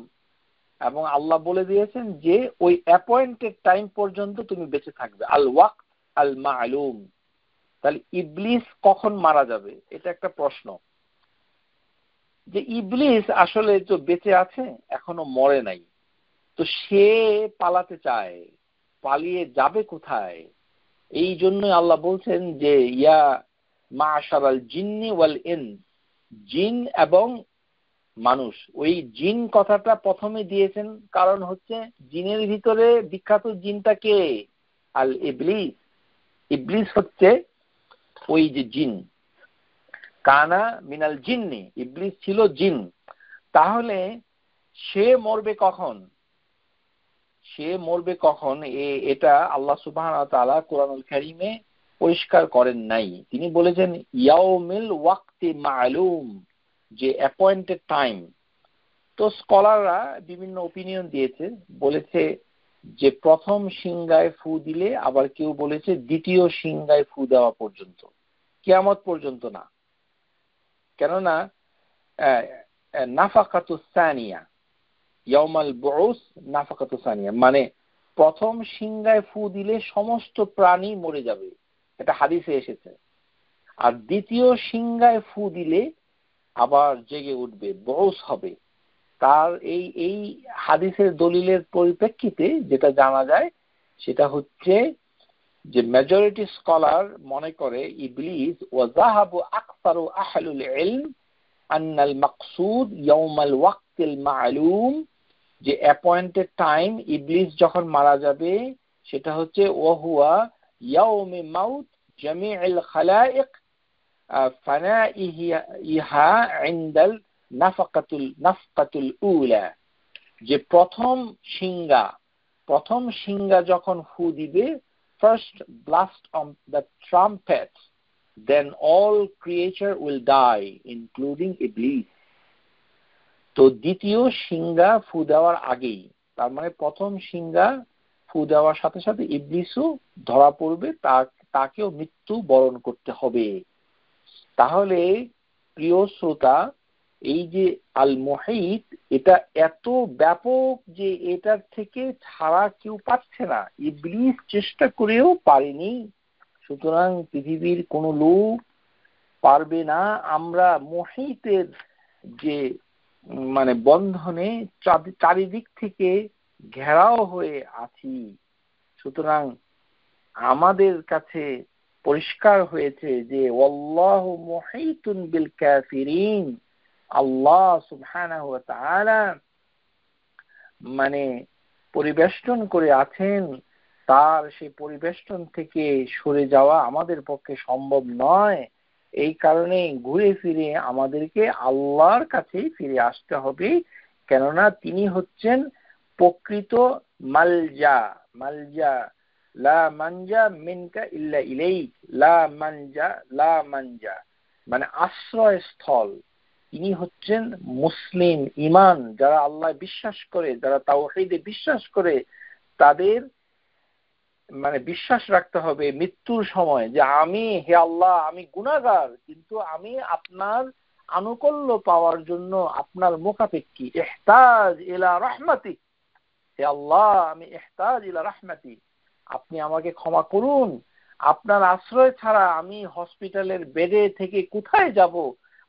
এবং আল্লাহ বলে দিয়েছেন যে ওই অ্যাপয়েন্টেড টাইম পর্যন্ত তুমি বেঁচে থাকবে। আল ওয়াক্ত আল মা'লুম। তাহলে ইবলিস কখন মারা যাবে, এটা একটা প্রশ্ন। যে ইবলিস আসলে তো বেঁচে আছে, এখনো মরে নাই, তো সে পালাতে চায়, পালিয়ে যাবে কোথায়? এই জন্যই আল্লাহ বলছেন যে ইয়া মাশারাল জিন্নি ওয়াল ইনস, জিন এবং মানুষ। ওই জিন কথাটা প্রথমে দিয়েছেন কারণ হচ্ছে জিনের ভিতরে বিখ্যাত জিনটা কে? আল ইবলিস। ইবলিস হচ্ছে ওই যে জিন, কানা মিনাল জিন্নি, ইবলিস ছিল জিন। তাহলে সে মরবে কখন? সে মরবে কখন এটা আল্লাহ সুবহানাহু ওয়া তাআলা কোরআনুল কারীমে পরিষ্কার করেন নাই। তিনি বলেছেন ইয়াউমিল ওয়াক্তি মা'লুম, যে অ্যাপয়েন্টেড টাইম। তো স্কলাররা বিভিন্ন ওপিনিয়ন দিয়েছে, বলেছে যে প্রথম সিংহায় ফু দিলে, আবার কেউ বলেছে দ্বিতীয় সিংহায় ফু দেওয়া পর্যন্ত, কিয়ামত পর্যন্ত না। কেননা নাফাকাতুস সানিয়া, ইয়াউমাল বুউস নাফাকাতুস সানিয়া, মানে প্রথম সিংহায় ফু দিলে সমস্ত প্রাণী মরে যাবে, এটা হাদিসে এসেছে। আর দ্বিতীয় সিংহায় ফু দিলে আবার জেগে উঠবে, বুউস হবে। তার এই হাদিসের দলিলের পরিপ্রেক্ষিতে যেটা জানা যায় সেটা হচ্ছে যে মেজরিটি স্কলার মনে করে ইবলিস ওয়া যাহাবু আকসারু আহলুল ইলম আন্নাল মাকসুদ ইয়াউমাল ওয়াক্তিল মা'লুম, যে অ্যাপয়েন্টেড টাইম ইবলিস যখন মারা যাবে সেটা হচ্ছে ওয়া হুয়া ইয়াউমি মাউত জামিউল খালায়েক ফানাইহা ইনদাল নাফকাতুল উলা, যে প্রথম সিংহা যখন ফু দিবে, first blast of the trumpet, then all creature will die including iblis। তো দ্বিতীয় সিংহা ফু দেওয়ার আগেই, তার মানে প্রথম সিংহা ফু দেওয়ার সাথে সাথে ইবলিসও ধরা পড়বে, তাকেও মৃত্যু বরণ করতে হবে। তাহলে প্রিয় শ্রোতা, এই যে আল মুহিত, এটা এত ব্যাপক যে এটার থেকে ছাড়া কেউ পাচ্ছে না, ইবলিস চেষ্টা করেও পারেনি। সুতরাং পৃথিবীর কোন লোক পারবে না। আমরা মুহিতের যে মানে বন্ধনে চারিদিক থেকে ঘেরাও হয়ে আছি। সুতরাং আমাদের কাছে পরিষ্কার হয়েছে যে ওয়াল্লাহু মুহিতুন বিল কাফিরিন, আল্লাহ সুবহানাহু ওয়া তাআলা মানে পরিবেষ্টন করে আছেন, তার সেই পরিবেষ্টন থেকে সরে যাওয়া আমাদের পক্ষে সম্ভব নয়। এই কারণে ঘুরে ফিরে আমাদেরকে আল্লাহর কাছেই ফিরে আসতে হবে, কেননা তিনি হচ্ছেন প্রকৃত মালজা। লা মানজা মিনকা ইল্লা ইলাইক, লা মানজা মানে আশ্রয়স্থল। তিনি হচ্ছেন মুসলিম ঈমান, যারা আল্লাহ বিশ্বাস করে, যারা তাওহীদে বিশ্বাস করে, তাদের মানে বিশ্বাস রাখতে হবে মৃত্যুর সময় যে হে আল্লাহ, আমি গুনাহগার, কিন্তু আমি আপনার আনুকূল্য পাওয়ার জন্য আপনার মুখাপেক্ষী। ইহতাজ ইলা রাহমাতিক, হে আল্লাহ আমি ইহতাজ ইলা রাহমাতিক, আপনি আমাকে ক্ষমা করুন। আপনার আশ্রয় ছাড়া আমি হসপিটালের বেডে থেকে কোথায় যাব?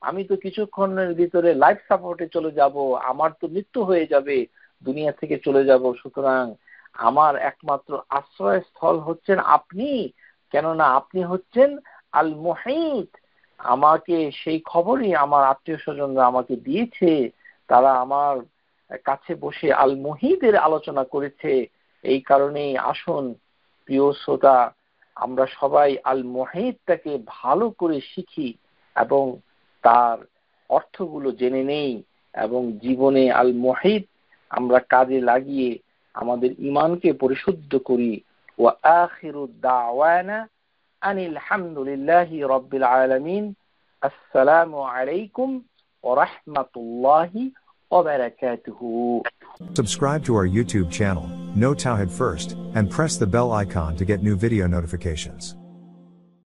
আমি তো কিছুক্ষণের ভিতরে লাইফ সাপোর্টে চলে যাব, আমার তো মৃত্যু হয়ে যাবে, দুনিয়া থেকে চলে যাব। সুতরাং আমার একমাত্র আশ্রয়স্থল হচ্ছেন আপনি, কেননা আপনি হচ্ছেন আল মুহিত। আমাকে সেই খবরই আমার আত্মীয় স্বজনরা আমাকে দিয়েছে, তারা আমার কাছে বসে আল মুহিতের আলোচনা করেছে। এই কারণেই আসুন প্রিয় শ্রোতা, আমরা সবাই আল মুহিতটাকে ভালো করে শিখি এবং তার অর্থগুলো জেনে নেই, এবং জীবনে আল মুহিত আমরা কাজে লাগিয়ে আমাদের ঈমানকে পরিশুদ্ধ করি। ওয়া আখিরু দাওয়ানা আনিল হামদুলিল্লাহি রাব্বিল আলামিন। আসসালামু আলাইকুম ওয়া রাহমাতুল্লাহি ওয়া বারাকাতুহু। Subscribe to our YouTube channel, Know Tawhid First, and press the bell icon to get new video notifications.